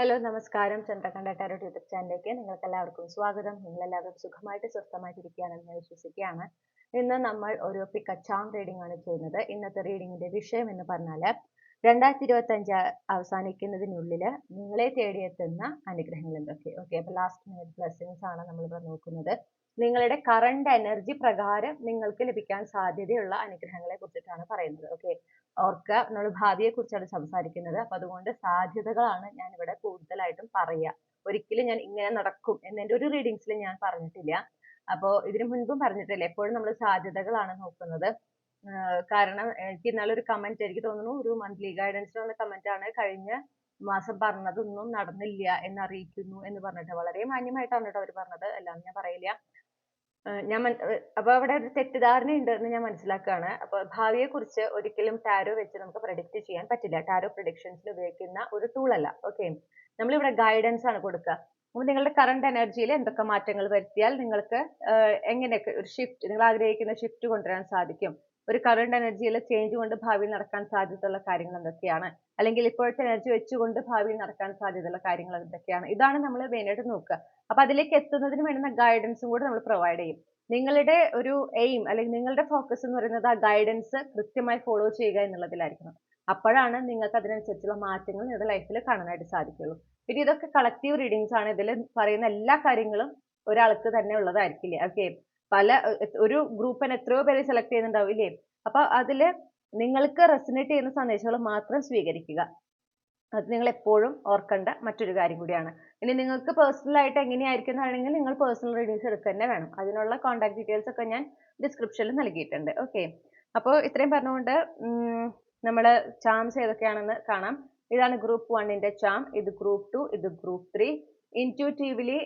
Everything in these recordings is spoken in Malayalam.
ഹലോ നമസ്കാരം. ചന്ദ്രകണ്ഠ ടാരോട്ട് യൂട്യൂബ് ചാനലിലേക്ക് നിങ്ങൾക്ക് എല്ലാവർക്കും സ്വാഗതം. നിങ്ങളെല്ലാവരും സുഖമായിട്ട് സ്വസ്ഥമായിട്ടിരിക്കുകയാണെന്ന് ഞാൻ വിശ്വസിക്കുകയാണ്. ഇന്ന് നമ്മൾ ഒരു പിക്ക് ചാം റീഡിംഗ് ആണ് ചെയ്യുന്നത്. ഇന്നത്തെ റീഡിങ്ങിന്റെ വിഷയം എന്ന് പറഞ്ഞാൽ 2025 അവസാനിക്കുന്നതിനുള്ളിൽ നിങ്ങളെ തേടിയെത്തുന്ന അനുഗ്രഹങ്ങൾ എന്തൊക്കെ. ഓക്കെ, അപ്പൊ ലാസ്റ്റ് മിനിറ്റ് ബ്ലെസ്സിങ്സ് ആണ് നമ്മളിവിടെ നോക്കുന്നത്. നിങ്ങളുടെ കറണ്ട് എനർജി പ്രകാരം നിങ്ങൾക്ക് ലഭിക്കാൻ സാധ്യതയുള്ള അനുഗ്രഹങ്ങളെ കുറിച്ചിട്ടാണ് പറയുന്നത്. ഓക്കെ, ഓർക്കുക, നമ്മൾ ഭാവിയെ കുറിച്ചാണ് സംസാരിക്കുന്നത്. അപ്പൊ അതുകൊണ്ട് സാധ്യതകളാണ് ഞാൻ ഇവിടെ കൂടുതലായിട്ടും പറയുക. ഒരിക്കലും ഞാൻ ഇങ്ങനെ നടക്കും എന്നെ ഒരു റീഡിങ്സിൽ ഞാൻ പറഞ്ഞിട്ടില്ല. അപ്പോ ഇതിനു മുൻപും പറഞ്ഞിട്ടില്ല, എപ്പോഴും നമ്മൾ സാധ്യതകളാണ് നോക്കുന്നത്. കാരണം എനിക്ക് ഇന്നലൊരു കമന്റ്, എനിക്ക് തോന്നുന്നു ഒരു മന്ത്ലി ഗൈഡൻസിനുള്ള കമന്റ് ആണ്, കഴിഞ്ഞ മാസം പറഞ്ഞതൊന്നും നടന്നില്ല എന്നറിയിക്കുന്നു എന്ന് പറഞ്ഞിട്ട്. വളരെ മാന്യമായിട്ടാണ് കേട്ടോ അവർ പറഞ്ഞത്, എല്ലാം ഞാൻ പറയില്ല. അപ്പൊ അവിടെ ഒരു തെറ്റിദ്ധാരണ ഉണ്ട് എന്ന് ഞാൻ മനസ്സിലാക്കുകയാണ്. അപ്പൊ ഭാവിയെ കുറിച്ച് ഒരിക്കലും ടാരോ വെച്ച് നമുക്ക് പ്രഡിക്റ്റ് ചെയ്യാൻ പറ്റില്ല. ടാരോ പ്രഡിക്ഷൻസിൽ ഉപയോഗിക്കുന്ന ഒരു ടൂൾ അല്ല. ഓക്കെ, നമ്മളിവിടെ ഗൈഡൻസ് ആണ് കൊടുക്കുക. അപ്പൊ നിങ്ങളുടെ കറണ്ട് എനർജിയിൽ എന്തൊക്കെ മാറ്റങ്ങൾ വരുത്തിയാൽ നിങ്ങൾക്ക് എങ്ങനെയൊക്കെ ഒരു ഷിഫ്റ്റ്, നിങ്ങൾ ആഗ്രഹിക്കുന്ന ഷിഫ്റ്റ് കൊണ്ടുവരാൻ സാധിക്കും, ഒരു കറണ്ട് എനർജിയിൽ ചേഞ്ച് കൊണ്ട് ഭാവിയിൽ നടക്കാൻ സാധ്യതയുള്ള കാര്യങ്ങൾ എന്തൊക്കെയാണ്, അല്ലെങ്കിൽ ഇപ്പോഴത്തെ എനർജി വെച്ചുകൊണ്ട് ഭാവിയിൽ നടക്കാൻ സാധ്യതയുള്ള കാര്യങ്ങൾ എന്തൊക്കെയാണ്, ഇതാണ് നമ്മൾ മെയിനായിട്ട് നോക്കുക. അപ്പൊ അതിലേക്ക് എത്തുന്നതിന് വേണ്ടുന്ന ഗൈഡൻസും കൂടെ നമ്മൾ പ്രൊവൈഡ് ചെയ്യും. നിങ്ങളുടെ ഒരു എയിം അല്ലെങ്കിൽ നിങ്ങളുടെ ഫോക്കസ് എന്ന് പറയുന്നത് ആ ഗൈഡൻസ് കൃത്യമായി ഫോളോ ചെയ്യുക എന്നുള്ളതിലായിരിക്കണം. അപ്പോഴാണ് നിങ്ങൾക്ക് അതിനനുസരിച്ചുള്ള മാറ്റങ്ങൾ നിങ്ങളുടെ ലൈഫിൽ കാണാനായിട്ട് സാധിക്കുള്ളൂ. പിന്നെ ഇതൊക്കെ കളക്റ്റീവ് റീഡിങ്സ് ആണ്. ഇതിൽ പറയുന്ന എല്ലാ കാര്യങ്ങളും ഒരാൾക്ക് തന്നെ ഉള്ളതായിരിക്കില്ല. ഓക്കെ, ഒരു ഗ്രൂപ്പിന് എത്രയോ പേര് സെലക്ട് ചെയ്യുന്നുണ്ടാവും ഇല്ലേ. അപ്പൊ അതില് നിങ്ങൾക്ക് റെസനേറ്റ് ചെയ്യുന്ന സന്ദേശങ്ങൾ മാത്രം സ്വീകരിക്കുക. അത് നിങ്ങൾ എപ്പോഴും ഓർക്കേണ്ട മറ്റൊരു കാര്യം കൂടിയാണ്. ഇനി നിങ്ങൾക്ക് പേഴ്സണൽ ആയിട്ട് എങ്ങനെയായിരിക്കുന്നതാണെങ്കിൽ നിങ്ങൾ പേഴ്സണൽ റീഡിങ്സ് എടുക്കുക തന്നെ വേണം. അതിനുള്ള കോൺടാക്ട് ഡീറ്റെയിൽസ് ഒക്കെ ഞാൻ ഡിസ്ക്രിപ്ഷനിൽ നൽകിയിട്ടുണ്ട്. ഓക്കെ, അപ്പോൾ ഇത്രയും പറഞ്ഞുകൊണ്ട് നമ്മുടെ ചാംസ് ഏതൊക്കെയാണെന്ന് കാണാം. ഇതാണ് ഗ്രൂപ്പ് 1ന്റെ ചാം, ഇത് ഗ്രൂപ്പ് 2, ഇത് ഗ്രൂപ്പ് 3. ഇൻറ്റ്യൂട്ടീവ്ലി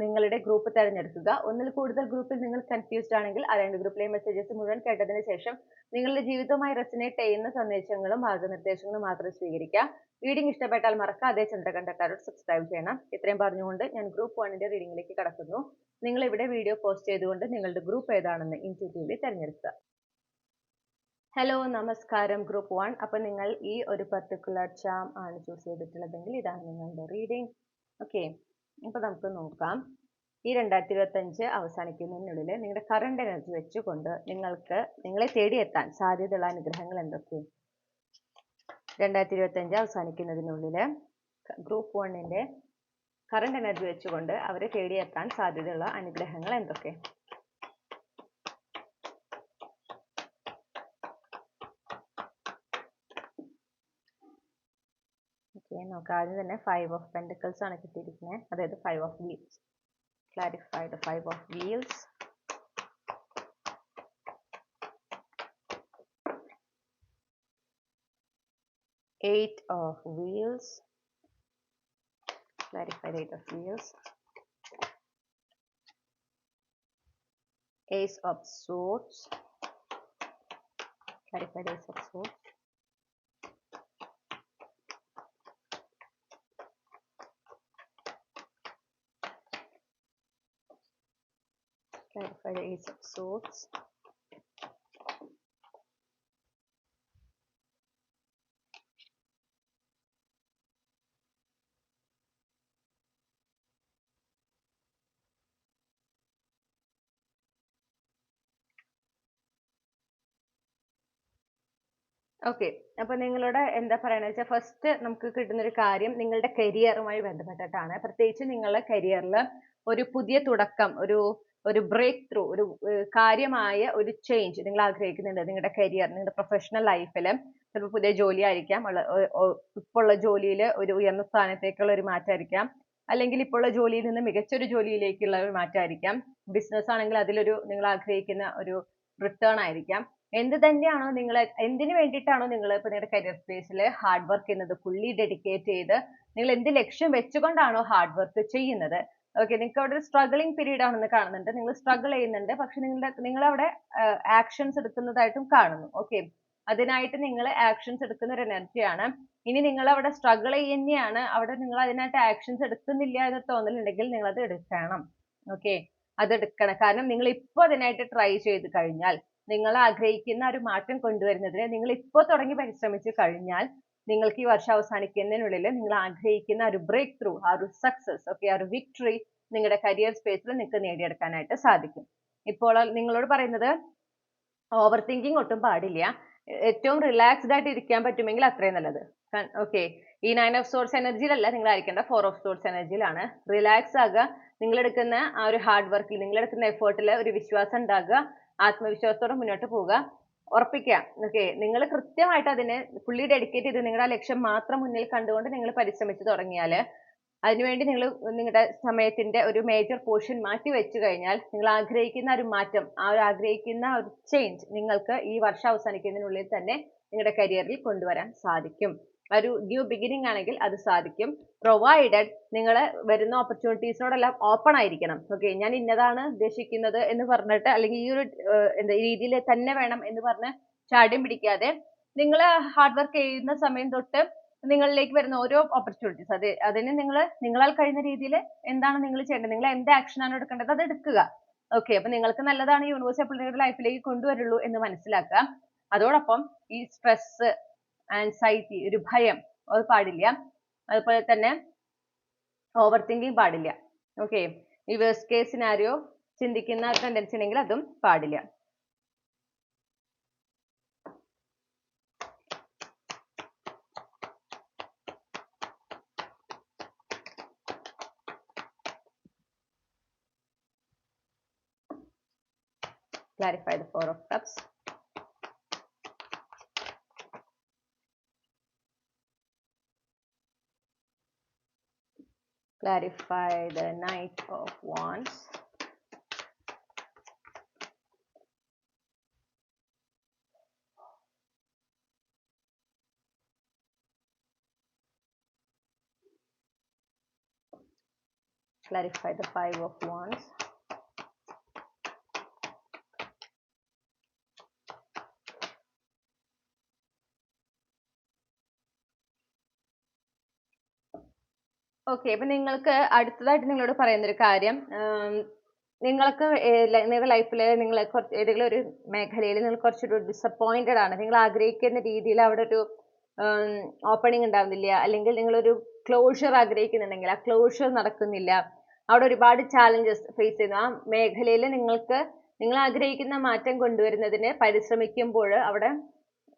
നിങ്ങളുടെ ഗ്രൂപ്പ് തിരഞ്ഞെടുക്കുക. ഒന്നിൽ കൂടുതൽ ഗ്രൂപ്പിൽ നിങ്ങൾ കൺഫ്യൂസ്ഡ് ആണെങ്കിൽ ആ രണ്ട് ഗ്രൂപ്പിലെ മെസ്സേജസ് മുഴുവൻ കേട്ടതിന് ശേഷം നിങ്ങളുടെ ജീവിതവുമായി റെസനേറ്റ് ചെയ്യുന്ന സന്ദേശങ്ങളും മാർഗനിർദ്ദേശങ്ങളും മാത്രം സ്വീകരിക്കുക. റീഡിംഗ് ഇഷ്ടപ്പെട്ടാൽ മറക്കാതെ ചന്ദ്രകണ്ഠ ടാരോട്ട് സബ്സ്ക്രൈബ് ചെയ്യണം. ഇത്രയും പറഞ്ഞുകൊണ്ട് ഞാൻ ഗ്രൂപ്പ് 1ന്റെ റീഡിംഗിലേക്ക് കടക്കുന്നു. നിങ്ങൾ ഇവിടെ വീഡിയോ പോസ്റ്റ് ചെയ്തുകൊണ്ട് നിങ്ങളുടെ ഗ്രൂപ്പ് ഏതാണെന്ന് ഇൻറ്റ്യൂട്ടീവ്ലി തിരഞ്ഞെടുക്കുക. ഹലോ നമസ്കാരം ഗ്രൂപ്പ് 1. അപ്പൊ നിങ്ങൾ ഈ ഒരു പർട്ടിക്കുലർ ചാം ആണ് ചൂസ് ചെയ്തിട്ടുള്ളതെങ്കിൽ ഇതാണ് നിങ്ങളുടെ റീഡിംഗ്. ഓക്കെ, അപ്പൊ നമുക്ക് നോക്കാം. ഈ 2025 അവസാനിക്കുന്നതിനുള്ളിൽ നിങ്ങളുടെ കറണ്ട് എനർജി വെച്ചുകൊണ്ട് നിങ്ങളെ തേടിയെത്താൻ സാധ്യതയുള്ള അനുഗ്രഹങ്ങൾ എന്തൊക്കെ. 2025 അവസാനിക്കുന്നതിനുള്ളിൽ ഗ്രൂപ്പ് 1ന്റെ കറണ്ട് എനർജി വെച്ചുകൊണ്ട് അവരെ തേടിയെത്താൻ സാധ്യതയുള്ള അനുഗ്രഹങ്ങൾ എന്തൊക്കെ. ഓക്കെ, നോക്കാം. ആദ്യം തന്നെ 5 ഓഫ് പെന്റിക്കിൾസ് ആണ് കിട്ടിയിരിക്കുന്നത്, അതായത് 5 of wheels. Clarify the 5 of wheels. Eight of wheels. Clarify the 8 of wheels. Ace of swords. Clarify the ace of swords. Clarify the ace of swords. Okay, അപ്പൊ നിങ്ങളോട് എന്താ പറയണെന്ന് വെച്ചാൽ, ഫസ്റ്റ് നമുക്ക് കിട്ടുന്ന ഒരു കാര്യം നിങ്ങളുടെ കരിയറുമായി ബന്ധപ്പെട്ടിട്ടാണ്. പ്രത്യേകിച്ച് നിങ്ങളുടെ കരിയറിൽ ഒരു പുതിയ തുടക്കം, ഒരു ബ്രേക്ക് ത്രൂ, ഒരു കാര്യമായ ഒരു ചേഞ്ച് നിങ്ങൾ ആഗ്രഹിക്കുന്നുണ്ട്. നിങ്ങളുടെ കരിയർ, നിങ്ങളുടെ പ്രൊഫഷണൽ ലൈഫിൽ ചിലപ്പോൾ പുതിയ ജോലി ആയിരിക്കാം, ഇപ്പോൾ ഉള്ള ജോലിയിൽ ഒരു ഉയർന്ന സ്ഥാനത്തേക്കുള്ള ഒരു മാറ്റമായിരിക്കാം, അല്ലെങ്കിൽ ഇപ്പോൾ ഉള്ള ജോലിയിൽ നിന്ന് മികച്ചൊരു ജോലിയിലേക്കുള്ള ഒരു മാറ്റമായിരിക്കാം. ബിസിനസ് ആണെങ്കിൽ നിങ്ങൾ ആഗ്രഹിക്കുന്ന ഒരു റിട്ടേൺ ആയിരിക്കാം. എന്ത് തന്നെയാണോ നിങ്ങൾ, എന്തിനു വേണ്ടിയിട്ടാണോ നിങ്ങൾ ഇപ്പൊ നിങ്ങളുടെ കരിയർ സ്പേസിൽ ഹാർഡ് വർക്ക് ചെയ്യുന്നത്, ഫുള്ളി ഡെഡിക്കേറ്റ് ചെയ്ത് നിങ്ങൾ എന്ത് ലക്ഷ്യം വെച്ചുകൊണ്ടാണോ ഹാർഡ് വർക്ക് ചെയ്യുന്നത്. ഓക്കെ, നിങ്ങൾക്ക് അവിടെ ഒരു സ്ട്രഗിളിംഗ് പീരീഡ് ആണെന്ന് കാണുന്നുണ്ട്, നിങ്ങൾ സ്ട്രഗിൾ ചെയ്യുന്നുണ്ട്, പക്ഷെ നിങ്ങൾ അവിടെ ആക്ഷൻസ് എടുക്കുന്നതായിട്ടും കാണുന്നു. ഓക്കെ, അതിനായിട്ട് നിങ്ങൾ ആക്ഷൻസ് എടുക്കുന്ന ഒരു എനർജിയാണ്. ഇനി നിങ്ങൾ അവിടെ സ്ട്രഗിൾ ചെയ്യുന്നതാണ്, അവിടെ നിങ്ങൾ അതിനായിട്ട് ആക്ഷൻസ് എടുക്കുന്നില്ല എന്ന് തോന്നലുണ്ടെങ്കിൽ നിങ്ങൾ അത് എടുക്കണം. ഓക്കെ, അത് എടുക്കണം. കാരണം നിങ്ങൾ ഇപ്പോൾ അതിനായിട്ട് ട്രൈ ചെയ്ത് കഴിഞ്ഞാൽ, നിങ്ങൾ ആഗ്രഹിക്കുന്ന ഒരു മാറ്റം കൊണ്ടുവരുന്നതിന് നിങ്ങൾ ഇപ്പോൾ തുടങ്ങി പരിശ്രമിച്ചു കഴിഞ്ഞാൽ നിങ്ങൾക്ക് ഈ വർഷം അവസാനിക്കുന്നതിനുള്ളിൽ നിങ്ങൾ ആഗ്രഹിക്കുന്ന ഒരു ബ്രേക്ക് ത്രൂ, ആ ഒരു സക്സസ്, ഓക്കെ, ആ ഒരു വിക്ടറി നിങ്ങളുടെ കരിയർ സ്പേസിൽ നിങ്ങൾക്ക് നേടിയെടുക്കാനായിട്ട് സാധിക്കും. ഇപ്പോൾ നിങ്ങളോട് പറയുന്നത് ഓവർ തിങ്കിങ് ഒട്ടും പാടില്ല. ഏറ്റവും റിലാക്സ്ഡ് ആയിട്ട് ഇരിക്കാൻ പറ്റുമെങ്കിൽ അത്രയും നല്ലത്. ഓക്കെ, ഈ 9 ഓഫ് സോർട്സ് എനർജിയിലല്ല നിങ്ങൾ ആയിരിക്കേണ്ട, 4 ഓഫ് സോർട്സ് എനർജിയിലാണ്. റിലാക്സ് ആകുക, നിങ്ങൾ എടുക്കുന്ന ആ ഒരു ഹാർഡ് വർക്കിൽ, നിങ്ങൾ എടുക്കുന്ന എഫേർട്ടിൽ ഒരു വിശ്വാസം ഉണ്ടാകുക, ആത്മവിശ്വാസത്തോടെ മുന്നോട്ട് പോവുക, ഉറപ്പിക്കുക. ഓക്കെ, നിങ്ങൾ കൃത്യമായിട്ട് അതിനെ ഫുള്ളി ഡെഡിക്കേറ്റ് ചെയ്ത് നിങ്ങളുടെ ലക്ഷ്യം മാത്രം മുന്നിൽ കണ്ടുകൊണ്ട് നിങ്ങൾ പരിശ്രമിച്ചു തുടങ്ങിയാൽ, അതിനുവേണ്ടി നിങ്ങൾ നിങ്ങളുടെ സമയത്തിന്റെ ഒരു മേജർ പോർഷൻ മാറ്റി വെച്ചു കഴിഞ്ഞാൽ നിങ്ങൾ ആഗ്രഹിക്കുന്ന ഒരു മാറ്റം, ആ ഒരു ആഗ്രഹിക്കുന്ന ഒരു ചേഞ്ച് നിങ്ങൾക്ക് ഈ വർഷം അവസാനിക്കുന്നതിനുള്ളിൽ തന്നെ നിങ്ങളുടെ കരിയറിൽ കൊണ്ടുവരാൻ സാധിക്കും. ഒരു ന്യൂ ബിഗിനിങ് ആണെങ്കിൽ അത് സാധിക്കും, പ്രൊവൈഡഡ് നിങ്ങൾ വരുന്ന ഓപ്പർച്യൂണിറ്റീസിനോടെല്ലാം ഓപ്പൺ ആയിരിക്കണം. ഓക്കെ, ഞാൻ ഇന്നതാണ് ഉദ്ദേശിക്കുന്നത് എന്ന് പറഞ്ഞിട്ട്, അല്ലെങ്കിൽ ഈ ഒരു രീതിയിൽ തന്നെ വേണം എന്ന് പറഞ്ഞ് ചാടിയും പിടിക്കാതെ, നിങ്ങൾ ഹാർഡ് വർക്ക് ചെയ്യുന്ന സമയം തൊട്ട് നിങ്ങളിലേക്ക് വരുന്ന ഓരോ ഓപ്പർച്യൂണിറ്റീസ്, അതിന് നിങ്ങളാൽ കഴിയുന്ന രീതിയിൽ എന്താണ് നിങ്ങൾ ചെയ്യേണ്ടത്, നിങ്ങൾ എന്ത് ആക്ഷൻ ആണ് എടുക്കേണ്ടത് അത് എടുക്കുക. ഓക്കെ, അപ്പൊ നിങ്ങൾക്ക് നല്ലതാണ് യൂണിവേഴ്സ് എപ്പോൾ നിങ്ങളുടെ ലൈഫിലേക്ക് കൊണ്ടുവരുള്ളൂ എന്ന് മനസ്സിലാക്കുക. അതോടൊപ്പം ഈ സ്ട്രെസ്, ആൻസൈറ്റി, ഒരു ഭയം അത് പാടില്ല. അതുപോലെ തന്നെ ഓവർ തിങ്കിങ് പാടില്ല. ഓക്കെ, ഈ വേഴ്സ്റ്റ് കേസ് സിനാരിയോ ചിന്തിക്കുന്ന ടെൻഡൻസി ഉണ്ടെങ്കിൽ അതും പാടില്ല. Clarify the 4 of Cups. Clarify the Knight of Wands. Clarify the 5 of Wands. Okay, അപ്പൊ നിങ്ങൾക്ക് അടുത്തതായിട്ട് നിങ്ങളോട് പറയുന്ന ഒരു കാര്യം, നിങ്ങൾക്ക് നിങ്ങളുടെ ലൈഫിൽ നിങ്ങൾ ഏതെങ്കിലും ഒരു മേഖലയിൽ നിങ്ങൾ കുറച്ചൊരു ഡിസപ്പോയിന്റഡ് ആണ്, നിങ്ങൾ ആഗ്രഹിക്കുന്ന രീതിയിൽ അവിടെ ഒരു ഓപ്പണിംഗ് ഉണ്ടാവുന്നില്ല, അല്ലെങ്കിൽ നിങ്ങളൊരു ക്ലോഷർ ആഗ്രഹിക്കുന്നുണ്ടെങ്കിൽ ആ ക്ലോഷർ നടക്കുന്നില്ല, അവിടെ ഒരുപാട് ചാലഞ്ചസ് ഫേസ് ചെയ്യുന്നു, ആ മേഖലയിൽ നിങ്ങൾ ആഗ്രഹിക്കുന്ന മാറ്റം കൊണ്ടുവരുന്നതിന് പരിശ്രമിക്കുമ്പോൾ അവിടെ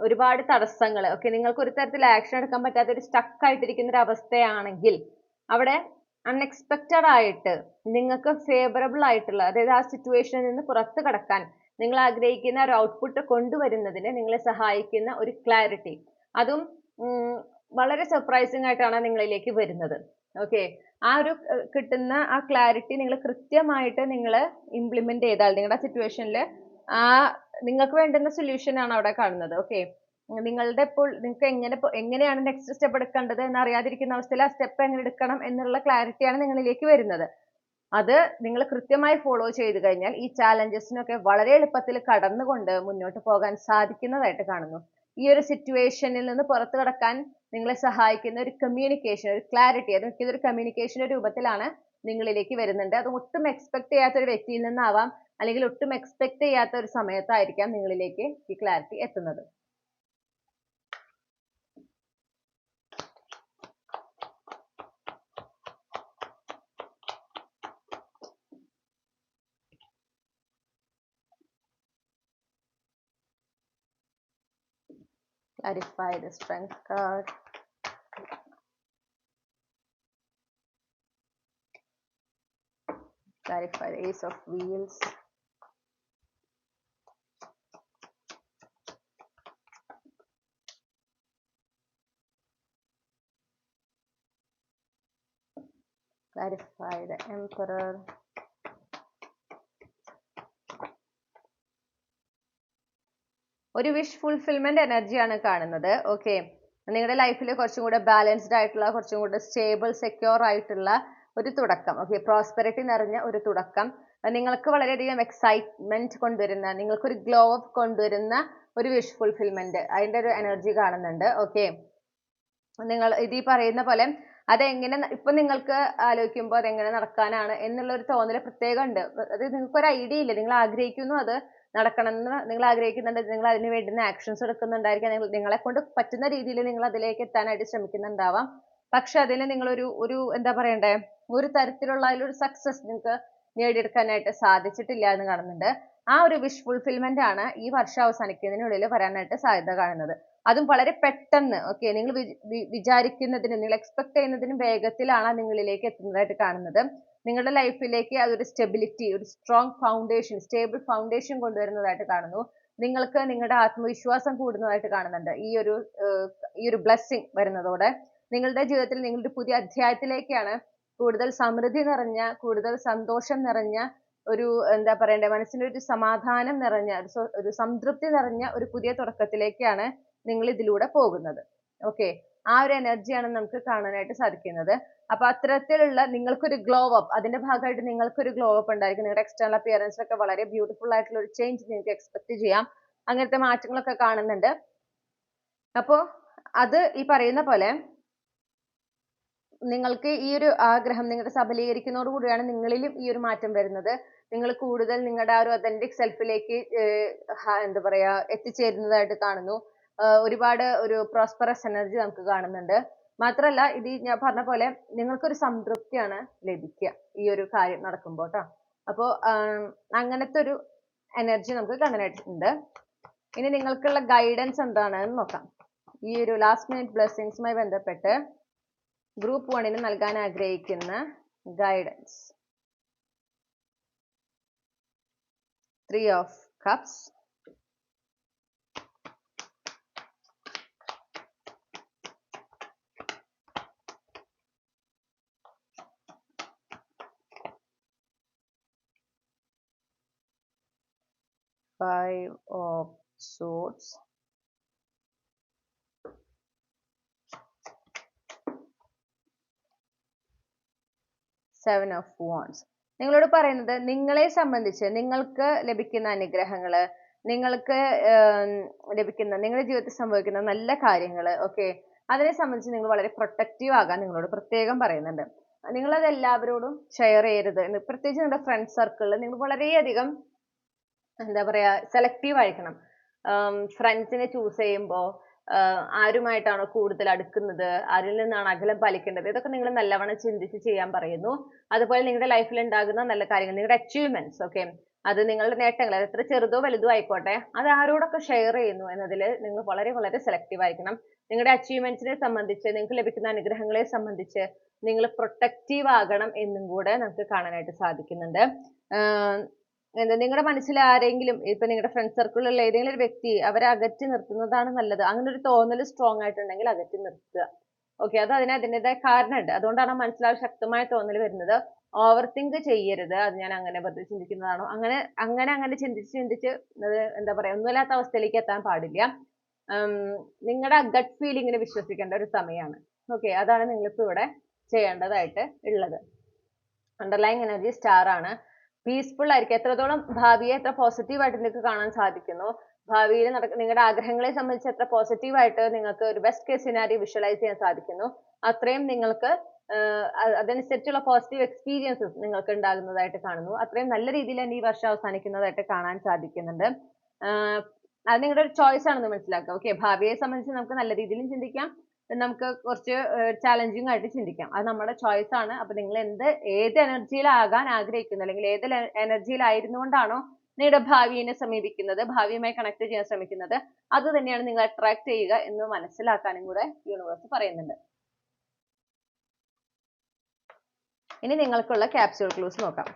ഒരുപാട് തടസ്സങ്ങൾ, ഓക്കെ, നിങ്ങൾക്ക് ഒരു തരത്തിൽ ആക്ഷൻ എടുക്കാൻ പറ്റാത്ത ഒരു സ്റ്റക്ക് ആയിട്ടിരിക്കുന്ന ഒരു അവസ്ഥയാണെങ്കിൽ അവിടെ അൺഎക്സ്പെക്റ്റഡ് ആയിട്ട് നിങ്ങൾക്ക് ഫേവറബിൾ ആയിട്ടുള്ള, അതായത് ആ സിറ്റുവേഷനിൽ നിന്ന് പുറത്തു കടക്കാൻ നിങ്ങൾ ആഗ്രഹിക്കുന്ന ഒരു ഔട്ട്പുട്ട് കൊണ്ടുവരുന്നതിന് നിങ്ങളെ സഹായിക്കുന്ന ഒരു ക്ലാരിറ്റി, അതും വളരെ സർപ്രൈസിങ് ആയിട്ടാണ് നിങ്ങളിലേക്ക് വരുന്നത്. ഓക്കെ, ആ ഒരു കിട്ടുന്ന ആ ക്ലാരിറ്റി നിങ്ങൾ കൃത്യമായിട്ട് നിങ്ങൾ ഇംപ്ലിമെന്റ് ചെയ്താൽ നിങ്ങളുടെ സിറ്റുവേഷനിൽ നിങ്ങൾക്ക് വേണ്ടുന്ന സൊല്യൂഷൻ ആണ് അവിടെ കാണുന്നത്. ഓക്കെ, നിങ്ങൾക്ക് എങ്ങനെയാണ് നെക്സ്റ്റ് സ്റ്റെപ്പ് എടുക്കേണ്ടത് എന്ന് അറിയാതിരിക്കുന്ന അവസ്ഥയിൽ ആ സ്റ്റെപ്പ് എങ്ങനെ എടുക്കണം എന്നുള്ള ക്ലാരിറ്റിയാണ് നിങ്ങളിലേക്ക് വരുന്നത്. അത് നിങ്ങൾ കൃത്യമായി ഫോളോ ചെയ്ത് കഴിഞ്ഞാൽ ഈ ചാലഞ്ചസിനൊക്കെ വളരെ എളുപ്പത്തിൽ കടന്നുകൊണ്ട് മുന്നോട്ട് പോകാൻ സാധിക്കുന്നതായിട്ട് കാണുന്നു. ഈ ഒരു സിറ്റുവേഷനിൽ നിന്ന് പുറത്തു കടക്കാൻ നിങ്ങളെ സഹായിക്കുന്ന ഒരു കമ്മ്യൂണിക്കേഷൻ, ഒരു ക്ലാരിറ്റി, അത് മിക്കതൊരു കമ്മ്യൂണിക്കേഷന്റെ രൂപത്തിലാണ് നിങ്ങളിലേക്ക് വരുന്നുണ്ട്. അത് ഒട്ടും എക്സ്പെക്ട് ചെയ്യാത്ത ഒരു വ്യക്തിയിൽ നിന്നാവാം, അല്ലെങ്കിൽ ഒട്ടും എക്സ്പെക്ട് ചെയ്യാത്ത ഒരു സമയത്തായിരിക്കാം നിങ്ങളിലേക്ക് ഈ ക്ലാരിറ്റി എത്തുന്നത്. Clarify the Strength card. Clarify the Ace of Wheels. Clarify the Emperor. ഒരു വിഷ് ഫുൾഫിൽമെന്റ് എനർജിയാണ് കാണുന്നത്. ഓക്കെ, നിങ്ങളുടെ ലൈഫിൽ കുറച്ചും കൂടെ ബാലൻസ്ഡ് ആയിട്ടുള്ള, കുറച്ചും കൂടെ സ്റ്റേബിൾ, സെക്യൂർ ആയിട്ടുള്ള ഒരു തുടക്കം. ഓക്കെ, പ്രോസ്പെറിറ്റി നിറഞ്ഞ ഒരു തുടക്കം, നിങ്ങൾക്ക് വളരെയധികം എക്സൈറ്റ്മെന്റ് കൊണ്ടുവരുന്ന, നിങ്ങൾക്കൊരു ഗ്ലോ അപ്പ് കൊണ്ടുവരുന്ന ഒരു വിഷ് ഫുൾഫിൽമെന്റ്, അതിന്റെ ഒരു എനർജി കാണുന്നുണ്ട്. ഓക്കെ, നിങ്ങൾ ഈ പറയുന്ന പോലെ അതെങ്ങനെ ഇപ്പൊ നിങ്ങൾക്ക് ആലോചിക്കുമ്പോൾ അതെങ്ങനെ നടക്കാനാണ് എന്നുള്ള ഒരു തോന്നൽ പ്രത്യേകം ഉണ്ട്. അത് നിങ്ങൾക്ക് ഒരു ഐഡിയ ഇല്ല, നിങ്ങൾ ആഗ്രഹിക്കുന്നു, അത് നടക്കണം എന്ന് നിങ്ങൾ ആഗ്രഹിക്കുന്നുണ്ട്, നിങ്ങൾ അതിന് വേണ്ടുന്ന ആക്ഷൻസ് എടുക്കുന്നുണ്ടായിരിക്കാം, നിങ്ങളെ കൊണ്ട് പറ്റുന്ന രീതിയിൽ നിങ്ങൾ അതിലേക്ക് എത്താനായിട്ട് ശ്രമിക്കുന്നുണ്ടാവാം. പക്ഷെ അതിന് ഒരു എന്താ പറയണ്ടേ, ഒരു തരത്തിലുള്ള അതിലൊരു സക്സസ് നിങ്ങൾക്ക് നേടിയെടുക്കാനായിട്ട് സാധിച്ചിട്ടില്ല എന്ന് കാണുന്നുണ്ട്. ആ ഒരു വിഷ് ഫുൾഫിൽമെന്റ് ആണ് ഈ വർഷം അവസാനിക്കുന്നതിനുള്ളിൽ വരാനായിട്ട് സാധ്യത കാണുന്നത്. അതും വളരെ പെട്ടെന്ന്. ഓക്കെ, നിങ്ങൾ വിചാരിക്കുന്നതിനും നിങ്ങൾ എക്സ്പെക്ട് ചെയ്യുന്നതിനും വേഗത്തിലാണ് നിങ്ങളിലേക്ക് എത്തുന്നതായിട്ട് കാണുന്നത്. നിങ്ങളുടെ ലൈഫിലേക്ക് അതൊരു സ്റ്റെബിലിറ്റി, ഒരു സ്ട്രോങ് ഫൗണ്ടേഷൻ, സ്റ്റേബിൾ ഫൗണ്ടേഷൻ കൊണ്ടുവരുന്നതായിട്ട് കാണുന്നു. നിങ്ങൾക്ക് നിങ്ങളുടെ ആത്മവിശ്വാസം കൂടുന്നതായിട്ട് കാണുന്നുണ്ട്. ഈ ഒരു ബ്ലെസ്സിങ് വരുന്നതോടെ നിങ്ങളുടെ ജീവിതത്തിൽ നിങ്ങളുടെ പുതിയ അധ്യായത്തിലേക്കാണ് കൂടുതൽ സമൃദ്ധി നിറഞ്ഞ, കൂടുതൽ സന്തോഷം നിറഞ്ഞ, ഒരു എന്താ പറയണ്ടേ, മനസ്സിനൊരു സമാധാനം നിറഞ്ഞ, ഒരു സംതൃപ്തി നിറഞ്ഞ ഒരു പുതിയ തുടക്കത്തിലേക്കാണ് നിങ്ങൾ ഇതിലൂടെ പോകുന്നത്. ഓക്കെ, ആ ഒരു എനർജിയാണ് നമുക്ക് കാണാനായിട്ട് സാധിക്കുന്നത്. അപ്പൊ അത്തരത്തിലുള്ള നിങ്ങൾക്കൊരു ഗ്ലോ അപ്പ്, അതിന്റെ ഭാഗമായിട്ട് നിങ്ങൾക്കൊരു ഗ്ലോ അപ്പ് ഉണ്ടായിരിക്കും. നിങ്ങളുടെ എക്സ്റ്റേണൽ അപ്പിയറൻസിലൊക്കെ വളരെ ബ്യൂട്ടിഫുൾ ആയിട്ടുള്ള ഒരു ചേഞ്ച് നിങ്ങൾക്ക് എക്സ്പെക്ട് ചെയ്യാം. അങ്ങനത്തെ മാറ്റങ്ങളൊക്കെ കാണുന്നുണ്ട്. അപ്പോ അത് ഈ പറയുന്ന പോലെ നിങ്ങൾക്ക് ഈ ഒരു ആഗ്രഹം നിങ്ങളുടെ സബലീകരിക്കുന്നതോട് കൂടിയാണ് നിങ്ങളിലും ഈ ഒരു മാറ്റം വരുന്നത്. നിങ്ങൾ കൂടുതൽ നിങ്ങളുടെ ആ ഒരു ഒതന്റിക് സെൽഫിലേക്ക് എന്താ പറയാ എത്തിച്ചേരുന്നതായിട്ട് കാണുന്നു. ഒരുപാട് ഒരു പ്രോസ്പെറസ് എനർജി നമുക്ക് കാണുന്നുണ്ട്. മാത്രല്ല ഇത് ഞാൻ പറഞ്ഞ പോലെ നിങ്ങൾക്കൊരു സംതൃപ്തിയാണ് ലഭിക്കുക ഈ ഒരു കാര്യം നടക്കുമ്പോൾ ട്ടോ. അപ്പോ അങ്ങനത്തെ ഒരു എനർജി നമുക്ക് കാണാനായിട്ടുണ്ട്. ഇനി നിങ്ങൾക്കുള്ള ഗൈഡൻസ് എന്താണെന്ന് നോക്കാം. ഈ ഒരു ലാസ്റ്റ് മിനിറ്റ് ബ്ലെസ്സിങ്സുമായി ബന്ധപ്പെട്ട് ഗ്രൂപ്പ് 1 നൽകാൻ ആഗ്രഹിക്കുന്ന guidance. 3 of Cups, Five of Swords, Seven of Wands. നിങ്ങളോട് പറയുന്നത് നിങ്ങളെ സംബന്ധിച്ച് നിങ്ങൾക്ക് ലഭിക്കുന്ന അനുഗ്രഹങ്ങള്, നിങ്ങൾക്ക് ലഭിക്കുന്ന നിങ്ങളുടെ ജീവിതത്തിൽ സംഭവിക്കുന്ന നല്ല കാര്യങ്ങള്, ഓക്കെ, അതിനെ സംബന്ധിച്ച് നിങ്ങൾ വളരെ പ്രൊട്ടക്റ്റീവ് ആകാൻ നിങ്ങളോട് പ്രത്യേകം പറയുന്നുണ്ട്. നിങ്ങളത് എല്ലാവരോടും ഷെയർ ചെയ്യരുത്. പ്രത്യേകിച്ച് നിങ്ങളുടെ ഫ്രണ്ട് സർക്കിളിൽ നിങ്ങൾ വളരെയധികം എന്താ പറയാ സെലക്റ്റീവ് ആയിരിക്കണം. ഫ്രണ്ട്സിനെ ചൂസ് ചെയ്യുമ്പോൾ ആരുമായിട്ടാണോ കൂടുതൽ അടുക്കുന്നത്, ആരിൽ നിന്നാണ് അകലം പാലിക്കേണ്ടത്, ഇതൊക്കെ നിങ്ങൾ നല്ലവണ്ണം ചിന്തിച്ച് ചെയ്യാൻ പറയുന്നു. അതുപോലെ നിങ്ങളുടെ ലൈഫിൽ ഉണ്ടാകുന്ന നല്ല കാര്യങ്ങൾ, നിങ്ങളുടെ അച്ചീവ്മെന്റ്സ്, ഓക്കെ, അത് നിങ്ങളുടെ നേട്ടങ്ങൾ, അത് എത്ര ചെറുതോ വലുതോ ആയിക്കോട്ടെ, അത് ആരോടൊക്കെ ഷെയർ ചെയ്യുന്നു എന്നതിൽ നിങ്ങൾ വളരെ വളരെ സെലക്റ്റീവ് ആയിരിക്കണം. നിങ്ങളുടെ അച്ചീവ്മെന്റ്സിനെ സംബന്ധിച്ച്, നിങ്ങൾക്ക് ലഭിക്കുന്ന അനുഗ്രഹങ്ങളെ സംബന്ധിച്ച് നിങ്ങൾ പ്രൊട്ടക്റ്റീവ് ആകണം എന്നും കൂടെ നമുക്ക് കാണാനായിട്ട് സാധിക്കുന്നുണ്ട്. നിങ്ങളുടെ മനസ്സിൽ ആരെങ്കിലും, ഇപ്പൊ നിങ്ങളുടെ ഫ്രണ്ട് സർക്കിളിലുള്ള ഏതെങ്കിലും ഒരു വ്യക്തി, അവരെ അകറ്റി നിർത്തുന്നതാണ് നല്ലത്. അങ്ങനെ ഒരു തോന്നൽ സ്ട്രോങ് ആയിട്ടുണ്ടെങ്കിൽ അകറ്റി നിർത്തുക. ഓക്കെ, അത് അതിൻ്റെതായ കാരണമുണ്ട്. അതുകൊണ്ടാണ് മനസ്സിൽ ശക്തമായ തോന്നൽ വരുന്നത്. ഓവർ തിങ്ക് ചെയ്യരുത്. അത് ഞാൻ അങ്ങനെ വെറുതെ ചിന്തിക്കുന്നതാണോ, അങ്ങനെ ചിന്തിച്ച് എന്താ പറയാ ഒന്നുമില്ലാത്ത അവസ്ഥയിലേക്ക് എത്താൻ പാടില്ല. നിങ്ങളുടെ ഗട്ട് ഫീലിങ്ങിനെ വിശ്വസിക്കേണ്ട ഒരു സമയമാണ്. ഓക്കെ, അതാണ് നിങ്ങളിപ്പോ ഇവിടെ ചെയ്യേണ്ടതായിട്ട് ഉള്ളത്. അണ്ടർലൈങ് എനർജി സ്റ്റാർ ആണ്. പീസ്ഫുൾ ആയിരിക്കും. എത്രത്തോളം ഭാവിയെ എത്ര പോസിറ്റീവ് ആയിട്ട് നിങ്ങൾക്ക് കാണാൻ സാധിക്കുന്നു, ഭാവിയിൽ നിങ്ങളുടെ ആഗ്രഹങ്ങളെ സംബന്ധിച്ച് എത്ര പോസിറ്റീവ് ആയിട്ട് നിങ്ങൾക്ക് ഒരു ബെസ്റ്റ് കേസ് സിനാരിയോ വിഷ്വലൈസ് ചെയ്യാൻ സാധിക്കുന്നു, അത്രയും നിങ്ങൾക്ക് അതനുസരിച്ചുള്ള പോസിറ്റീവ് എക്സ്പീരിയൻസസ് നിങ്ങൾക്ക് ഉണ്ടാകുന്നതായിട്ട് കാണുന്നു. അത്രയും നല്ല രീതിയിൽ തന്നെ ഈ വർഷം അവസാനിക്കുന്നതായിട്ട് കാണാൻ സാധിക്കുന്നുണ്ട്. അത് നിങ്ങളുടെ ഒരു ചോയ്സ് ആണെന്ന് മനസ്സിലാക്കുക. ഓക്കെ, ഭാവിയെ സംബന്ധിച്ച് നമുക്ക് നല്ല രീതിയിലും ചിന്തിക്കാം, നമുക്ക് കുറച്ച് ചാലഞ്ചിങ് ആയിട്ട് ചിന്തിക്കാം. അത് നമ്മുടെ ചോയ്സ് ആണ്. അപ്പൊ നിങ്ങൾ ഏത് എനർജിയിലാകാൻ ആഗ്രഹിക്കുന്നു, അല്ലെങ്കിൽ ഏത് എനർജിയിലായിരുന്നുകൊണ്ടാണോ നിങ്ങളുടെ ഭാവിയെ സമീപിക്കുന്നത്, ഭാവിയുമായി കണക്ട് ചെയ്യാൻ ശ്രമിക്കുന്നത്, അത് തന്നെയാണ് നിങ്ങൾ അട്രാക്ട് ചെയ്യുക എന്ന് മനസ്സിലാക്കാനും കൂടെ യൂണിവേഴ്സ് പറയുന്നുണ്ട്. ഇനി നിങ്ങൾക്കുള്ള ക്യാപ്സ്യൂൾ ക്ലൂസ് നോക്കാം.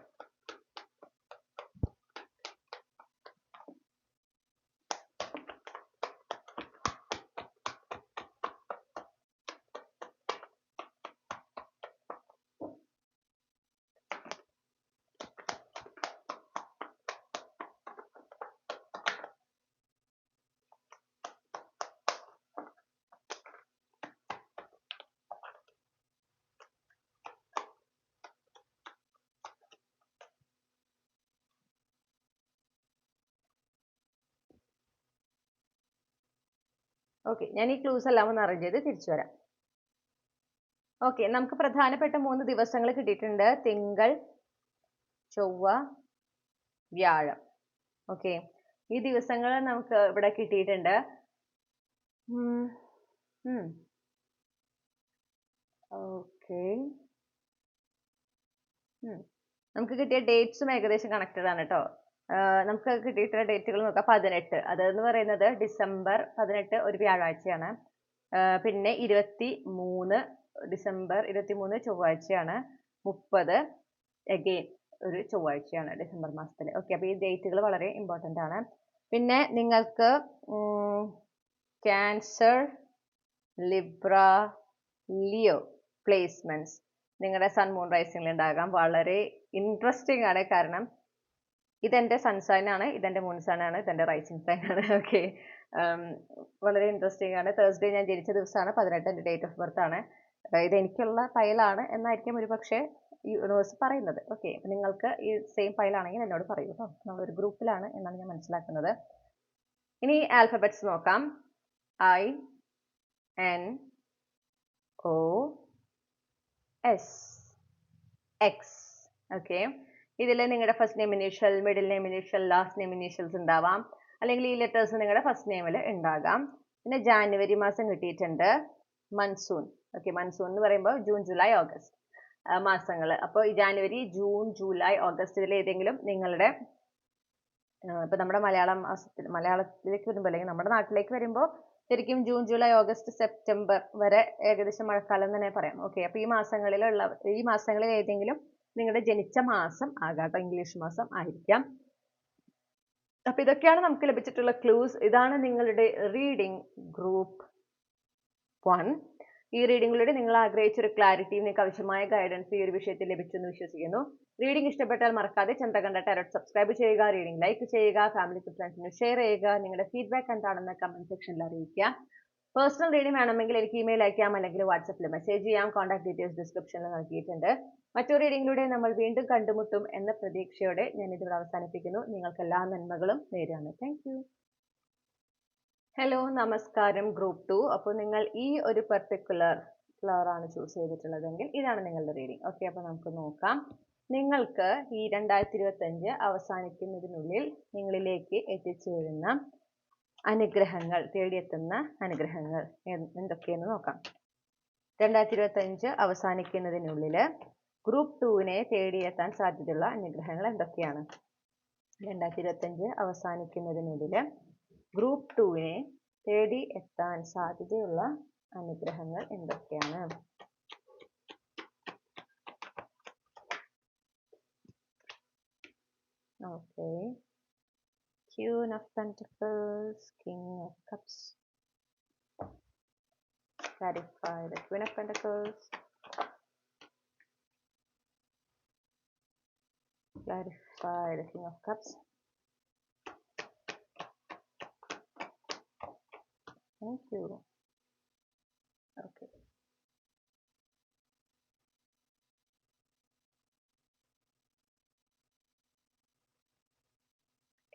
ഓക്കെ, ഞാൻ ഈ ക്ലൂസ് എല്ലാം ഒന്ന് അറേഞ്ച് ചെയ്ത് തിരിച്ചു വരാം. ഓക്കെ, നമുക്ക് പ്രധാനപ്പെട്ട 3 ദിവസങ്ങൾ കിട്ടിയിട്ടുണ്ട്. തിങ്കൾ, ചൊവ്വ, വ്യാഴം. ഓക്കെ, ഈ ദിവസങ്ങൾ നമുക്ക് ഇവിടെ കിട്ടിയിട്ടുണ്ട്. ഓക്കെ, നമുക്ക് കിട്ടിയ ഡേറ്റ്സും ഏകദേശം കണക്റ്റഡ് ആണ് കേട്ടോ. നമുക്ക് കിട്ടിയിട്ടുള്ള ഡേറ്റുകൾ നോക്കാം. 18, അതെന്ന് പറയുന്നത് ഡിസംബർ 18 ഒരു വ്യാഴാഴ്ചയാണ്. പിന്നെ 23 ഡിസംബർ 23 ചൊവ്വാഴ്ചയാണ്. 30 അഗെയിൻ ഒരു ചൊവ്വാഴ്ചയാണ് ഡിസംബർ മാസത്തിൽ. ഓക്കെ, അപ്പോൾ ഈ ഡേറ്റുകൾ വളരെ ഇമ്പോർട്ടൻ്റ് ആണ്. പിന്നെ നിങ്ങൾക്ക് ക്യാൻസർ, ലിബ്ര, ലിയോ പ്ലേസ്മെന്റ്സ് നിങ്ങളുടെ സൺ മൂൺ റൈസിംഗിൽ ഉണ്ടാകാം. വളരെ ഇൻട്രസ്റ്റിംഗ് ആണ്, കാരണം ഇതെന്റെ സൺ സൈൻ ആണ്, ഇതെന്റെ മൂൺ സൈൻ ആണ്, ഇതെന്റെ റൈസിംഗ് സൈൻ ആണ്. ഓക്കെ, വളരെ ഇൻട്രസ്റ്റിംഗ് ആണ്. തേഴ്സ്ഡേ ഞാൻ ജനിച്ച ദിവസമാണ്, 18 എൻ്റെ ഡേറ്റ് ഓഫ് ബർത്ത് ആണ്. ഇത് എനിക്കുള്ള ഫയലാണ് എന്നായിരിക്കും ഒരു പക്ഷേ യൂണിവേഴ്സ് പറയുന്നത്. ഓക്കെ, നിങ്ങൾക്ക് ഈ സെയിം ഫയലാണെങ്കിൽ എന്നോട് പറയൂ കേട്ടോ. നമ്മളൊരു ഗ്രൂപ്പിലാണ് എന്നാണ് ഞാൻ മനസ്സിലാക്കുന്നത്. ഇനി ആൽഫബറ്റ്സ് നോക്കാം. I, N, O, S, X. Okay, ഇതിൽ നിങ്ങളുടെ first name initial, middle name initial, last name initials ഉണ്ടാവാം, അല്ലെങ്കിൽ ഈ ലെറ്റേഴ്സ് നിങ്ങളുടെ ഫസ്റ്റ് നെയിമിൽ ഉണ്ടാകാം. പിന്നെ ജാനുവരി മാസം കിട്ടിയിട്ടുണ്ട്, മൺസൂൺ. ഓക്കെ, മൺസൂൺ എന്ന് പറയുമ്പോൾ ജൂൺ, ജൂലൈ, ഓഗസ്റ്റ് മാസങ്ങൾ. അപ്പോൾ ഈ ജാനുവരി, ജൂൺ, ജൂലൈ, ഓഗസ്റ്റ് ഇതിൽ ഏതെങ്കിലും നിങ്ങളുടെ ഇപ്പൊ നമ്മുടെ മലയാളത്തിലേക്ക് വരുമ്പോൾ അല്ലെങ്കിൽ നമ്മുടെ നാട്ടിലേക്ക് വരുമ്പോൾ ശരിക്കും ജൂൺ, ജൂലൈ, ഓഗസ്റ്റ്, സെപ്റ്റംബർ വരെ ഏകദേശം മഴക്കാലം തന്നെ പറയാം. ഓക്കെ, അപ്പൊ ഈ മാസങ്ങളിൽ ഏതെങ്കിലും നിങ്ങളുടെ ജനിച്ച മാസം ആകാട്ടോ, ഇംഗ്ലീഷ് മാസം ആയിരിക്കാം. അപ്പൊ ഇതൊക്കെയാണ് നമുക്ക് ലഭിച്ചിട്ടുള്ള ക്ലൂസ്. ഇതാണ് നിങ്ങളുടെ റീഡിംഗ് ഗ്രൂപ്പ് 1. ഈ റീഡിംഗിലൂടെ നിങ്ങൾ ആഗ്രഹിച്ച ഒരു ക്ലാരിറ്റി, നിങ്ങൾക്ക് ആവശ്യമായ ഗൈഡൻസ് ഈ ഒരു വിഷയത്തിൽ ലഭിച്ചു എന്ന് വിശ്വസിക്കുന്നു. റീഡിംഗ് ഇഷ്ടപ്പെട്ടാൽ മറക്കാതെ ചന്ദ്രകണ്ഠ ടാരോട്ട് സബ്സ്ക്രൈബ് ചെയ്യുക, റീഡിംഗ് ലൈക്ക് ചെയ്യുക, ഫാമിലിക്ക് ഫ്രണ്ട്സിന് ഷെയർ ചെയ്യുക, നിങ്ങളുടെ ഫീഡ്ബാക്ക് എന്താണെന്ന് കമന്റ് സെക്ഷനിൽ അറിയിക്കുക. പേഴ്സണൽ റീഡിംഗ് വേണമെങ്കിൽ എനിക്ക് ഇമെയിൽ അയക്കാം, അല്ലെങ്കിൽ വാട്സപ്പിൽ മെസ്സേജ് ചെയ്യാം. കോൺടാക്ട് ഡീറ്റെയിൽസ് ഡിസ്ക്രിപ്ഷനിൽ നൽകിയിട്ടുണ്ട്. മറ്റൊരു റീഡിംഗിലൂടെ നമ്മൾ വീണ്ടും കണ്ടുമുട്ടും എന്ന പ്രതീക്ഷയോടെ ഞാൻ ഇതിവിടെ അവസാനിപ്പിക്കുന്നു. നിങ്ങൾക്ക് എല്ലാ നന്മകളും നേരുകയാണ്. Thank you. ഹലോ, നമസ്കാരം ഗ്രൂപ്പ് 2. അപ്പോൾ നിങ്ങൾ ഈ ഒരു പെർട്ടിക്കുലർ ഫ്ലവർ ആണ് ചൂസ് ചെയ്തിട്ടുള്ളതെങ്കിൽ ഇതാണ് നിങ്ങളുടെ റീഡിംഗ്. ഓക്കെ, അപ്പോൾ നമുക്ക് നോക്കാം. നിങ്ങൾക്ക് ഈ 2025 അവസാനിക്കുന്നതിനുള്ളിൽ നിങ്ങളിലേക്ക് എത്തിച്ചേരുന്ന അനുഗ്രഹങ്ങൾ, തേടിയെത്തുന്ന അനുഗ്രഹങ്ങൾ എന്തൊക്കെയെന്ന് നോക്കാം. 2025 അവസാനിക്കുന്നതിനുള്ളിൽ ഗ്രൂപ്പ് 2-നെ തേടിയെത്താൻ സാധ്യതയുള്ള അനുഗ്രഹങ്ങൾ എന്തൊക്കെയാണ്? 2025 അവസാനിക്കുന്നതിനുള്ളിൽ ഗ്രൂപ്പ് 2-നെ തേടി എത്താൻ സാധ്യതയുള്ള അനുഗ്രഹങ്ങൾ എന്തൊക്കെയാണ്? Okay, Queen of Pentacles, King of Cups. Clarify the Queen of Pentacles. Clarify the King of Cups. Thank you. Okay.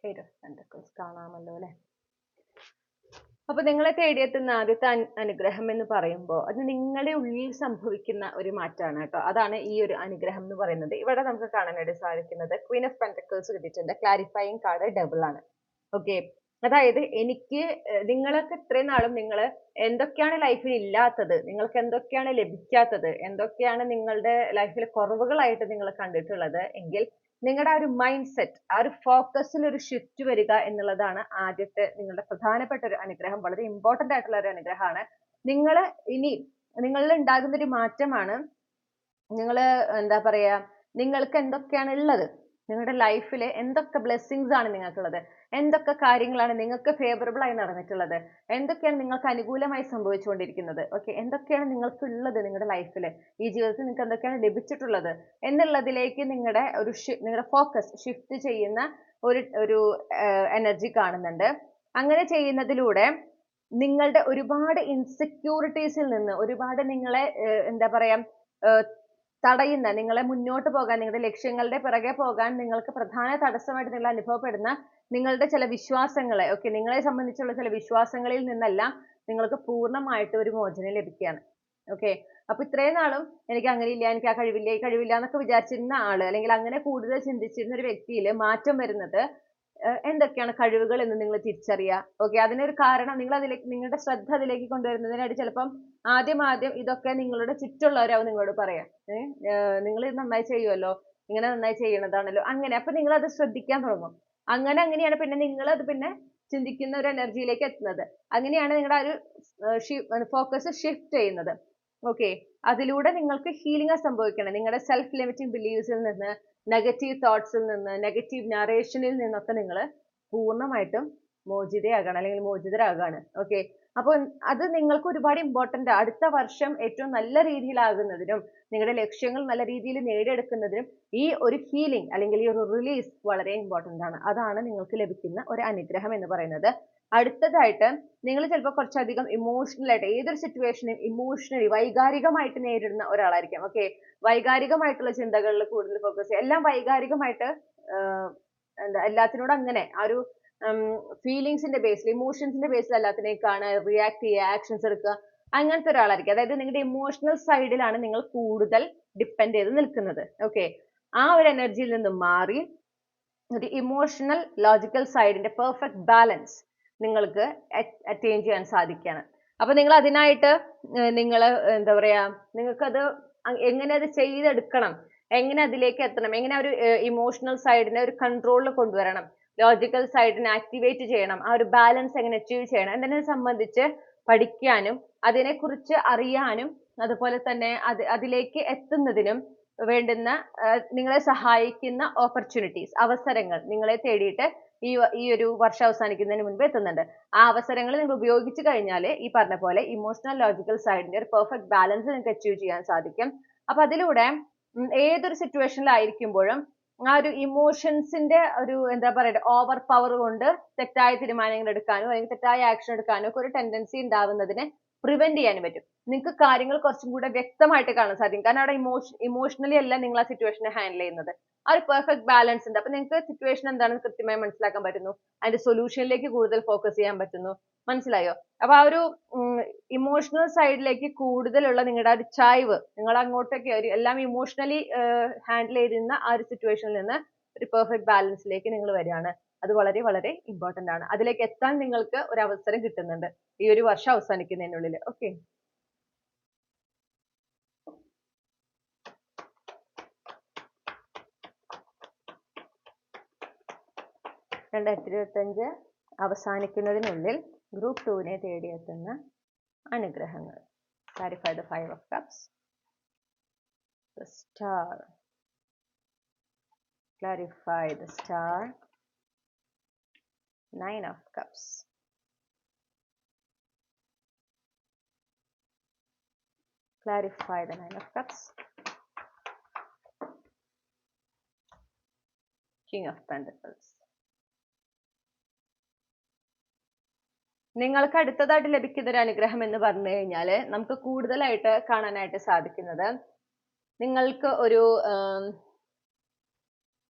Eight of Pentacles കാണാമല്ലോ അല്ലേ? അപ്പൊ നിങ്ങളെ തേടിയെത്തുന്ന ആദ്യത്തെ അനുഗ്രഹം എന്ന് പറയുമ്പോൾ അത് നിങ്ങളുടെ ഉള്ളിൽ സംഭവിക്കുന്ന ഒരു മാറ്റമാണ് കേട്ടോ. അതാണ് ഈ ഒരു അനുഗ്രഹം എന്ന് പറയുന്നത്. ഇവിടെ നമുക്ക് കാണാനായിട്ട് സാധിക്കുന്നത് ക്വീൻ ഓഫ് പെന്റക്കിൾസ് കിട്ടിയിട്ടുണ്ട്. ക്ലാരിഫയിങ് കാർഡ് ഡബിൾ ആണ്. ഓക്കെ, അതായത് നിങ്ങൾക്ക് ഇത്രയും നാളും നിങ്ങൾ എന്തൊക്കെയാണ് ലൈഫിൽ ഇല്ലാത്തത്, നിങ്ങൾക്ക് എന്തൊക്കെയാണ് ലഭിക്കാത്തത്, എന്തൊക്കെയാണ് നിങ്ങളുടെ ലൈഫിൽ കുറവുകളായിട്ട് നിങ്ങൾ കണ്ടിട്ടുള്ളത് എങ്കിൽ നിങ്ങളുടെ ആ ഒരു മൈൻഡ് സെറ്റ്, ആ ഒരു ഫോക്കസിൽ ഒരു ഷിഫ്റ്റ് വരിക എന്നുള്ളതാണ് ആദ്യത്തെ നിങ്ങളുടെ പ്രധാനപ്പെട്ട ഒരു അനുഗ്രഹം. വളരെ ഇമ്പോർട്ടന്റ് ആയിട്ടുള്ള ഒരു അനുഗ്രഹമാണ്. നിങ്ങളിൽ ഉണ്ടാകുന്ന ഒരു മാറ്റമാണ്. എന്താ പറയാ, നിങ്ങൾക്ക് എന്തൊക്കെയാണ് ഉള്ളത്, നിങ്ങളുടെ ലൈഫിൽ എന്തൊക്കെ ബ്ലെസ്സിങ്സ് ആണ് നിങ്ങൾക്കുള്ളത്, എന്തൊക്കെ കാര്യങ്ങളാണ് നിങ്ങൾക്ക് ഫേവറബിൾ ആയി നടന്നിട്ടുള്ളത്, എന്തൊക്കെയാണ് നിങ്ങൾക്ക് അനുകൂലമായി സംഭവിച്ചുകൊണ്ടിരിക്കുന്നത്, ഓക്കെ, എന്തൊക്കെയാണ് നിങ്ങൾക്ക് ഉള്ളത് നിങ്ങളുടെ ലൈഫിൽ, ഈ ജീവിതത്തിൽ നിങ്ങൾക്ക് എന്തൊക്കെയാണ് ലഭിച്ചിട്ടുള്ളത് എന്നുള്ളതിലേക്ക് നിങ്ങളുടെ ഫോക്കസ് ഷിഫ്റ്റ് ചെയ്യുന്ന ഒരു എനർജി കാണുന്നുണ്ട്. അങ്ങനെ ചെയ്യുന്നതിലൂടെ നിങ്ങളുടെ ഒരുപാട് ഇൻസെക്യൂരിറ്റീസിൽ നിന്ന്, ഒരുപാട് നിങ്ങളെ എന്താ പറയാ തടയുന്ന, നിങ്ങളെ മുന്നോട്ട് പോകാൻ, നിങ്ങളുടെ ലക്ഷ്യങ്ങളുടെ പിറകെ പോകാൻ നിങ്ങൾക്ക് പ്രധാന തടസ്സമായിട്ട് നിങ്ങൾ അനുഭവപ്പെടുന്ന നിങ്ങളുടെ ചില വിശ്വാസങ്ങളെ, ഓക്കെ, നിങ്ങളെ സംബന്ധിച്ചുള്ള ചില വിശ്വാസങ്ങളിൽ നിന്നെല്ലാം നിങ്ങൾക്ക് പൂർണ്ണമായിട്ട് ഒരു മോചനം ലഭിക്കുകയാണ്. ഓക്കെ, അപ്പൊ ഇത്രയും നാളും എനിക്ക് അങ്ങനെയില്ല, എനിക്ക് ആ കഴിവില്ല, ഈ കഴിവില്ല എന്നൊക്കെ വിചാരിച്ചിരുന്ന ആള്, അല്ലെങ്കിൽ അങ്ങനെ കൂടുതൽ ചിന്തിച്ചിരുന്ന ഒരു വ്യക്തിയിൽ മാറ്റം വരുന്നത് എന്തൊക്കെയാണ് കഴിവുകൾ എന്ന് നിങ്ങൾ തിരിച്ചറിയുക. ഓക്കെ, അതിനൊരു കാരണം നിങ്ങൾ അതിലേക്ക് നിങ്ങളുടെ ശ്രദ്ധ അതിലേക്ക് കൊണ്ടുവരുന്നതിനായിട്ട് ചിലപ്പം ആദ്യം ഇതൊക്കെ നിങ്ങളുടെ ചുറ്റുമുള്ളവരാവും നിങ്ങളോട് പറയാം. നിങ്ങൾ ഇത് നന്നായി ചെയ്യുമല്ലോ, ഇങ്ങനെ നന്നായി ചെയ്യണതാണല്ലോ, അങ്ങനെ. അപ്പൊ നിങ്ങൾ അത് ശ്രദ്ധിക്കാൻ തുടങ്ങും. അങ്ങനെയാണ് പിന്നെ നിങ്ങൾ അത് പിന്നെ ചിന്തിക്കുന്ന ഒരു എനർജിയിലേക്ക് എത്തുന്നത്. അങ്ങനെയാണ് നിങ്ങളുടെ ആ ഒരു ഫോക്കസ് ഷിഫ്റ്റ് ചെയ്യുന്നത്. ഓക്കെ, അതിലൂടെ നിങ്ങൾക്ക് ഹീലിംഗ് സംഭവിക്കണം. നിങ്ങളുടെ സെൽഫ് ലിമിറ്റിംഗ് ബിലീവ്സിൽ നിന്ന്, നെഗറ്റീവ് തോട്ട്സിൽ നിന്ന്, നെഗറ്റീവ് നറേഷനിൽ നിന്നൊക്കെ നിങ്ങൾ പൂർണ്ണമായിട്ടും മോചിതയാകണം അല്ലെങ്കിൽ മോചിതരാകാണ്. ഓക്കെ, അപ്പോൾ അത് നിങ്ങൾക്ക് ഒരുപാട് ഇമ്പോർട്ടന്റ്. അടുത്ത വർഷം ഏറ്റവും നല്ല രീതിയിലാകുന്നതിനും നിങ്ങളുടെ ലക്ഷ്യങ്ങൾ നല്ല രീതിയിൽ നേടിയെടുക്കുന്നതിനും ഈ ഒരു ഹീലിംഗ് അല്ലെങ്കിൽ ഈ ഒരു റിലീസ് വളരെ ഇമ്പോർട്ടന്റ് ആണ്. അതാണ് നിങ്ങൾക്ക് ലഭിക്കുന്ന ഒരു അനുഗ്രഹം എന്ന് പറയുന്നത്. അടുത്തതായിട്ട് നിങ്ങൾ ചിലപ്പോൾ കുറച്ചധികം ഇമോഷണൽ ആയിട്ട് ഏതൊരു സിറ്റുവേഷനും ഇമോഷണലി വൈകാരികമായിട്ട് നേരിടുന്ന ഒരാളായിരിക്കും. ഓക്കെ, വൈകാരികമായിട്ടുള്ള ചിന്തകളിൽ കൂടുതൽ ഫോക്കസ് ചെയ്യുക, എല്ലാം വൈകാരികമായിട്ട് എന്താ എല്ലാത്തിനോടും അങ്ങനെ ആ ഒരു ഫീലിങ്സിന്റെ ബേസിൽ ഇമോഷൻസിന്റെ ബേസിൽ എല്ലാത്തിനെയും കാണുക, റിയാക്ട് ചെയ്യുക, ആക്ഷൻസ് എടുക്കുക, അങ്ങനത്തെ ഒരാളായിരിക്കും. അതായത് നിങ്ങളുടെ ഇമോഷണൽ സൈഡിലാണ് നിങ്ങൾ കൂടുതൽ ഡിപ്പെൻഡ് ചെയ്ത് നിൽക്കുന്നത്. ഓക്കെ, ആ ഒരു എനർജിയിൽ നിന്ന് മാറി ഒരു ഇമോഷണൽ ലോജിക്കൽ സൈഡിന്റെ പെർഫെക്റ്റ് ബാലൻസ് നിങ്ങൾക്ക് അറ്റൈൻ ചെയ്യാൻ സാധിക്കുകയാണ്. അപ്പൊ നിങ്ങൾ അതിനായിട്ട് നിങ്ങൾ എന്താ പറയാ, നിങ്ങൾക്കത് എങ്ങനെ അത് ചെയ്തെടുക്കണം, എങ്ങനെ അതിലേക്ക് എത്തണം, എങ്ങനെ ഒരു ഇമോഷണൽ സൈഡിനെ ഒരു കൺട്രോളിൽ കൊണ്ടുവരണം, ലോജിക്കൽ സൈഡിനെ ആക്ടിവേറ്റ് ചെയ്യണം, ആ ഒരു ബാലൻസ് എങ്ങനെ അച്ചീവ് ചെയ്യണം എന്നതിനെ സംബന്ധിച്ച് പഠിക്കാനും അതിനെക്കുറിച്ച് അറിയാനും അതുപോലെ തന്നെ അതിലേക്ക് എത്തുന്നതിനും വേണ്ടുന്ന നിങ്ങളെ സഹായിക്കുന്ന ഓപ്പർച്യൂണിറ്റീസ്, അവസരങ്ങൾ നിങ്ങളെ തേടിയിട്ട് ഈ ഒരു വർഷം അവസാനിക്കുന്നതിന് മുൻപ് എത്തുന്നുണ്ട്. ആ അവസരങ്ങൾ നിങ്ങൾ ഉപയോഗിച്ച് കഴിഞ്ഞാൽ ഈ പറഞ്ഞ പോലെ ഇമോഷണൽ ലോജിക്കൽ സൈഡിന്റെ ഒരു പെർഫെക്റ്റ് ബാലൻസ് നിങ്ങൾക്ക് അച്ചീവ് ചെയ്യാൻ സാധിക്കും. അപ്പൊ അതിലൂടെ ഏതൊരു സിറ്റുവേഷനിലായിരിക്കുമ്പോഴും ആ ഒരു ഇമോഷൻസിന്റെ ഒരു എന്താ പറയുക ഓവർ പവർ കൊണ്ട് തെറ്റായ തീരുമാനങ്ങൾ എടുക്കാനോ അല്ലെങ്കിൽ തെറ്റായ ആക്ഷൻ എടുക്കാനോ ഒക്കെ ഒരു ടെൻഡൻസി ഉണ്ടാവുന്നതിനെ പ്രിവെന്റ് ചെയ്യാനും പറ്റും. നിങ്ങൾക്ക് കാര്യങ്ങൾ കുറച്ചും കൂടെ വ്യക്തമായിട്ട് കാണാൻ സാധിക്കും. കാരണം അവിടെ ഇമോഷണലി അല്ല നിങ്ങൾ ആ സിറ്റുവേഷനെ ഹാൻഡിൽ ചെയ്യുന്നത്. ആ ഒരു പെർഫെക്റ്റ് ബാലൻസ് ഉണ്ട്. അപ്പൊ നിങ്ങൾക്ക് സിറ്റുവേഷൻ എന്താണെന്ന് കൃത്യമായി മനസ്സിലാക്കാൻ പറ്റുന്നു, അതിന്റെ സൊല്യൂഷനിലേക്ക് കൂടുതൽ ഫോക്കസ് ചെയ്യാൻ പറ്റുന്നു. മനസ്സിലായോ? അപ്പൊ ആ ഒരു ഇമോഷണൽ സൈഡിലേക്ക് കൂടുതലുള്ള നിങ്ങളുടെ ആ ഒരു ചായ്വ്, നിങ്ങൾ അങ്ങോട്ടേക്ക് എല്ലാം ഇമോഷണലി ഹാൻഡിൽ ചെയ്തിരുന്ന ആ ഒരു സിറ്റുവേഷനിൽ നിന്ന് ഒരു പെർഫെക്റ്റ് ബാലൻസിലേക്ക് നിങ്ങൾ വരികയാണ്. അത് വളരെ വളരെ ഇമ്പോർട്ടന്റ് ആണ്. അതിലേക്ക് എത്താൻ നിങ്ങൾക്ക് ഒരു അവസരം കിട്ടുന്നുണ്ട് ഈ ഒരു വർഷം അവസാനിക്കുന്നതിനുള്ളിൽ. ഓക്കെ, 2025 അവസാനിക്കുന്നതിനുള്ളിൽ ഗ്രൂപ്പ് 2-നെ തേടിയെത്തുന്ന അനുഗ്രഹങ്ങൾ. Clarify the 5 of Cups. The Star. Clarify the Star. 9 of Cups. Clarify the 9 of Cups. King of Pentacles. നിങ്ങൾക്ക് അടുത്തതായിട്ട് ലഭിക്കുന്ന ഒരു അനുഗ്രഹം എന്ന് പറഞ്ഞു കഴിഞ്ഞാൽ നമുക്ക് കൂടുതലായിട്ട് കാണാനായിട്ട് സാധിക്കുന്നത് നിങ്ങൾക്ക് ഒരു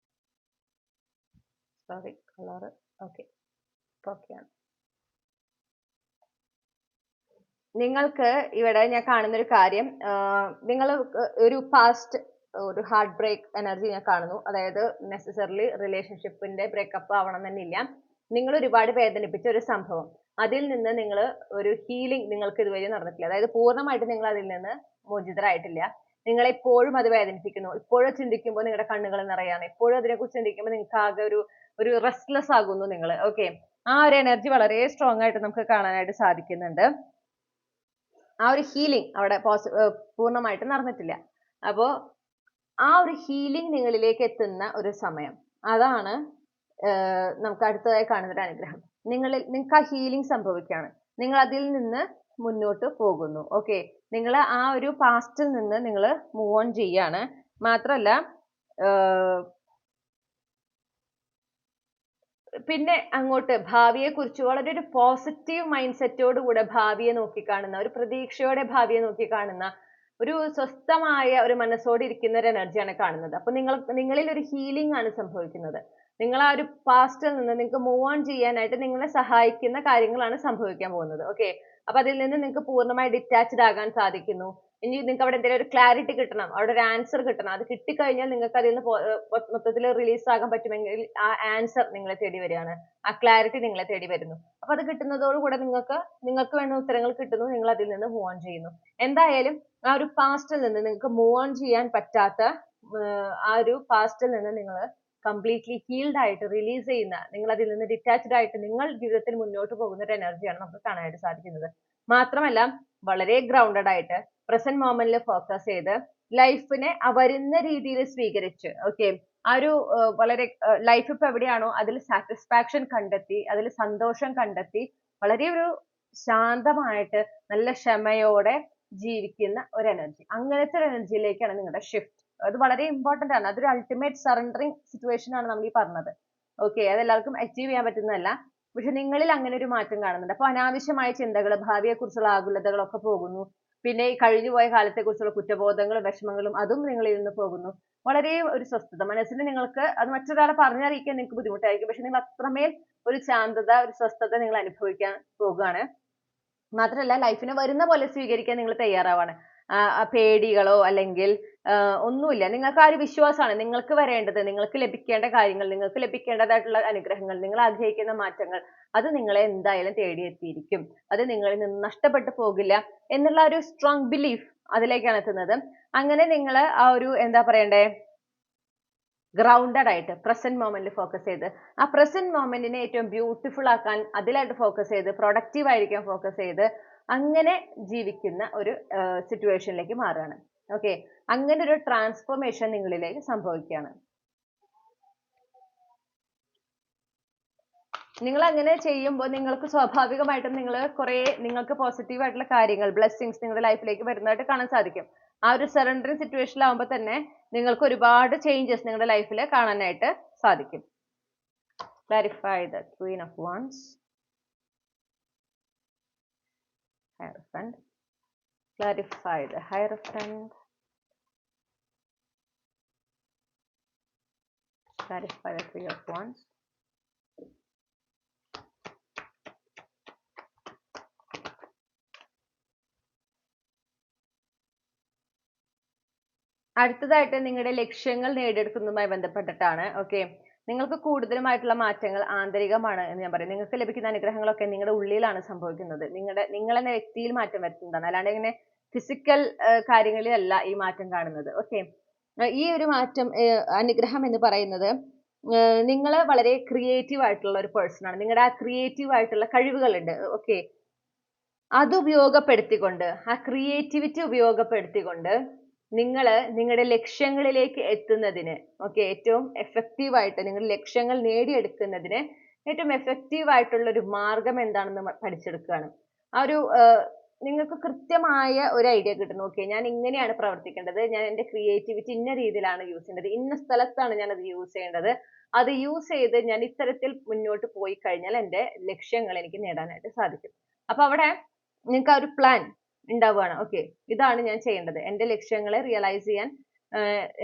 കളർ ഓക്കെയാണ്. നിങ്ങൾക്ക് ഇവിടെ ഞാൻ കാണുന്ന ഒരു കാര്യം, നിങ്ങൾ ഒരു പാസ്റ്റ് ഒരു ഹാർട്ട് ബ്രേക്ക് എനർജി ഞാൻ കാണുന്നു. അതായത് നെസസറിലി റിലേഷൻഷിപ്പിന്റെ ബ്രേക്കപ്പ് ആവണം എന്നില്ല, നിങ്ങൾ ഒരുപാട് വേദനിപ്പിച്ച ഒരു സംഭവം, അതിൽ നിന്ന് നിങ്ങൾ ഒരു ഹീലിംഗ് നിങ്ങൾക്ക് ഇതുവരെ നടന്നിട്ടില്ല. അതായത് പൂർണ്ണമായിട്ട് നിങ്ങൾ അതിൽ നിന്ന് മോചിതരായിട്ടില്ല. നിങ്ങളെ എപ്പോഴും അത് വേദനിപ്പിക്കുന്നു. ഇപ്പോഴും ചിന്തിക്കുമ്പോൾ നിങ്ങളുടെ കണ്ണുകൾ നിറയാണ്. എപ്പോഴും അതിനെക്കുറിച്ച് ചിന്തിക്കുമ്പോൾ നിങ്ങൾക്ക് ആകെ ഒരു റെസ്റ്റ്ലെസ് ആകുന്നു നിങ്ങൾ. ഓക്കെ, ആ ഒരു എനർജി വളരെ സ്ട്രോങ് ആയിട്ട് നമുക്ക് കാണാനായിട്ട് സാധിക്കുന്നുണ്ട്. ആ ഒരു ഹീലിംഗ് അവിടെ പൂർണ്ണമായിട്ട് നടന്നിട്ടില്ല. അപ്പോൾ ആ ഒരു ഹീലിംഗ് നിങ്ങളിലേക്ക് എത്തുന്ന ഒരു സമയം, അതാണ് നമുക്ക് അടുത്തതായി കാണുന്ന ഒരു അനുഗ്രഹം. നിങ്ങൾക്ക് ആ ഹീലിംഗ് സംഭവിക്കുകയാണ്. നിങ്ങൾ അതിൽ നിന്ന് മുന്നോട്ട് പോകുന്നു. ഓക്കെ, നിങ്ങൾ ആ ഒരു പാസ്റ്റിൽ നിന്ന് നിങ്ങൾ മൂവ് ഓൺ ചെയ്യാണ്. മാത്രമല്ല പിന്നെ അങ്ങോട്ട് ഭാവിയെ കുറിച്ച് വളരെ ഒരു പോസിറ്റീവ് മൈൻഡ് സെറ്റോട് കൂടെ ഭാവിയെ നോക്കിക്കാണുന്ന, ഒരു പ്രതീക്ഷയോടെ ഭാവിയെ നോക്കിക്കാണുന്ന, ഒരു സ്വസ്ഥമായ ഒരു മനസ്സോടെ ഇരിക്കുന്ന ഒരു എനർജിയാണ് കാണുന്നത്. അപ്പൊ നിങ്ങളിൽ ഒരു ഹീലിംഗ് ആണ് സംഭവിക്കുന്നത്. നിങ്ങൾ ആ ഒരു പാസ്റ്റിൽ നിന്ന് നിങ്ങൾക്ക് മൂവ് ഓൺ ചെയ്യാനായിട്ട് നിങ്ങളെ സഹായിക്കുന്ന കാര്യങ്ങളാണ് സംഭവിക്കാൻ പോകുന്നത്. ഓക്കെ, അപ്പൊ അതിൽ നിന്ന് നിങ്ങൾക്ക് പൂർണ്ണമായി ഡിറ്റാച്ച്ഡ് ആകാൻ സാധിക്കുന്നു. ഇനി നിങ്ങൾക്ക് അവിടെ എന്തെങ്കിലും ഒരു ക്ലാരിറ്റി കിട്ടണം, അവിടെ ഒരു ആൻസർ കിട്ടണം. അത് കിട്ടിക്കഴിഞ്ഞാൽ നിങ്ങൾക്ക് അതിൽ നിന്ന് മൊത്തത്തിൽ റിലീസ് ആകാൻ പറ്റുമെങ്കിൽ ആ ആൻസർ നിങ്ങളെ തേടി വരികയാണ്, ആ ക്ലാരിറ്റി നിങ്ങളെ തേടി വരുന്നു. അപ്പൊ അത് കിട്ടുന്നതോടുകൂടെ നിങ്ങൾക്ക് വേണ്ട ഉത്തരങ്ങൾ കിട്ടുന്നു, നിങ്ങൾ അതിൽ നിന്ന് മൂവ് ഓൺ ചെയ്യുന്നു. എന്തായാലും ആ ഒരു പാസ്റ്റിൽ നിന്ന് നിങ്ങൾക്ക് മൂവ് ഓൺ ചെയ്യാൻ പറ്റാത്ത ആ ഒരു പാസ്റ്റിൽ നിന്ന് നിങ്ങൾ കംപ്ലീറ്റ്ലി ഹീൽഡ് ആയിട്ട് റിലീസ് ചെയ്യുന്ന, നിങ്ങൾ അതിൽ നിന്ന് ഡിറ്റാച്ച്ഡ് ആയിട്ട് നിങ്ങൾ ജീവിതത്തിൽ മുന്നോട്ട് പോകുന്ന ഒരു എനർജിയാണ് നമുക്ക് കാണാനായിട്ട് സാധിക്കുന്നത്. മാത്രമല്ല വളരെ ഗ്രൗണ്ടഡ് ആയിട്ട് പ്രസന്റ് മൊമെന്റിൽ ഫോക്കസ് ചെയ്ത് ലൈഫിനെ വരുന്ന രീതിയിൽ സ്വീകരിച്ച്, ഓക്കെ, ആ ഒരു വളരെ ലൈഫ് ഇപ്പൊ എവിടെയാണോ അതിൽ സാറ്റിസ്ഫാക്ഷൻ കണ്ടെത്തി, അതിൽ സന്തോഷം കണ്ടെത്തി, വളരെ ഒരു ശാന്തമായിട്ട് നല്ല ക്ഷമയോടെ ജീവിക്കുന്ന ഒരു എനർജി, അങ്ങനത്തെ ഒരു എനർജിയിലേക്കാണ് നിങ്ങളുടെ ഷിഫ്റ്റ്. അത് വളരെ ഇമ്പോർട്ടന്റ് ആണ്. അതൊരു അൾട്ടിമേറ്റ് സറണ്ടറിങ് സിറ്റുവേഷൻ ആണ് നമ്മൾ ഈ പറഞ്ഞത്. ഓക്കെ, അത് എല്ലാവർക്കും അച്ചീവ് ചെയ്യാൻ പറ്റുന്നതല്ല, പക്ഷെ നിങ്ങളിൽ അങ്ങനെ ഒരു മാറ്റം കാണുന്നുണ്ട്. അപ്പൊ അനാവശ്യമായ ചിന്തകൾ, ഭാവിയെ കുറിച്ചുള്ള ആകുലതകളൊക്കെ പോകുന്നു. പിന്നെ ഈ കഴിഞ്ഞുപോയ കാലത്തെ കുറിച്ചുള്ള കുറ്റബോധങ്ങളും വിഷമങ്ങളും അതും നിങ്ങളിൽ നിന്ന് പോകുന്നു. വളരെ ഒരു സ്വസ്ഥത മനസ്സിന്, നിങ്ങൾക്ക് അത് മറ്റൊരാളെ പറഞ്ഞറിയിക്കാൻ നിങ്ങൾക്ക് ബുദ്ധിമുട്ടായിരിക്കും, പക്ഷെ നിങ്ങൾ അത്രമേൽ ഒരു ശാന്തത, ഒരു സ്വസ്ഥത നിങ്ങൾ അനുഭവിക്കാൻ പോകുകയാണ്. മാത്രമല്ല ലൈഫിനെ വരുന്ന പോലെ സ്വീകരിക്കാൻ നിങ്ങൾ തയ്യാറാവാണ്. പേടികളോ അല്ലെങ്കിൽ ഒന്നുമില്ല. നിങ്ങൾക്ക് ആ ഒരു വിശ്വാസമാണ് നിങ്ങൾക്ക് വരേണ്ടത്, നിങ്ങൾക്ക് ലഭിക്കേണ്ട കാര്യങ്ങൾ, നിങ്ങൾക്ക് ലഭിക്കേണ്ടതായിട്ടുള്ള അനുഗ്രഹങ്ങൾ, നിങ്ങൾ ആഗ്രഹിക്കുന്ന മാറ്റങ്ങൾ, അത് നിങ്ങളെ എന്തായാലും തേടിയെത്തിയിരിക്കും. അത് നിങ്ങളിൽ നിന്ന് നഷ്ടപ്പെട്ടു പോകില്ല എന്നുള്ള ഒരു സ്ട്രോങ് ബിലീഫ് അതിലേക്കാണ് എത്തുന്നത്. അങ്ങനെ നിങ്ങൾ ആ ഒരു എന്താ പറയണ്ടേ, ഗ്രൗണ്ടഡ് ആയിട്ട് പ്രസന്റ് മൊമെന്റിൽ ഫോക്കസ് ചെയ്ത് ആ പ്രസന്റ് മൊമെന്റിനെ ഏറ്റവും ബ്യൂട്ടിഫുൾ ആക്കാൻ അതിലായിട്ട് ഫോക്കസ് ചെയ്ത് പ്രൊഡക്റ്റീവ് ആയിരിക്കാൻ ഫോക്കസ് ചെയ്ത് അങ്ങനെ ജീവിക്കുന്ന ഒരു സിറ്റുവേഷനിലേക്ക് മാറുകയാണ്. ഓക്കെ, അങ്ങനെ ഒരു ട്രാൻസ്ഫോർമേഷൻ നിങ്ങളിലേക്ക് സംഭവിക്കുകയാണ്. നിങ്ങൾ അങ്ങനെ ചെയ്യുമ്പോൾ നിങ്ങൾക്ക് സ്വാഭാവികമായിട്ടും നിങ്ങൾക്ക് പോസിറ്റീവ് ആയിട്ടുള്ള കാര്യങ്ങൾ, ബ്ലെസ്സിങ്സ് നിങ്ങളുടെ ലൈഫിലേക്ക് വരുന്നതായിട്ട് കാണാൻ സാധിക്കും. ആ ഒരു സറണ്ടറിങ് സിറ്റുവേഷനിലാവുമ്പോൾ തന്നെ നിങ്ങൾക്ക് ഒരുപാട് ചേഞ്ചസ് നിങ്ങളുടെ ലൈഫിൽ കാണാനായിട്ട് സാധിക്കും. Clarify the queen of wands, hierophant, clarify the Hierophant, clarify the Three of Wands, അടുത്തതായിട്ട് നിങ്ങളുടെ ലക്ഷ്യങ്ങൾ നേടിയെടുക്കുന്നതുമായി ബന്ധപ്പെട്ടിട്ടാണ്. ഓക്കെ, നിങ്ങൾക്ക് കൂടുതലുമായിട്ടുള്ള മാറ്റങ്ങൾ ആന്തരികമാണ് എന്ന് ഞാൻ പറയും. നിങ്ങൾക്ക് ലഭിക്കുന്ന അനുഗ്രഹങ്ങളൊക്കെ നിങ്ങളുടെ ഉള്ളിലാണ് സംഭവിക്കുന്നത്. നിങ്ങളെന്ന വ്യക്തിയിൽ മാറ്റം വരുത്തുന്നതാണ്, അല്ലാണ്ട് ഇങ്ങനെ ഫിസിക്കൽ കാര്യങ്ങളിലല്ല ഈ മാറ്റം കാണുന്നത്. ഓക്കെ, ഈ ഒരു മാറ്റം, അനുഗ്രഹം എന്ന് പറയുന്നത് നിങ്ങൾ വളരെ ക്രിയേറ്റീവ് ആയിട്ടുള്ള ഒരു പേഴ്സൺ ആണ്. നിങ്ങളുടെ ആ ക്രിയേറ്റീവ് ആയിട്ടുള്ള കഴിവുകളുണ്ട്. ഓക്കെ, അത് ഉപയോഗപ്പെടുത്തിക്കൊണ്ട്, ആ ക്രിയേറ്റിവിറ്റി ഉപയോഗപ്പെടുത്തിക്കൊണ്ട് നിങ്ങൾ നിങ്ങളുടെ ലക്ഷ്യങ്ങളിലേക്ക് എത്തുന്നതിന്, ഓക്കെ, ഏറ്റവും എഫക്റ്റീവ് ആയിട്ട് നിങ്ങളുടെ ലക്ഷ്യങ്ങൾ നേടിയെടുക്കുന്നതിന് ഏറ്റവും എഫക്റ്റീവ് ആയിട്ടുള്ള ഒരു മാർഗം എന്താണെന്ന് പഠിച്ചെടുക്കുകയാണ്. ആ ഒരു നിങ്ങൾക്ക് കൃത്യമായ ഒരു ഐഡിയ കിട്ടുന്നു. ഓക്കെ, ഞാൻ ഇങ്ങനെയാണ് പ്രവർത്തിക്കേണ്ടത്, ഞാൻ എൻ്റെ ക്രിയേറ്റിവിറ്റി ഇന്ന രീതിയിലാണ് യൂസ് ചെയ്യേണ്ടത്, ഇന്ന സ്ഥലത്താണ് ഞാൻ അത് യൂസ് ചെയ്യേണ്ടത്, അത് യൂസ് ചെയ്ത് ഞാൻ ഇത്തരത്തിൽ മുന്നോട്ട് പോയി കഴിഞ്ഞാൽ എൻ്റെ ലക്ഷ്യങ്ങൾ എനിക്ക് നേടാനായിട്ട് സാധിക്കും. അപ്പൊ അവിടെ നിങ്ങൾക്ക് ആ ഒരു പ്ലാൻ ഉണ്ടാവുകയാണ്. ഓക്കെ, ഇതാണ് ഞാൻ ചെയ്യേണ്ടത്, എൻ്റെ ലക്ഷ്യങ്ങളെ റിയലൈസ് ചെയ്യാൻ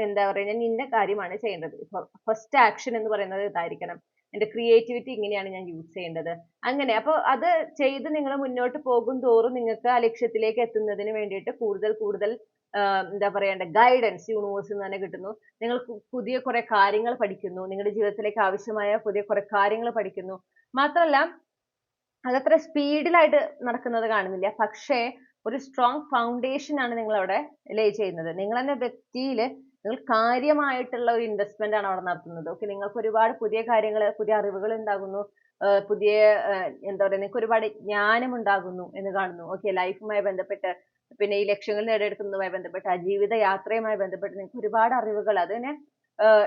എന്താ പറയുക, ഞാൻ ഇന്ന കാര്യമാണ് ചെയ്യേണ്ടത്. ഫസ്റ്റ് ആക്ഷൻ എന്ന് പറയുന്നത് ഇതായിരിക്കണം, എൻ്റെ ക്രിയേറ്റിവിറ്റി ഇങ്ങനെയാണ് ഞാൻ യൂസ് ചെയ്യേണ്ടത്. അങ്ങനെ അപ്പോൾ അത് ചെയ്ത് നിങ്ങൾ മുന്നോട്ട് പോകും തോറും നിങ്ങൾക്ക് ആ ലക്ഷ്യത്തിലേക്ക് എത്തുന്നതിന് വേണ്ടിയിട്ട് കൂടുതൽ എന്താ പറയണ്ട ഗൈഡൻസ് യൂണിവേഴ്സിൽ നിന്ന് തന്നെ കിട്ടുന്നു. നിങ്ങൾ പുതിയ കുറെ കാര്യങ്ങൾ പഠിക്കുന്നു, നിങ്ങളുടെ ജീവിതത്തിലേക്ക് ആവശ്യമായ പുതിയ കുറെ കാര്യങ്ങൾ പഠിക്കുന്നു. മാത്രമല്ല അതത്ര സ്പീഡിലായിട്ട് നടക്കുന്നത് കാണുന്നില്ല, പക്ഷേ ഒരു സ്ട്രോങ് ഫൗണ്ടേഷൻ ആണ് നിങ്ങൾ അവിടെ ലേ ചെയ്യുന്നത്. നിങ്ങൾ എന്ന വ്യക്തിയിൽ നിങ്ങൾ കാര്യമായിട്ടുള്ള ഒരു ഇൻവെസ്റ്റ്മെന്റ് ആണ് അവിടെ നടത്തുന്നത്. ഓക്കെ, നിങ്ങൾക്ക് ഒരുപാട് പുതിയ കാര്യങ്ങൾ, പുതിയ അറിവുകൾ ഉണ്ടാകുന്നു, പുതിയ എന്താ പറയുക, നിങ്ങൾക്ക് ഒരുപാട് ജ്ഞാനം ഉണ്ടാകുന്നു എന്ന് കാണുന്നു. ഓക്കെ, ലൈഫുമായി ബന്ധപ്പെട്ട്, പിന്നെ ഈ ലക്ഷ്യങ്ങൾ നേടിയെടുക്കുന്നതുമായി ബന്ധപ്പെട്ട്, ആ ജീവിത യാത്രയുമായി ബന്ധപ്പെട്ട് നിങ്ങൾക്ക് ഒരുപാട് അറിവുകൾ, അതിനെ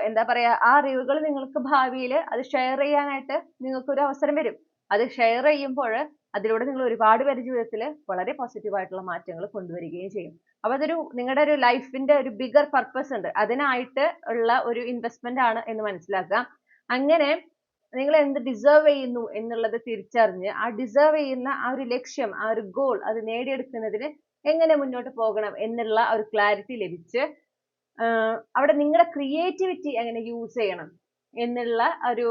എന്താ പറയാ, ആ അറിവുകൾ നിങ്ങൾക്ക് ഭാവിയിൽ അത് ഷെയർ ചെയ്യാനായിട്ട് നിങ്ങൾക്ക് ഒരു അവസരം വരും. അത് ഷെയർ ചെയ്യുമ്പോൾ അതിലൂടെ നിങ്ങൾ ഒരുപാട് പേരുടെ ജീവിതത്തിൽ വളരെ പോസിറ്റീവ് ആയിട്ടുള്ള മാറ്റങ്ങൾ കൊണ്ടുവരികയും ചെയ്യും. അപ്പൊ അതൊരു നിങ്ങളുടെ ഒരു ലൈഫിന്റെ ഒരു ബിഗർ പർപ്പസ് ഉണ്ട്, അതിനായിട്ട് ഉള്ള ഒരു ഇൻവെസ്റ്റ്മെന്റ് ആണ് എന്ന് മനസ്സിലാക്കുക. അങ്ങനെ നിങ്ങൾ എന്ത് ഡിസേർവ് ചെയ്യുന്നു എന്നുള്ളത് തിരിച്ചറിഞ്ഞ് ആ ഡിസേർവ് ചെയ്യുന്ന ആ ഒരു ലക്ഷ്യം, ആ ഒരു ഗോൾ, അത് നേടിയെടുക്കുന്നതിന് എങ്ങനെ മുന്നോട്ട് പോകണം എന്നുള്ള ഒരു ക്ലാരിറ്റി ലഭിച്ച് അവിടെ നിങ്ങളുടെ ക്രിയേറ്റിവിറ്റി എങ്ങനെ യൂസ് ചെയ്യണം എന്നുള്ള ഒരു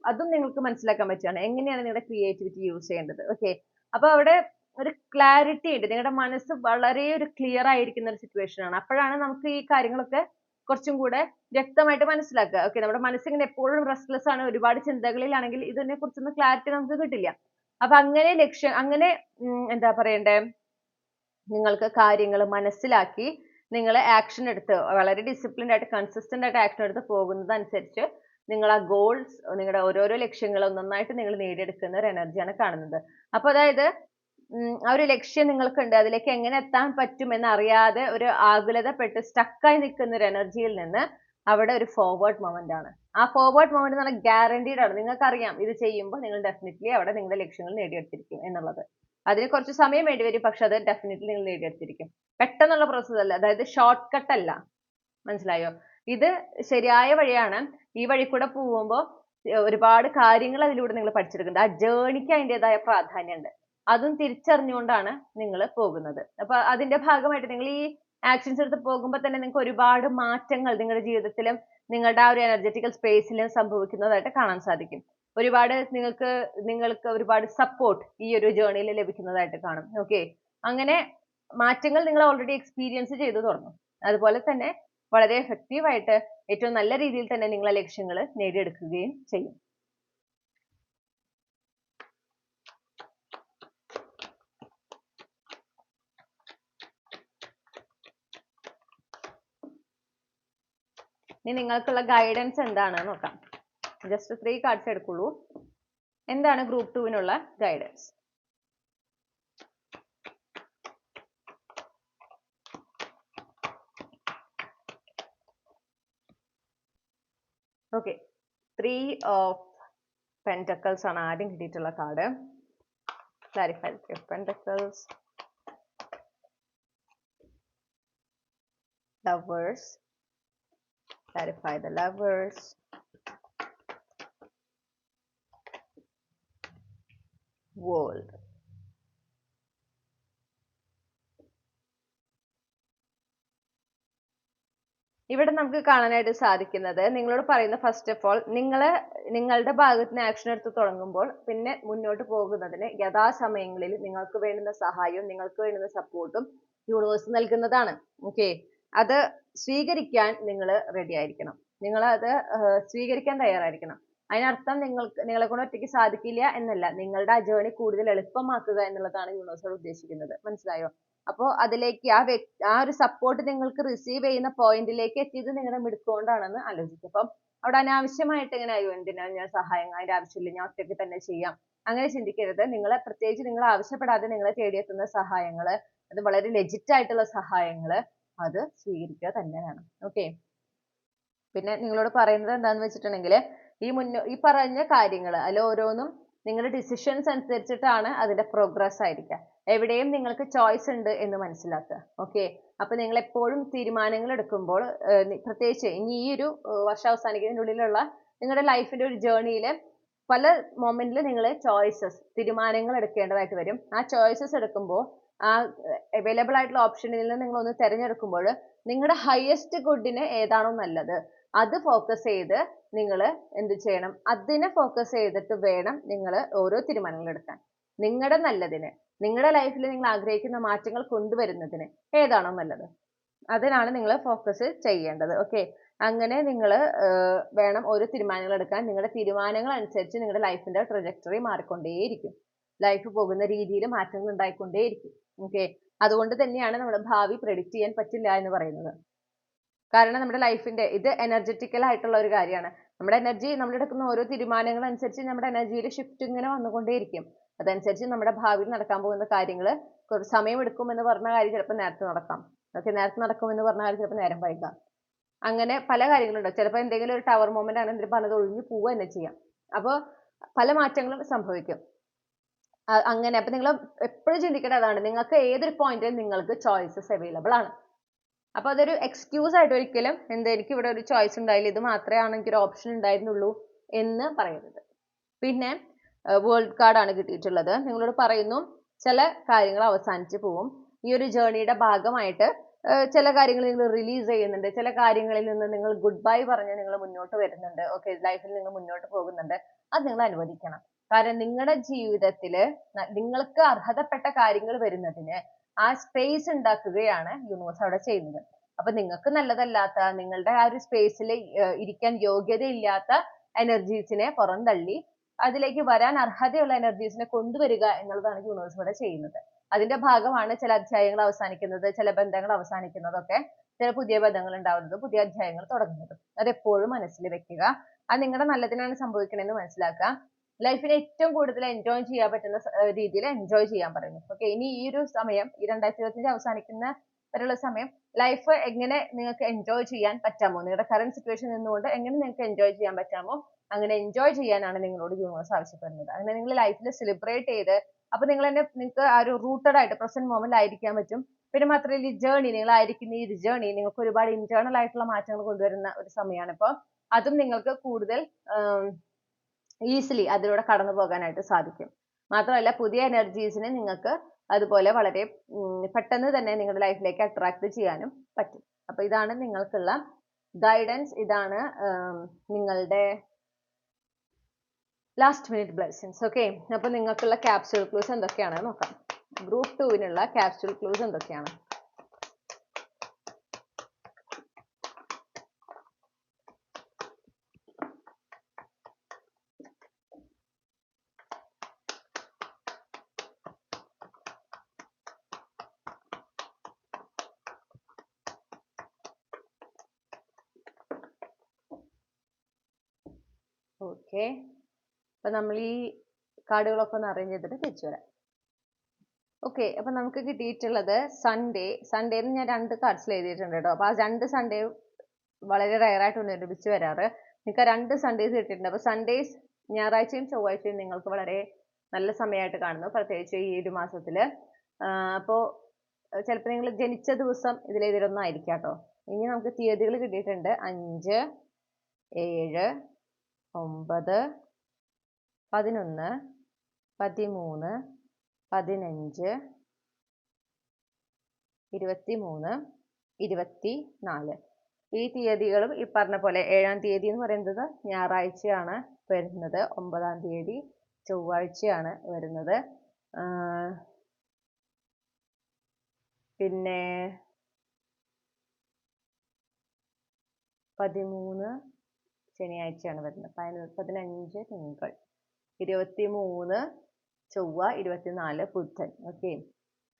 അതും നിങ്ങൾക്ക് മനസ്സിലാക്കാൻ പറ്റുകയാണ്. എങ്ങനെയാണ് നിങ്ങളുടെ ക്രിയേറ്റിവിറ്റി യൂസ് ചെയ്യേണ്ടത്. ഓക്കെ, അപ്പൊ അവിടെ ഒരു ക്ലാരിറ്റി ഉണ്ട്, നിങ്ങളുടെ മനസ്സ് വളരെ ഒരു ക്ലിയർ ആയിരിക്കുന്ന ഒരു സിറ്റുവേഷൻ ആണ്. അപ്പോഴാണ് നമുക്ക് ഈ കാര്യങ്ങളൊക്കെ കുറച്ചും കൂടെ വ്യക്തമായിട്ട് മനസ്സിലാക്കുക. ഓക്കെ, നമ്മുടെ മനസ്സിങ്ങനെ എപ്പോഴും റെസ്റ്റ്ലെസ് ആണ്, ഒരുപാട് ചിന്തകളിലാണെങ്കിൽ ഇതിനെ കുറിച്ചൊന്നും ക്ലാരിറ്റി നമുക്ക് കിട്ടില്ല. അപ്പൊ അങ്ങനെ അങ്ങനെ എന്താ പറയണ്ടേ, നിങ്ങൾക്ക് കാര്യങ്ങൾ മനസ്സിലാക്കി നിങ്ങൾ ആക്ഷൻ എടുത്ത് വളരെ ഡിസിപ്ലിൻഡ് ആയിട്ട് കൺസിസ്റ്റന്റ് ആയിട്ട് ആക്ഷൻ എടുത്ത് പോകുന്നതനുസരിച്ച് നിങ്ങൾ ആ ഗോൾസ്, നിങ്ങളുടെ ഓരോരോ ലക്ഷ്യങ്ങളും നന്നായിട്ട് നിങ്ങൾ നേടിയെടുക്കുന്ന ഒരു എനർജിയാണ് കാണുന്നത്. അപ്പൊ അതായത് ആ ഒരു ലക്ഷ്യം നിങ്ങൾക്കുണ്ട്, അതിലേക്ക് എങ്ങനെ എത്താൻ പറ്റുമെന്ന് അറിയാതെ ഒരു ആകുലതപ്പെട്ട് സ്റ്റക്കായി നിൽക്കുന്ന ഒരു എനർജിയിൽ നിന്ന് അവിടെ ഒരു ഫോർവേഡ് മൊമെന്റ് ആണ്. ആ ഫോർവേഡ് മൊമെന്റ് എന്ന് പറഞ്ഞാൽ ഗ്യാരണ്ടീഡ് ആണ്. നിങ്ങൾക്കറിയാം ഇത് ചെയ്യുമ്പോൾ നിങ്ങൾ ഡെഫിനറ്റ്ലി അവിടെ നിങ്ങളുടെ ലക്ഷ്യങ്ങൾ നേടിയെടുത്തിരിക്കും എന്നുള്ളത്. അതിന് കുറച്ച് സമയം വേണ്ടി വരും, പക്ഷെ അത് ഡെഫിനറ്റ്ലി നിങ്ങൾ നേടിയെടുത്തിരിക്കും. പെട്ടെന്നുള്ള പ്രോസസ് അല്ല, അതായത് ഷോർട്ട് കട്ട് അല്ല. മനസ്സിലായോ? ഇത് ശരിയായ വഴിയാണ്. ഈ വഴി കൂടെ പോകുമ്പോൾ ഒരുപാട് കാര്യങ്ങൾ അതിലൂടെ നിങ്ങൾ പഠിച്ചെടുക്കുന്നുണ്ട്. ആ ജേണിക്ക് അതിൻ്റെതായ പ്രാധാന്യമുണ്ട്. അതും തിരിച്ചറിഞ്ഞുകൊണ്ടാണ് നിങ്ങൾ പോകുന്നത്. അപ്പൊ അതിന്റെ ഭാഗമായിട്ട് നിങ്ങൾ ഈ ആക്ഷൻസ് എടുത്ത് പോകുമ്പോൾ തന്നെ നിങ്ങൾക്ക് ഒരുപാട് മാറ്റങ്ങൾ നിങ്ങളുടെ ജീവിതത്തിലും നിങ്ങളുടെ ആ ഒരു എനർജറ്റിക്കൽ സ്പേസിലും സംഭവിക്കുന്നതായിട്ട് കാണാൻ സാധിക്കും. ഒരുപാട് നിങ്ങൾക്ക് ഒരുപാട് സപ്പോർട്ട് ഈ ഒരു ജേർണിയിൽ ലഭിക്കുന്നതായിട്ട് കാണും. ഓക്കെ, അങ്ങനെ മാറ്റങ്ങൾ നിങ്ങൾ ഓൾറെഡി എക്സ്പീരിയൻസ് ചെയ്തു തുടങ്ങും. അതുപോലെ തന്നെ വളരെ എഫക്റ്റീവ് ആയിട്ട് ഏറ്റവും നല്ല രീതിയിൽ തന്നെ നിങ്ങളെ ലക്ഷ്യങ്ങൾ നേടിയെടുക്കുകയും ചെയ്യും. ഇനി നിങ്ങൾക്കുള്ള ഗൈഡൻസ് എന്താണെന്ന് നോക്കാം. ജസ്റ്റ് 3 കാർഡ്സ് എടുക്കുള്ളൂ. എന്താണ് ഗ്രൂപ്പ് 2-നുള്ള ഗൈഡൻസ്? ഓക്കെ, 3 ഓഫ് പെന്റക്കിൾസ് ആണ് ആദ്യം കിട്ടിയിട്ടുള്ള card. Clarify pentacles, lovers, clarify the lovers, world. ഇവിടെ നമുക്ക് കാണാനായിട്ട് സാധിക്കുന്നത്, നിങ്ങളോട് പറയുന്ന ഫസ്റ്റ് ഓഫ് ഓൾ നിങ്ങളുടെ ഭാഗത്ത് നിന്ന് ആക്ഷൻ എടുത്ത് തുടങ്ങുമ്പോൾ പിന്നെ മുന്നോട്ട് പോകുന്നതിന് യഥാസമയങ്ങളിൽ നിങ്ങൾക്ക് വേണ്ടുന്ന സഹായവും നിങ്ങൾക്ക് വേണ്ടുന്ന സപ്പോർട്ടും യൂണിവേഴ്സ് നൽകുന്നതാണ്. ഓക്കെ, അത് സ്വീകരിക്കാൻ നിങ്ങൾ റെഡി ആയിരിക്കണം. നിങ്ങൾ അത് സ്വീകരിക്കാൻ തയ്യാറായിരിക്കണം. അതിനർത്ഥം നിങ്ങളെ കൊണ്ട് ഒറ്റയ്ക്ക് സാധിക്കില്ല എന്നല്ല, നിങ്ങളുടെ ആ ജേർണി കൂടുതൽ എളുപ്പമാക്കുക എന്നുള്ളതാണ് യൂണിവേഴ്സ് ഉദ്ദേശിക്കുന്നത്. മനസ്സിലായോ? അപ്പോൾ അതിലേക്ക് ആ ഒരു സപ്പോർട്ട് നിങ്ങൾക്ക് റിസീവ് ചെയ്യുന്ന പോയിന്റിലേക്ക് എത്തിയത് നിങ്ങളുടെ മിടുക്കൊണ്ടാണെന്ന് ആലോചിക്കുക. അപ്പം അവിടെ അനാവശ്യമായിട്ട് ഇങ്ങനെ ആയോ എന്തിനാ ഞാൻ സഹായം, അതിന്റെ ആവശ്യമില്ല, ഞാൻ ഒറ്റയ്ക്ക് തന്നെ ചെയ്യാം, അങ്ങനെ ചിന്തിക്കരുത്. പ്രത്യേകിച്ച് നിങ്ങൾ ആവശ്യപ്പെടാതെ നിങ്ങളെ തേടിയെത്തുന്ന സഹായങ്ങള്, അത് വളരെ ലെജിറ്റ് ആയിട്ടുള്ള സഹായങ്ങള്, അത് സ്വീകരിക്കുക തന്നെ വേണം. ഓക്കെ, പിന്നെ നിങ്ങളോട് പറയുന്നത് എന്താന്ന് വെച്ചിട്ടുണ്ടെങ്കിൽ ഈ പറഞ്ഞ കാര്യങ്ങൾ അതിൽ ഓരോന്നും നിങ്ങളുടെ ഡിസിഷൻസ് അനുസരിച്ചിട്ടാണ് അതിന്റെ പ്രോഗ്രസ് ആയിരിക്കുക. എവിടെയും നിങ്ങൾക്ക് ചോയ്സ് ഉണ്ട് എന്ന് മനസ്സിലാക്കുക. ഓക്കെ, അപ്പൊ നിങ്ങൾ എപ്പോഴും തീരുമാനങ്ങൾ എടുക്കുമ്പോൾ പ്രത്യേകിച്ച് ഇനി ഈ ഒരു വർഷം അവസാനിക്കുന്നതിനുള്ളിലുള്ള നിങ്ങളുടെ ലൈഫിന്റെ ഒരു ജേർണിയിൽ പല മൊമെന്റിൽ നിങ്ങൾ തീരുമാനങ്ങൾ എടുക്കേണ്ടതായിട്ട് വരും. ആ ചോയ്സസ് എടുക്കുമ്പോൾ ആ അവൈലബിൾ ആയിട്ടുള്ള ഓപ്ഷനിൽ നിന്ന് നിങ്ങൾ ഒന്ന് തിരഞ്ഞെടുക്കുമ്പോൾ നിങ്ങളുടെ ഹയസ്റ്റ് ഗുഡിന് ഏതാണോ നല്ലത് അത് ഫോക്കസ് ചെയ്ത് നിങ്ങൾ എന്ത് ചെയ്യണം, അതിനെ ഫോക്കസ് ചെയ്തിട്ട് വേണം നിങ്ങൾ ഓരോ തീരുമാനങ്ങൾ എടുക്കാൻ. നിങ്ങളുടെ നല്ലതിന്, നിങ്ങളുടെ ലൈഫിൽ നിങ്ങൾ ആഗ്രഹിക്കുന്ന മാറ്റങ്ങൾ കൊണ്ടുവരുന്നതിന് ഏതാണോ നല്ലത് അതിനാണ് നിങ്ങൾ ഫോക്കസ് ചെയ്യേണ്ടത്. ഓക്കെ, അങ്ങനെ നിങ്ങൾ വേണം ഓരോ തീരുമാനങ്ങൾ എടുക്കാൻ. നിങ്ങളുടെ തീരുമാനങ്ങൾ അനുസരിച്ച് നിങ്ങളുടെ ലൈഫിന്റെ ട്രജക്ടറി മാറിക്കൊണ്ടേയിരിക്കും. ലൈഫ് പോകുന്ന രീതിയിൽ മാറ്റങ്ങൾ ഉണ്ടായിക്കൊണ്ടേയിരിക്കും. ഓക്കെ, അതുകൊണ്ട് തന്നെയാണ് നമ്മുടെ ഭാവി പ്രെഡിക്റ്റ് ചെയ്യാൻ പറ്റില്ല എന്ന് പറയുന്നത്. കാരണം നമ്മുടെ ലൈഫിന്റെ ഇത് എനർജറ്റിക്കൽ ആയിട്ടുള്ള ഒരു കാര്യമാണ്. നമ്മുടെ എനർജി, നമ്മൾ എടുക്കുന്ന ഓരോ തീരുമാനങ്ങൾ അനുസരിച്ച് നമ്മുടെ എനർജിയിൽ ഷിഫ്റ്റ് ഇങ്ങനെ വന്നുകൊണ്ടേയിരിക്കും. അതനുസരിച്ച് നമ്മുടെ ഭാവിയിൽ നടക്കാൻ പോകുന്ന കാര്യങ്ങൾ കുറച്ച് സമയം എടുക്കും എന്ന് പറഞ്ഞ കാര്യം ചിലപ്പോൾ നേരത്തെ നടക്കാം. ഓക്കെ, നേരത്തെ നടക്കും എന്ന് പറഞ്ഞ കാര്യം ചിലപ്പോൾ നേരം വൈകാം. അങ്ങനെ പല കാര്യങ്ങളുണ്ട്. ചിലപ്പോൾ എന്തെങ്കിലും ഒരു ടവർ മൊമെന്റ് ആണ് എന്തെങ്കിലും പറഞ്ഞത് ഒഴിഞ്ഞു പോവുക തന്നെ ചെയ്യാം. അപ്പോൾ പല മാറ്റങ്ങളും സംഭവിക്കും. അങ്ങനെ അപ്പൊ നിങ്ങൾ എപ്പോഴും ചിന്തിക്കേണ്ടത് അതാണ്, നിങ്ങൾക്ക് ഏതൊരു പോയിന്റിലും നിങ്ങൾക്ക് ചോയ്സസ് അവൈലബിൾ ആണ്. അപ്പൊ അതൊരു എക്സ്ക്യൂസ് ആയിട്ട് ഒരിക്കലും എനിക്ക് ഇവിടെ ഒരു ചോയ്സ് ഉണ്ടായില്ല, ഇത് മാത്രമേ എനിക്കൊരു ഓപ്ഷൻ ഉണ്ടായിരുന്നുള്ളൂ എന്ന് പറയരുത്. പിന്നെ വേൾഡ് കാർഡാണ് കിട്ടിയിട്ടുള്ളത്. നിങ്ങളോട് പറയുന്നു ചില കാര്യങ്ങൾ അവസാനിച്ച് പോവും. ഈ ഒരു ജേർണിയുടെ ഭാഗമായിട്ട് ചില കാര്യങ്ങൾ നിങ്ങൾ റിലീസ് ചെയ്യുന്നുണ്ട്, ചില കാര്യങ്ങളിൽ നിന്ന് നിങ്ങൾ ഗുഡ് ബൈ പറഞ്ഞ് നിങ്ങൾ മുന്നോട്ട് വരുന്നുണ്ട്. ഓക്കെ, ലൈഫിൽ നിങ്ങൾ മുന്നോട്ട് പോകുന്നുണ്ട്. അത് നിങ്ങൾ അനുവദിക്കണം. കാരണം നിങ്ങളുടെ ജീവിതത്തിൽ നിങ്ങൾക്ക് അർഹതപ്പെട്ട കാര്യങ്ങൾ വരുന്നതിന് ആ സ്പേസ് ഉണ്ടാക്കുകയാണ് യൂണിവേഴ്സ് അവിടെ ചെയ്യുന്നത്. അപ്പൊ നിങ്ങൾക്ക് നല്ലതല്ലാത്ത, നിങ്ങളുടെ ആ ഒരു സ്പേസിൽ ഇരിക്കാൻ യോഗ്യതയില്ലാത്ത എനർജീസിനെ പുറന്തള്ളി അതിലേക്ക് വരാൻ അർഹതയുള്ള എനർജീസിനെ കൊണ്ടുവരിക എന്നുള്ളതാണ് യൂണിവേഴ്സ് ഇവിടെ ചെയ്യുന്നത്. അതിന്റെ ഭാഗമാണ് ചില അധ്യായങ്ങൾ അവസാനിക്കുന്നത്, ചില ബന്ധങ്ങൾ അവസാനിക്കുന്നതൊക്കെ, ചില പുതിയ ബന്ധങ്ങൾ ഉണ്ടാവുന്നതും പുതിയ അധ്യായങ്ങൾ തുടങ്ങുന്നതും. അത് എപ്പോഴും മനസ്സിൽ വെക്കുക. അത് നിങ്ങളുടെ നല്ലതിനാണ് സംഭവിക്കണമെന്ന് മനസ്സിലാക്കുക. ലൈഫിനെ ഏറ്റവും കൂടുതൽ എൻജോയ് ചെയ്യാൻ പറ്റുന്ന രീതിയിൽ എൻജോയ് ചെയ്യാൻ പറയുന്നു. ഓക്കെ, ഇനി ഈ ഒരു സമയം, ഈ 2025 അവസാനിക്കുന്ന വരെയുള്ള സമയം ലൈഫ് എങ്ങനെ നിങ്ങൾക്ക് എൻജോയ് ചെയ്യാൻ പറ്റാമോ, നിങ്ങളുടെ കറന്റ് സിറ്റുവേഷൻ നിന്നുകൊണ്ട് എങ്ങനെ നിങ്ങൾക്ക് എൻജോയ് ചെയ്യാൻ പറ്റാമോ അങ്ങനെ എൻജോയ് ചെയ്യാനാണ് നിങ്ങളോട് യൂണിവേഴ്സ് ആവശ്യപ്പെടുന്നത്. അങ്ങനെ നിങ്ങൾ ലൈഫിൽ സെലിബ്രേറ്റ് ചെയ്ത്, അപ്പൊ നിങ്ങൾക്ക് ആ ഒരു റൂട്ടഡ് ആയിട്ട് പ്രസന്റ് മൊമെന്റ് ആയിരിക്കാൻ പറ്റും. പിന്നെ മാത്രമല്ല, ഈ ജേർണി, നിങ്ങളായിരിക്കുന്ന ഈ ജേർണി നിങ്ങൾക്ക് ഒരുപാട് ഇന്റേണൽ ആയിട്ടുള്ള മാറ്റങ്ങൾ കൊണ്ടുവരുന്ന ഒരു സമയമാണ്. അപ്പോൾ അതും നിങ്ങൾക്ക് കൂടുതൽ ഈസിലി അതിലൂടെ കടന്നു പോകാനായിട്ട് സാധിക്കും. മാത്രമല്ല, പുതിയ എനർജീസിനെ നിങ്ങൾക്ക് അതുപോലെ വളരെ പെട്ടെന്ന് തന്നെ നിങ്ങളുടെ ലൈഫിലേക്ക് അട്രാക്ട് ചെയ്യാനും പറ്റും. അപ്പൊ ഇതാണ് നിങ്ങൾക്കുള്ള ഗൈഡൻസ്. ഇതാണ് നിങ്ങളുടെ ലാസ്റ്റ് മിനിറ്റ് ബ്ലെസ്സിങ്സ്. ഓക്കെ, അപ്പൊ നിങ്ങൾക്കുള്ള ക്യാപ്സ്യൂൾ ക്ലൂസ് എന്തൊക്കെയാണെന്ന് നോക്കാം. ഗ്രൂപ്പ് 2-നുള്ള ക്യാപ്സ്യൂൾ ക്ലൂസ് എന്തൊക്കെയാണ്? ഓക്കെ, അപ്പൊ നമ്മൾ ഈ കാർഡുകളൊക്കെ ഒന്ന് അറേഞ്ച് ചെയ്തിട്ട് തിരിച്ചു വരാം. ഓക്കെ, അപ്പൊ നമുക്ക് കിട്ടിയിട്ടുള്ളത് സൺഡേന്ന് ഞാൻ 2 കാർഡ്സിൽ എഴുതിയിട്ടുണ്ട് കേട്ടോ. അപ്പൊ ആ 2 സൺഡേ വളരെ റയറായിട്ട് ഒരുമിച്ച് വരാറ്. നിങ്ങൾക്ക് 2 സൺഡേസ് കിട്ടിയിട്ടുണ്ട്. അപ്പൊ സൺഡേസ്, ഞായറാഴ്ചയും ചൊവ്വാഴ്ചയും നിങ്ങൾക്ക് വളരെ നല്ല സമയമായിട്ട് കാണുന്നു, പ്രത്യേകിച്ച് ഈ ഒരു മാസത്തില്. അപ്പോൾ ചിലപ്പോൾ നിങ്ങൾ ജനിച്ച ദിവസം ഇതിലേതിലൊന്നും ആയിരിക്കാം കേട്ടോ. ഇനി നമുക്ക് തീയതികൾ കിട്ടിയിട്ടുണ്ട്. 5, 7, 9, 11, 13, 15, 23, 24. ഈ തീയതികളും ഈ പറഞ്ഞ പോലെ 7-ാം തീയതി എന്ന് പറയുന്നത് ഞായറാഴ്ചയാണ് വരുന്നത്, 9-ാം തീയതി ചൊവ്വാഴ്ചയാണ് വരുന്നത്, പിന്നെ 13 ശനിയാഴ്ചയാണ് വരുന്നത്, 15 തിങ്കൾ, 23 ചൊവ്വ, 24 ബുധൻ. ഓക്കെ,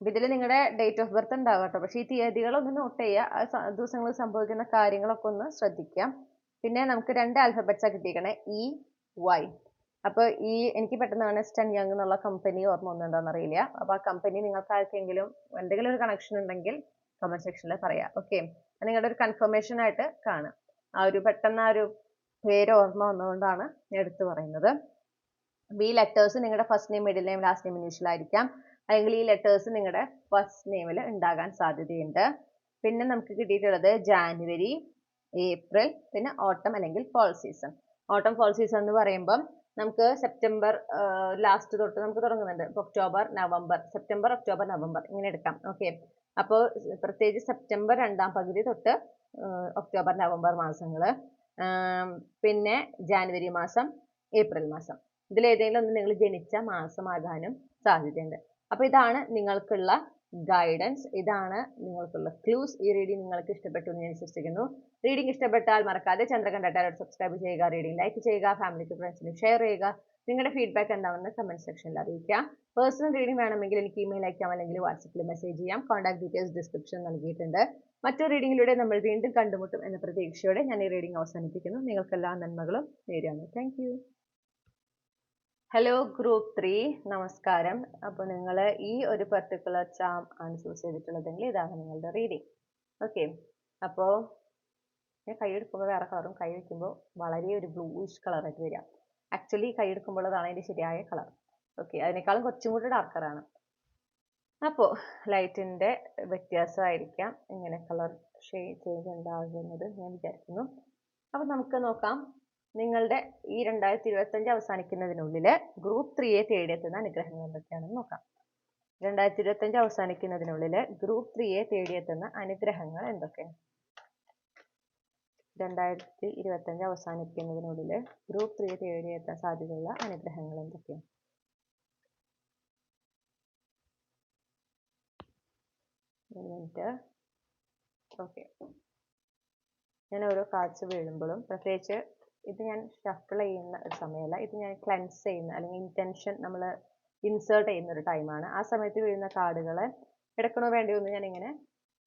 അപ്പൊ ഇതിൽ നിങ്ങളുടെ ഡേറ്റ് ഓഫ് ബർത്ത് ഉണ്ടാവും കേട്ടോ. പക്ഷെ ഈ തീയതികളൊന്ന് നോട്ട് ചെയ്യുക, ദിവസങ്ങളിൽ സംഭവിക്കുന്ന കാര്യങ്ങളൊക്കെ ഒന്ന് ശ്രദ്ധിക്കാം. പിന്നെ നമുക്ക് 2 ആൽഫബറ്റ്സാണ് കിട്ടിയിരിക്കണേ, EY. അപ്പൊ എനിക്ക് പെട്ടെന്ന് ഏണസ്റ്റ് ആൻഡ് യങ് എന്നുള്ള കമ്പനി ഓർമ്മ ഒന്നുണ്ടോന്ന് അറിയില്ല. അപ്പൊ ആ കമ്പനി നിങ്ങൾക്ക് ആർക്കെങ്കിലും എന്തെങ്കിലും ഒരു കണക്ഷൻ ഉണ്ടെങ്കിൽ കമന്റ് സെക്ഷനിൽ പറയാം. ഓക്കെ, നിങ്ങളുടെ ഒരു കൺഫർമേഷൻ ആയിട്ട് കാണാം. ആ ഒരു പെട്ടെന്ന് ആ ഒരു പേര് ഓർമ്മ വന്നുകൊണ്ടാണ് ഞാൻ എടുത്തു പറയുന്നത്. ഈ ലെറ്റേഴ്സ് നിങ്ങളുടെ first name, middle name, last name initial ആയിരിക്കാം, അല്ലെങ്കിൽ ഈ ലെറ്റേഴ്സ് നിങ്ങളുടെ ഫസ്റ്റ് നെയിമിൽ ഉണ്ടാകാൻ സാധ്യതയുണ്ട്. പിന്നെ നമുക്ക് കിട്ടിയിട്ടുള്ളത് ജാനുവരി, ഏപ്രിൽ, പിന്നെ ഓട്ടം അല്ലെങ്കിൽ ഫോൾ സീസൺ. ഓട്ടം ഫോൾ സീസൺ എന്ന് പറയുമ്പം നമുക്ക് സെപ്റ്റംബർ ലാസ്റ്റ് തൊട്ട് നമുക്ക് തുടങ്ങുന്നുണ്ട്. October, November, September, October, November ഇങ്ങനെ എടുക്കാം. ഓക്കെ, അപ്പോൾ പ്രത്യേകിച്ച് സെപ്റ്റംബർ 2ാം പകുതി തൊട്ട് ഒക്ടോബർ, നവംബർ മാസങ്ങൾ, പിന്നെ ജാനുവരി മാസം, ഏപ്രിൽ മാസം, ഇതിലേതെങ്കിലും ഒന്ന് നിങ്ങൾ ജനിച്ച മാസമാകാനും സാധ്യതയുണ്ട്. അപ്പൊ ഇതാണ് നിങ്ങൾക്കുള്ള ഗൈഡൻസ്, ഇതാണ് നിങ്ങൾക്കുള്ള ക്ലൂസ്. ഈ റീഡിംഗ് നിങ്ങൾക്ക് ഇഷ്ടപ്പെട്ടു എന്ന് ഞാൻ വിശ്വസിക്കുന്നു. റീഡിംഗ് ഇഷ്ടപ്പെട്ടാൽ മറക്കാതെ ചന്ദ്രകണ്ഠ ടാരോട്ട് സബ്സ്ക്രൈബ് ചെയ്യുക, റീഡിംഗ് ലൈക്ക് ചെയ്യുക, ഫാമിലിക്ക് ഫ്രണ്ട്സിന് ഷെയർ ചെയ്യുക. നിങ്ങളുടെ ഫീഡ്ബാക്ക് എന്താണെന്ന് കമന്റ് സെക്ഷനിൽ അറിയിക്കുക. പേഴ്സണൽ റീഡിംഗ് വേണമെങ്കിൽ എനിക്ക് ഇമെയിൽ അയക്കാം, അല്ലെങ്കിൽ വാട്സപ്പിൽ മെസ്സേജ് ചെയ്യാം. കോൺടാക്ട് ഡീറ്റെയിൽസ് ഡിസ്ക്രിപ്ഷൻ നൽകിയിട്ടുണ്ട്. മറ്റൊരു റീഡിംഗിലൂടെ നമ്മൾ വീണ്ടും കണ്ടുമുട്ടും എന്ന പ്രതീക്ഷയോടെ ഞാൻ ഈ റീഡിംഗ് അവസാനിപ്പിക്കുന്നു. നിങ്ങൾക്ക് എല്ലാ നന്മകളും നേരുന്നു. Thank you. ഹലോ ഗ്രൂപ്പ് 3, നമസ്കാരം. അപ്പോൾ നിങ്ങൾ ഈ ഒരു പെർട്ടിക്കുലർ ചാം ആണ് ചൂസ് ചെയ്തിട്ടുള്ളതെങ്കിൽ ഇതാണ് നിങ്ങളുടെ റീഡിംഗ്. ഓക്കെ, അപ്പോൾ ഞാൻ കൈ എടുക്കുമ്പോൾ വേറെ കളറും, കൈ വയ്ക്കുമ്പോൾ വളരെ ഒരു ബ്ലൂയിഷ് കളറായിട്ട് വരിക. ആക്ച്വലി കൈ എടുക്കുമ്പോഴതാണ് അതിൻ്റെ ശരിയായ കളർ. ഓക്കെ, അതിനേക്കാളും കുറച്ചും കൂടി ഡാർക്കറാണ്. അപ്പോൾ ലൈറ്റിൻ്റെ വ്യത്യാസമായിരിക്കാം ഇങ്ങനെ കളർ ഷെയ്ഡ് ചേഞ്ച് ഉണ്ടാകുന്നത് ഞാൻ വിചാരിക്കുന്നു. അപ്പോൾ നമുക്ക് നോക്കാം, നിങ്ങളുടെ ഈ 2025 അവസാനിക്കുന്നതിനുള്ളിൽ ഗ്രൂപ്പ് 3യെ തേടിയെത്തുന്ന അനുഗ്രഹങ്ങൾ എന്തൊക്കെയാണെന്ന് നോക്കാം. 2025 അവസാനിക്കുന്നതിനുള്ളിൽ ഗ്രൂപ്പ് 3യെ തേടിയെത്തുന്ന അനുഗ്രഹങ്ങൾ എന്തൊക്കെയാണ്? 2025 അവസാനിക്കുന്നതിനുള്ളിൽ ഗ്രൂപ്പ് 3 തേടിയെത്താൻ സാധ്യതയുള്ള അനുഗ്രഹങ്ങൾ എന്തൊക്കെയാണ്? ഓക്കെ, ഞാൻ ഓരോ കാർഡ്സ് വീഴുമ്പോഴും, പ്രത്യേകിച്ച് ഇത് ഞാൻ ഷഫിൾ ചെയ്യുന്ന ഒരു സമയമല്ല, ഇത് ഞാൻ ക്ലെൻസ് ചെയ്യുന്ന അല്ലെങ്കിൽ ഇന്റൻഷൻ നമ്മൾ ഇൻസേർട്ട് ചെയ്യുന്ന ഒരു ടൈമാണ്. ആ സമയത്ത് വീഴുന്ന കാർഡുകളെ എടുക്കണോ വേണ്ടയോ എന്ന് ഞാൻ ഇങ്ങനെ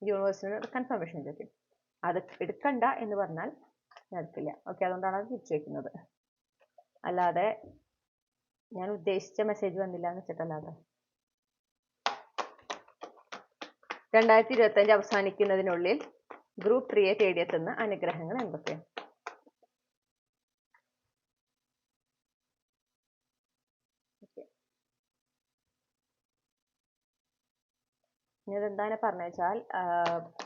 യൂണിവേഴ്സിനോട് കൺഫർമേഷൻ ചോദിക്കും. അത് എടുക്കണ്ട എന്ന് പറഞ്ഞാൽ ഞാൻ എടുക്കില്ല. ഓക്കെ, അതുകൊണ്ടാണ് അത് തിരിച്ചു വെക്കുന്നത്. അല്ലാതെ ഞാൻ ഉദ്ദേശിച്ച മെസ്സേജ് വന്നില്ല എന്ന് വെച്ചിട്ടല്ലാതെ. 2025 അവസാനിക്കുന്നതിനുള്ളിൽ ഗ്രൂപ്പ് 3 തേടിയെത്തുന്ന അനുഗ്രഹങ്ങൾ എന്തൊക്കെയാണ്? ഇതെന്താണ് പറഞ്ഞു വെച്ചാൽ,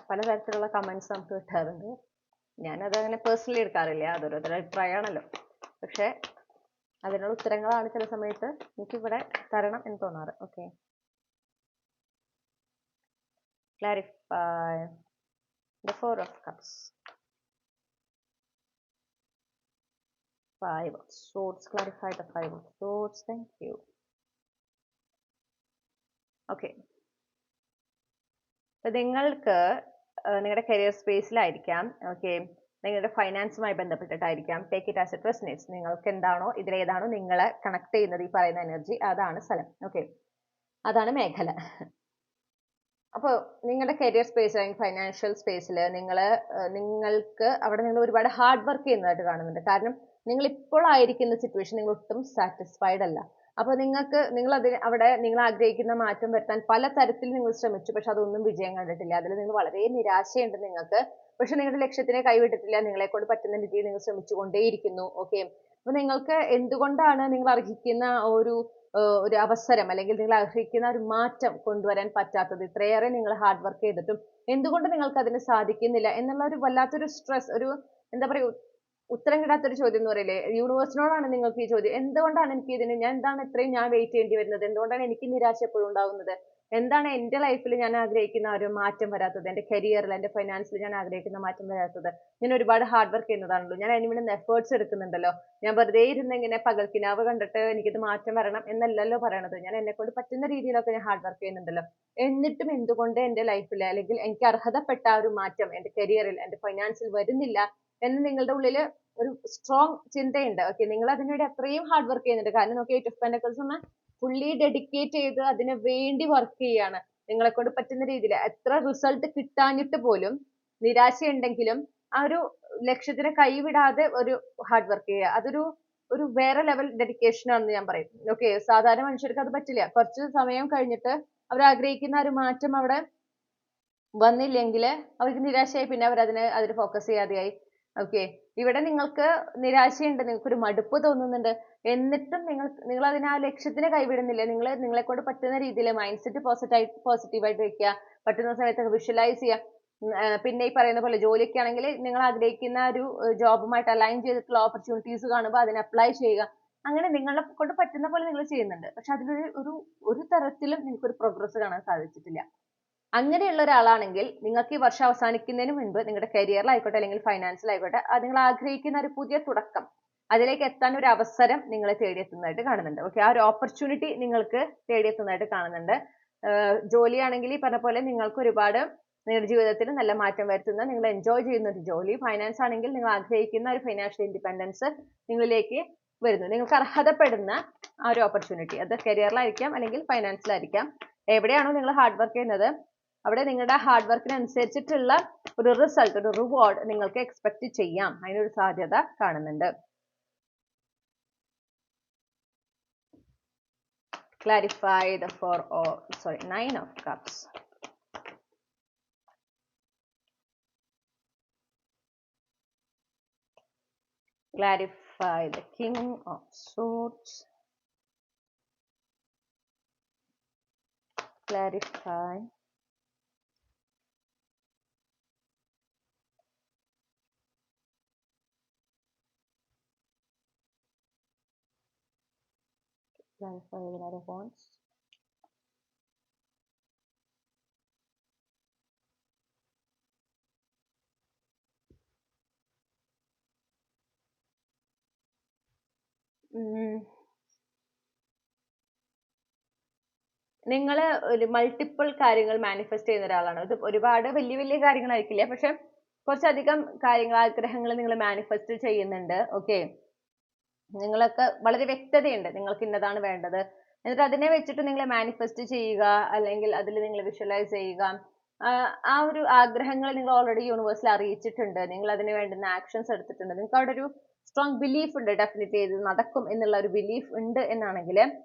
പലതരത്തിലുള്ള കമന്റ്സ് നമുക്ക് കിട്ടാറുണ്ട്. ഞാനത് അങ്ങനെ പേഴ്സണലി എടുക്കാറില്ല, അതൊരോരുത്തരുടെ അഭിപ്രായമാണല്ലോ. പക്ഷെ അതിനുള്ള ഉത്തരങ്ങളാണ് ചില സമയത്ത് എനിക്കിവിടെ തരണം എന്ന് തോന്നാറ്. Okay, clarify the 4 of cups, 5 of swords, clarify the 5 of swords. Thank you. Okay, നിങ്ങൾക്ക് നിങ്ങളുടെ കരിയർ സ്പേസിലായിരിക്കാം, ഓക്കെ, നിങ്ങളുടെ ഫൈനാൻസുമായി ബന്ധപ്പെട്ടിട്ടായിരിക്കാം. Take it as a resonates. നിങ്ങൾക്ക് എന്താണോ, ഇതിലേതാണോ നിങ്ങളെ കണക്ട് ചെയ്യുന്നത്, ഈ പറയുന്ന എനർജി, അതാണ് സ്ഥലം. ഓക്കെ, അതാണ് മേഖല. അപ്പോൾ നിങ്ങളുടെ കരിയർ സ്പേസ് അല്ലെങ്കിൽ ഫൈനാൻഷ്യൽ സ്പേസിൽ നിങ്ങൾക്ക് അവിടെ നിങ്ങൾ ഒരുപാട് ഹാർഡ് വർക്ക് ചെയ്യുന്നതായിട്ട് കാണുന്നുണ്ട്. കാരണം നിങ്ങൾ ഇപ്പോൾ ആയിരിക്കുന്ന സിറ്റുവേഷൻ നിങ്ങൾ ഒട്ടും സാറ്റിസ്ഫൈഡ് അല്ല. അപ്പോൾ അവിടെ നിങ്ങൾ ആഗ്രഹിക്കുന്ന മാറ്റം വരുത്താൻ പല തരത്തിൽ നിങ്ങൾ ശ്രമിച്ചു, പക്ഷെ അതൊന്നും വിജയം കണ്ടിട്ടില്ല. അതിൽ നിങ്ങൾ വളരെ നിരാശയുണ്ട് നിങ്ങൾക്ക്. പക്ഷെ നിങ്ങളുടെ ലക്ഷ്യത്തിനെ കൈവിട്ടിട്ടില്ല. നിങ്ങളെ കൊണ്ട് പറ്റുന്ന രീതിയിൽ നിങ്ങൾ ശ്രമിച്ചുകൊണ്ടേയിരിക്കുന്നു. ഓക്കെ, അപ്പൊ നിങ്ങൾക്ക് എന്തുകൊണ്ടാണ് നിങ്ങൾ അർഹിക്കുന്ന ഒരു അവസരം അല്ലെങ്കിൽ നിങ്ങൾ അർഹിക്കുന്ന ഒരു മാറ്റം കൊണ്ടുവരാൻ പറ്റാത്തത്? ഇത്രയേറെ നിങ്ങൾ ഹാർഡ് വർക്ക് ചെയ്തിട്ടും എന്തുകൊണ്ട് നിങ്ങൾക്ക് അതിന് സാധിക്കുന്നില്ല എന്നുള്ള ഒരു വല്ലാത്തൊരു സ്ട്രെസ്, ഒരു എന്താ പറയുക, ഉത്തരം കിട്ടാത്തൊരു ചോദ്യം എന്ന് പറയില്ലേ. യൂണിവേഴ്സിനോടാണ് നിങ്ങൾക്ക് ഈ ചോദ്യം. എന്തുകൊണ്ടാണ് എനിക്ക് ഇതിന്, എന്താണ് ഇത്രയും ഞാൻ വെയിറ്റ് ചെയ്യേണ്ടി വരുന്നത്? എന്തുകൊണ്ടാണ് എനിക്ക് നിരാശ എപ്പോഴും ഉണ്ടാകുന്നത്? എന്താണ് എൻ്റെ ലൈഫിൽ ഞാൻ ആഗ്രഹിക്കുന്ന ഒരു മാറ്റം വരാത്തത്? എൻ്റെ കരിയറിൽ, എൻ്റെ ഫൈനാൻസിൽ ഞാൻ ആഗ്രഹിക്കുന്ന മാറ്റം വരാത്തത്? ഞാൻ ഒരുപാട് ഹാർഡ് വർക്ക് ചെയ്യുന്നതാണല്ലോ, ഞാൻ അതിന് വേണ്ടി എഫേർട്സ് എടുക്കുന്നുണ്ടല്ലോ. ഞാൻ വെറുതെ ഇരുന്ന് ഇങ്ങനെ പകൽക്കിനാവ് കണ്ടിട്ട് എനിക്കിത് മാറ്റം വരണം എന്നല്ലല്ലോ പറയണത്. ഞാൻ എന്നെ കൊണ്ട് പറ്റുന്ന രീതിയിലൊക്കെ ഞാൻ ഹാർഡ് വർക്ക് ചെയ്യുന്നുണ്ടല്ലോ. എന്നിട്ടും എന്തുകൊണ്ട് എൻ്റെ ലൈഫിൽ അല്ലെങ്കിൽ എനിക്ക് അർഹതപ്പെട്ട ഒരു മാറ്റം എൻ്റെ കരിയറിൽ, എൻ്റെ ഫൈനാൻസിൽ വരുന്നില്ല എന്ന് നിങ്ങളുടെ ഉള്ളിൽ ഒരു സ്ട്രോങ് ചിന്തയുണ്ട്. ഓക്കെ, നിങ്ങൾ അതിനുവേണ്ടി അത്രയും ഹാർഡ് വർക്ക് ചെയ്യുന്നുണ്ട്. കാരണം നോക്കി, 8 of Pentacles ഒന്ന് ഫുള്ളി ഡെഡിക്കേറ്റ് ചെയ്ത് അതിന് വേണ്ടി വർക്ക് ചെയ്യാണ്. നിങ്ങളെ കൊണ്ട് പറ്റുന്ന രീതിയിൽ എത്ര റിസൾട്ട് കിട്ടാഞ്ഞിട്ട് പോലും നിരാശയുണ്ടെങ്കിലും ആ ഒരു ലക്ഷ്യത്തിനെ കൈവിടാതെ ഒരു ഹാർഡ് വർക്ക് ചെയ്യുക, അതൊരു വേറെ ലെവൽ ഡെഡിക്കേഷൻ ആണെന്ന് ഞാൻ പറയും. ഓക്കെ, സാധാരണ മനുഷ്യർക്ക് അത് പറ്റില്ല. കുറച്ച് സമയം കഴിഞ്ഞിട്ട് അവർ ആഗ്രഹിക്കുന്ന ഒരു മാറ്റം അവിടെ വന്നില്ലെങ്കിൽ അവർക്ക് നിരാശയായി, പിന്നെ അവർ അതിന് ഫോക്കസ് ചെയ്യാതെയായി. ഓക്കെ, ഇവിടെ നിങ്ങൾക്ക് നിരാശയുണ്ട്, നിങ്ങൾക്കൊരു മടുപ്പ് തോന്നുന്നുണ്ട്. എന്നിട്ടും നിങ്ങൾ അതിന് ആ ലക്ഷ്യത്തിന് കൈവിടുന്നില്ല. നിങ്ങളെ കൊണ്ട് പറ്റുന്ന രീതിയിൽ മൈൻഡ് സെറ്റ് പോസിറ്റീവായിട്ട് വെക്കുക, പറ്റുന്ന സമയത്ത് വിഷ്വലൈസ് ചെയ്യുക. പിന്നെ ഈ പറയുന്ന പോലെ ജോലിയൊക്കെ ആണെങ്കിൽ നിങ്ങൾ ആഗ്രഹിക്കുന്ന ഒരു ജോബുമായിട്ട് അലൈൻ ചെയ്തിട്ടുള്ള ഓപ്പർച്യൂണിറ്റീസ് കാണുമ്പോൾ അതിന് അപ്ലൈ ചെയ്യുക. അങ്ങനെ നിങ്ങളെ കൊണ്ട് പറ്റുന്ന പോലെ നിങ്ങൾ ചെയ്യുന്നുണ്ട്. പക്ഷെ ഒരു തരത്തിലും നിങ്ങൾക്കൊരു പ്രോഗ്രസ് കാണാൻ സാധിച്ചിട്ടില്ല. അങ്ങനെയുള്ള ഒരാളാണെങ്കിൽ നിങ്ങൾക്ക് ഈ വർഷം അവസാനിക്കുന്നതിന് മുൻപ് നിങ്ങളുടെ കരിയറിലായിക്കോട്ടെ അല്ലെങ്കിൽ ഫൈനാൻസിലായിക്കോട്ടെ നിങ്ങൾ ആഗ്രഹിക്കുന്ന ഒരു പുതിയ തുടക്കം, അതിലേക്ക് എത്താൻ ഒരു അവസരം നിങ്ങളെ തേടിയെത്തുന്നതായിട്ട് കാണുന്നുണ്ട്. ഓക്കെ, ആ ഒരു ഓപ്പർച്യൂണിറ്റി നിങ്ങൾക്ക് തേടിയെത്തുന്നതായിട്ട് കാണുന്നുണ്ട്. ജോലിയാണെങ്കിൽ ഈ പറഞ്ഞ പോലെ നിങ്ങൾക്ക് ഒരുപാട് നിങ്ങളുടെ ജീവിതത്തിൽ നല്ല മാറ്റം വരുത്തുന്ന, നിങ്ങൾ എൻജോയ് ചെയ്യുന്ന ഒരു ജോലി. ഫൈനാൻസ് ആണെങ്കിൽ നിങ്ങൾ ആഗ്രഹിക്കുന്ന ഒരു ഫൈനാൻഷ്യൽ ഇൻഡിപെൻഡൻസ് നിങ്ങളിലേക്ക് വരുന്നു. നിങ്ങൾക്ക് അർഹതപ്പെടുന്ന ആ ഒരു ഓപ്പർച്യൂണിറ്റി, അത് കരിയറിലായിരിക്കാം അല്ലെങ്കിൽ ഫൈനാൻസിലായിരിക്കാം. എവിടെയാണോ നിങ്ങൾ ഹാർഡ് വർക്ക് ചെയ്യുന്നത് അവിടെ നിങ്ങളുടെ ഹാർഡ് വർക്കിനനുസരിച്ചിട്ടുള്ള ഒരു റിസൾട്ട്, ഒരു റിവാർഡ് നിങ്ങൾക്ക് എക്സ്പെക്ട് ചെയ്യാം. അതിനൊരു സാധ്യത കാണുന്നുണ്ട്. Clarify the 9 of cups. Clarify the King of Swords. Clarify the Knight of Wands. നിങ്ങൾ ഒരു മൾട്ടിപ്പിൾ കാര്യങ്ങൾ മാനിഫെസ്റ്റ് ചെയ്യുന്ന ഒരാളാണ്. ഇത് ഒരുപാട് വലിയ വലിയ കാര്യങ്ങളായിരിക്കില്ല, പക്ഷെ കുറച്ചധികം കാര്യങ്ങൾ, ആഗ്രഹങ്ങൾ നിങ്ങൾ മാനിഫെസ്റ്റ് ചെയ്യുന്നുണ്ട്. ഓക്കെ, നിങ്ങളൊക്കെ വളരെ വ്യക്തതയുണ്ട്, നിങ്ങൾക്ക് ഇന്നതാണ് വേണ്ടത്. എന്നിട്ട് അതിനെ വെച്ചിട്ട് നിങ്ങൾ മാനിഫെസ്റ്റ് ചെയ്യുക, അല്ലെങ്കിൽ അതിൽ നിങ്ങൾ വിഷ്വലൈസ് ചെയ്യുക. ആ ഒരു ആഗ്രഹങ്ങൾ നിങ്ങൾ ഓൾറെഡി യൂണിവേഴ്സിൽ അറിയിച്ചിട്ടുണ്ട്, നിങ്ങൾ അതിന് വേണ്ടുന്ന ആക്ഷൻസ് എടുത്തിട്ടുണ്ട്. നിങ്ങൾക്ക് അവിടെ ഒരു സ്ട്രോങ് ബിലീഫ് ഉണ്ട്, ഡെഫിനറ്റ്ലി ഇത് നടക്കും എന്നുള്ള ഒരു ബിലീഫ് ഉണ്ട് എന്നാണെങ്കിൽ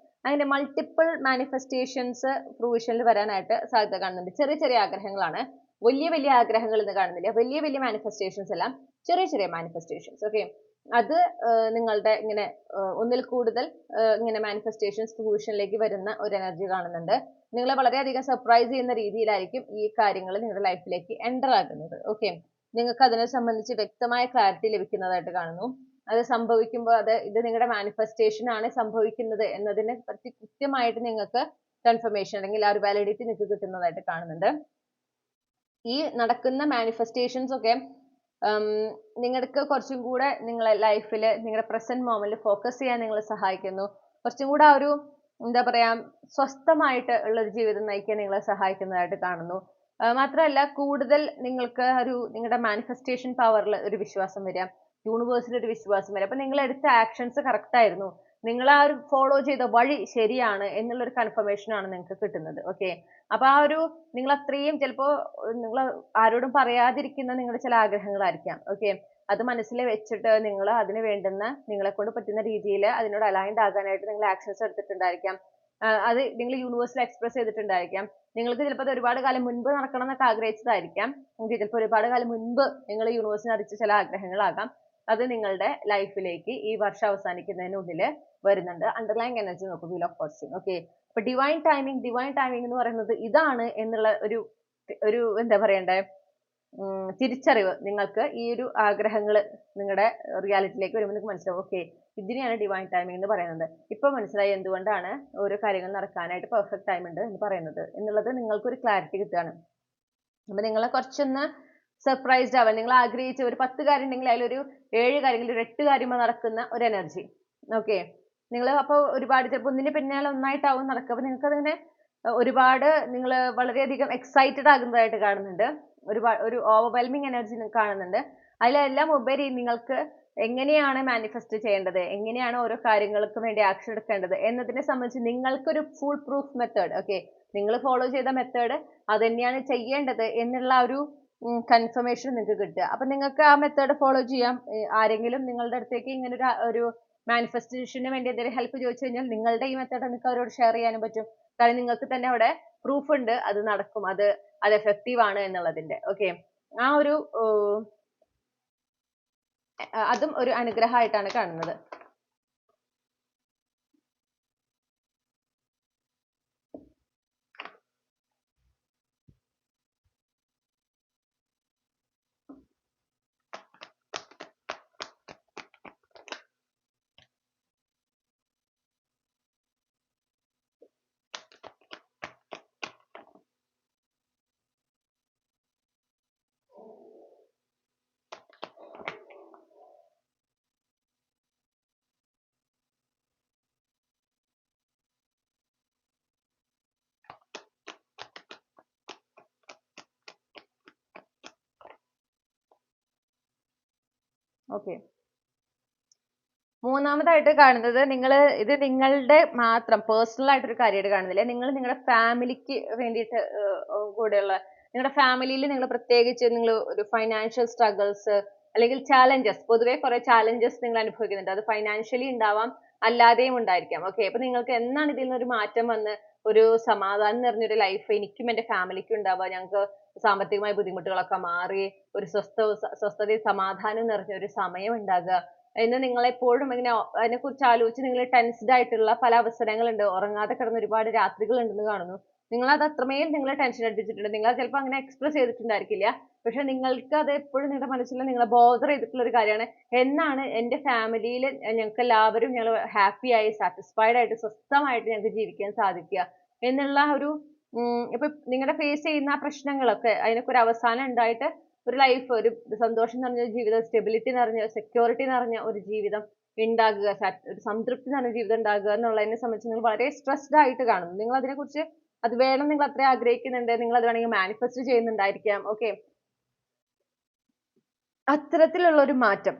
അങ്ങനെ മൾട്ടിപ്പിൾ മാനിഫെസ്റ്റേഷൻസ് ഫ്രൂവിഷനിൽ വരാനായിട്ട് സാധ്യത കാണുന്നുണ്ട്. ചെറിയ ചെറിയ ആഗ്രഹങ്ങളാണ്, വലിയ വലിയ ആഗ്രഹങ്ങൾ ഇന്ന് കാണുന്നില്ല. വലിയ വലിയ മാനിഫെസ്റ്റേഷൻസ് എല്ലാം ചെറിയ ചെറിയ മാനിഫെസ്റ്റേഷൻസ്. ഓക്കെ, അത് നിങ്ങളുടെ ഇങ്ങനെ ഒന്നിൽ കൂടുതൽ ഇങ്ങനെ മാനിഫെസ്റ്റേഷൻസ് ഫ്രൂവിഷനിലേക്ക് വരുന്ന ഒരു എനർജി കാണുന്നുണ്ട്. നിങ്ങളെ വളരെയധികം സർപ്രൈസ് ചെയ്യുന്ന രീതിയിലായിരിക്കും ഈ കാര്യങ്ങൾ നിങ്ങളുടെ ലൈഫിലേക്ക് എൻ്റർ ആകുന്നത്. ഓക്കെ, നിങ്ങൾക്ക് അതിനെ സംബന്ധിച്ച് വ്യക്തമായ ക്ലാരിറ്റി ലഭിക്കുന്നതായിട്ട് കാണുന്നു. അത് സംഭവിക്കുമ്പോൾ ഇത് നിങ്ങളുടെ മാനിഫെസ്റ്റേഷൻ ആണ് സംഭവിക്കുന്നത് എന്നതിനെ പറ്റി കൃത്യമായിട്ട് നിങ്ങൾക്ക് കൺഫർമേഷൻ അല്ലെങ്കിൽ ആ ഒരു വാലിഡിറ്റി നിങ്ങൾക്ക് കിട്ടുന്നതായിട്ട് കാണുന്നുണ്ട്. ഈ നടക്കുന്ന മാനിഫെസ്റ്റേഷൻസ് ഒക്കെ നിങ്ങൾക്ക് കുറച്ചും കൂടെ നിങ്ങളെ ലൈഫിൽ നിങ്ങളുടെ പ്രസന്റ് മൊമെന്റിൽ ഫോക്കസ് ചെയ്യാൻ നിങ്ങളെ സഹായിക്കുന്നു. കുറച്ചും കൂടെ ആ ഒരു എന്താ പറയാ സ്വസ്ഥമായിട്ട് ഉള്ള ഒരു ജീവിതം നയിക്കാൻ നിങ്ങളെ സഹായിക്കുന്നതായിട്ട് കാണുന്നു. മാത്രമല്ല കൂടുതൽ നിങ്ങൾക്ക് നിങ്ങളുടെ മാനിഫെസ്റ്റേഷൻ പവറിൽ ഒരു വിശ്വാസം വരിക, യൂണിവേഴ്സിൽ ഒരു വിശ്വാസം വരിക. അപ്പൊ നിങ്ങൾ എടുത്ത ആക്ഷൻസ് കറക്റ്റ് ആയിരുന്നു, നിങ്ങൾ ആ ഒരു ഫോളോ ചെയ്ത വഴി ശരിയാണ് എന്നുള്ളൊരു കൺഫർമേഷൻ ആണ് നിങ്ങൾക്ക് കിട്ടുന്നത്. ഓക്കെ, അപ്പൊ ആ ഒരു നിങ്ങൾ അത്രയും ചിലപ്പോ നിങ്ങൾ ആരോടും പറയാതിരിക്കുന്ന നിങ്ങളുടെ ചില ആഗ്രഹങ്ങളായിരിക്കാം. ഓക്കെ, അത് മനസ്സിൽ വെച്ചിട്ട് നിങ്ങൾ അതിന് വേണ്ടുന്ന നിങ്ങളെ കൊണ്ട് പറ്റുന്ന രീതിയിൽ അതിനോട് അലൈൻഡ് ആകാനായിട്ട് നിങ്ങൾ ആക്ഷൻസ് എടുത്തിട്ടുണ്ടായിരിക്കാം. അത് നിങ്ങൾ യൂണിവേഴ്സിൽ എക്സ്പ്രസ് ചെയ്തിട്ടുണ്ടായിരിക്കാം. നിങ്ങൾക്ക് ചിലപ്പോൾ അത് ഒരുപാട് കാലം മുൻപ് നടക്കണം എന്നൊക്കെ ആഗ്രഹിച്ചതായിരിക്കാം. ചിലപ്പോൾ ഒരുപാട് കാലം മുൻപ് നിങ്ങൾ യൂണിവേഴ്സിന് അറിയിച്ച ചില ആഗ്രഹങ്ങളാകാം. അത് നിങ്ങളുടെ ലൈഫിലേക്ക് ഈ വർഷം അവസാനിക്കുന്നതിനുള്ളിൽ വരുന്നുണ്ട്. അണ്ടർലൈൻ എനർജി നോക്കും, വീൽ ഓഫ് ഫോർച്യൂൺ. ഓക്കെ, അപ്പൊ ഡിവൈൻ ടൈമിംഗ് എന്ന് പറയുന്നത് ഇതാണ് എന്നുള്ള ഒരു എന്താ പറയണ്ടേ തിരിച്ചറിവ് നിങ്ങൾക്ക് ഈ ഒരു ആഗ്രഹങ്ങൾ നിങ്ങളുടെ റിയാലിറ്റിയിലേക്ക് വരുമ്പോൾ നിങ്ങൾക്ക് മനസ്സിലാവും. ഓക്കെ, ഇതിനെയാണ് ഡിവൈൻ ടൈമിംഗ് എന്ന് പറയുന്നത്. ഇപ്പൊ മനസ്സിലായി എന്തുകൊണ്ടാണ് ഓരോ കാര്യങ്ങൾ നടക്കാനായിട്ട് പെർഫെക്റ്റ് ടൈം ഉണ്ട് എന്ന് പറയുന്നത് എന്നുള്ളത് നിങ്ങൾക്കൊരു ക്ലാരിറ്റി കിട്ടുകയാണ്. അപ്പൊ നിങ്ങളെ കുറച്ചൊന്ന് സർപ്രൈസ്ഡ് ആവാൻ, നിങ്ങൾ ആഗ്രഹിച്ച ഒരു 10 കാര്യം ഉണ്ടെങ്കിൽ അതിലൊരു 7 കാര്യങ്ങൾ, ഒരു 8 കാര്യങ്ങൾ നടക്കുന്ന ഒരു എനർജി. ഓക്കെ, നിങ്ങൾ അപ്പോൾ ഒരുപാട് ചിലപ്പോൾ ഒന്നിന് പിന്നാലെ ഒന്നായിട്ടാവും നടക്കുക. അപ്പൊ നിങ്ങൾക്ക് അതിങ്ങനെ ഒരുപാട് നിങ്ങൾ വളരെയധികം എക്സൈറ്റഡ് ആകുന്നതായിട്ട് കാണുന്നുണ്ട്. ഒരു ഓവർവെൽമിങ് എനർജി കാണുന്നുണ്ട്. അതിലെല്ലാം ഉപരി നിങ്ങൾക്ക് എങ്ങനെയാണ് മാനിഫെസ്റ്റ് ചെയ്യേണ്ടത്, എങ്ങനെയാണ് ഓരോ കാര്യങ്ങൾക്കും വേണ്ടി ആക്ഷൻ എടുക്കേണ്ടത് എന്നതിനെ സംബന്ധിച്ച് നിങ്ങൾക്കൊരു ഫുൾ പ്രൂഫ് മെത്തേഡ്, ഓക്കെ, നിങ്ങൾ ഫോളോ ചെയ്ത മെത്തേഡ് അത് തന്നെയാണ് ചെയ്യേണ്ടത് എന്നുള്ള ഒരു കൺഫർമേഷൻ നിങ്ങൾക്ക് കിട്ടുക. അപ്പൊ നിങ്ങൾക്ക് ആ മെത്തേഡ് ഫോളോ ചെയ്യാം. ആരെങ്കിലും നിങ്ങളുടെ അടുത്തേക്ക് ഇങ്ങനെ ഒരു മാനിഫെസ്റ്റേഷന് വേണ്ടി എന്തെങ്കിലും ഹെൽപ്പ് ചോദിച്ചു കഴിഞ്ഞാൽ നിങ്ങളുടെ ഈ മെത്തേഡ് നിങ്ങൾക്ക് അവരോട് ഷെയർ ചെയ്യാനും പറ്റും. കാരണം നിങ്ങൾക്ക് തന്നെ അവിടെ പ്രൂഫ് ഉണ്ട് അത് നടക്കും, അത് എഫക്റ്റീവ് ആണ് എന്നുള്ളതിന്റെ. ഓക്കെ, ആ ഒരു അതും ഒരു അനുഗ്രഹമായിട്ടാണ് കാണുന്നത്. ഓക്കെ, മൂന്നാമതായിട്ട് കാണുന്നത് ഇത് നിങ്ങളുടെ മാത്രം പേഴ്സണൽ ആയിട്ടൊരു കാര്യമായിട്ട് കാണുന്നില്ല. നിങ്ങൾ നിങ്ങളുടെ ഫാമിലിക്ക് വേണ്ടിയിട്ട് കൂടെയുള്ള നിങ്ങളുടെ ഫാമിലിയിൽ നിങ്ങൾ പ്രത്യേകിച്ച് നിങ്ങൾ ഒരു ഫൈനാൻഷ്യൽ സ്ട്രഗിൾസ് അല്ലെങ്കിൽ ചാലഞ്ചസ്, പൊതുവെ കുറെ ചാലഞ്ചസ് നിങ്ങൾ അനുഭവിക്കുന്നുണ്ട്. അത് ഫൈനാൻഷ്യലി ഉണ്ടാവാം, അല്ലാതെയും ഉണ്ടായിരിക്കാം. ഓക്കെ, അപ്പൊ നിങ്ങൾക്ക് എന്നാണ് ഇതിൽ നിന്ന് ഒരു മാറ്റം വന്ന് ഒരു സമാധാനം നിറഞ്ഞൊരു ലൈഫ് എനിക്കും എന്റെ ഫാമിലിക്കും ഉണ്ടാവുക, ഞങ്ങൾക്ക് സാമ്പത്തികമായ ബുദ്ധിമുട്ടുകളൊക്കെ മാറി ഒരു സ്വസ്ഥതയും സമാധാനവും നിറഞ്ഞ ഒരു സമയം ഉണ്ടാകുക എന്ന് നിങ്ങൾ എപ്പോഴും ഇങ്ങനെ അതിനെക്കുറിച്ച് ആലോചിച്ച് നിങ്ങൾ ടെൻസ്ഡ് ആയിട്ടുള്ള പല അവസരങ്ങളുണ്ട്, ഉറങ്ങാതെ കിടന്ന ഒരുപാട് രാത്രികൾ ഉണ്ടെന്ന് കാണുന്നു. നിങ്ങൾ അത് അത്രമേൽ നിങ്ങൾ ടെൻഷൻ അടിപ്പിച്ചിട്ടുണ്ട്. നിങ്ങൾ ചിലപ്പോൾ അങ്ങനെ എക്സ്പ്രസ് ചെയ്തിട്ടുണ്ടായിരിക്കില്ല, പക്ഷെ നിങ്ങൾക്ക് അത് എപ്പോഴും നിങ്ങളുടെ മനസ്സിൽ നിങ്ങളെ ബോധർ ചെയ്തിട്ടുള്ള ഒരു കാര്യമാണ്. എന്നാണ് എൻ്റെ ഫാമിലിയിൽ ഞങ്ങൾക്ക് എല്ലാവരും ഞങ്ങൾ ഹാപ്പി ആയി സാറ്റിസ്ഫൈഡ് ആയിട്ട് സ്വസ്ഥമായിട്ട് ഞങ്ങൾക്ക് ജീവിക്കാൻ സാധിക്കുക എന്നുള്ള ഒരു ഇപ്പൊ നിങ്ങളുടെ ഫേസ് ചെയ്യുന്ന പ്രശ്നങ്ങളൊക്കെ അതിനൊക്കെ ഒരു അവസാനം ഉണ്ടായിട്ട് ഒരു ലൈഫ്, ഒരു സന്തോഷം നിറഞ്ഞ ജീവിതം, സ്റ്റെബിലിറ്റി നിറഞ്ഞ, സെക്യൂരിറ്റി നിറഞ്ഞ ഒരു ജീവിതം ഉണ്ടാകുക, ഒരു സംതൃപ്തി നിറഞ്ഞ ജീവിതം ഉണ്ടാകുക എന്നുള്ളതിനെ സംബന്ധിച്ച് നിങ്ങൾ വളരെ സ്ട്രെസ്ഡ് ആയിട്ട് കാണുന്നു. നിങ്ങൾ അതിനെക്കുറിച്ച് അത് വേണം, നിങ്ങൾ അത്രയും ആഗ്രഹിക്കുന്നുണ്ട്, നിങ്ങൾ അത് വേണമെങ്കിൽ മാനിഫെസ്റ്റ് ചെയ്യുന്നുണ്ടായിരിക്കാം. ഓക്കെ, അത്തരത്തിലുള്ള ഒരു മാറ്റം,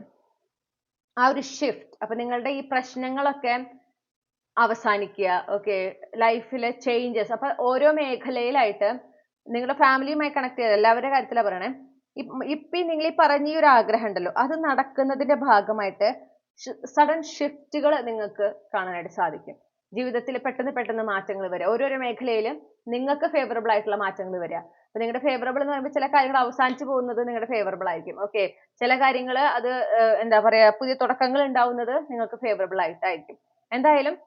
ആ ഒരു ഷിഫ്റ്റ്, അപ്പൊ നിങ്ങളുടെ ഈ പ്രശ്നങ്ങളൊക്കെ അവസാനിക്കുക. ഓക്കെ, ലൈഫിലെ ചേഞ്ചസ്, അപ്പൊ ഓരോ മേഖലയിലായിട്ട് നിങ്ങളുടെ ഫാമിലിയുമായി കണക്ട് ചെയ്ത് എല്ലാവരുടെ കാര്യത്തിലാണ് പറയണേ. ഇപ്പൊ നിങ്ങൾ ഈ പറഞ്ഞ ഒരു ആഗ്രഹം ഉണ്ടല്ലോ, അത് നടക്കുന്നതിന്റെ ഭാഗമായിട്ട് സഡൻ ഷിഫ്റ്റുകൾ നിങ്ങൾക്ക് കാണാനായിട്ട് സാധിക്കും. ജീവിതത്തിൽ പെട്ടെന്ന് പെട്ടെന്ന് മാറ്റങ്ങൾ വരിക, ഓരോരോ മേഖലയിലും നിങ്ങൾക്ക് ഫേവറബിൾ ആയിട്ടുള്ള മാറ്റങ്ങൾ വരിക. അപ്പൊ നിങ്ങളുടെ ഫേവറബിൾ എന്ന് പറയുമ്പോൾ ചില കാര്യങ്ങൾ അവസാനിച്ചു പോകുന്നത് നിങ്ങളുടെ ഫേവറബിൾ ആയിരിക്കും. ഓക്കെ, ചില കാര്യങ്ങൾ അത് എന്താ പറയാ, പുതിയ തുടക്കങ്ങൾ ഉണ്ടാവുന്നത് നിങ്ങൾക്ക് ഫേവറബിൾ ആയിട്ടായിരിക്കും. എന്തായാലും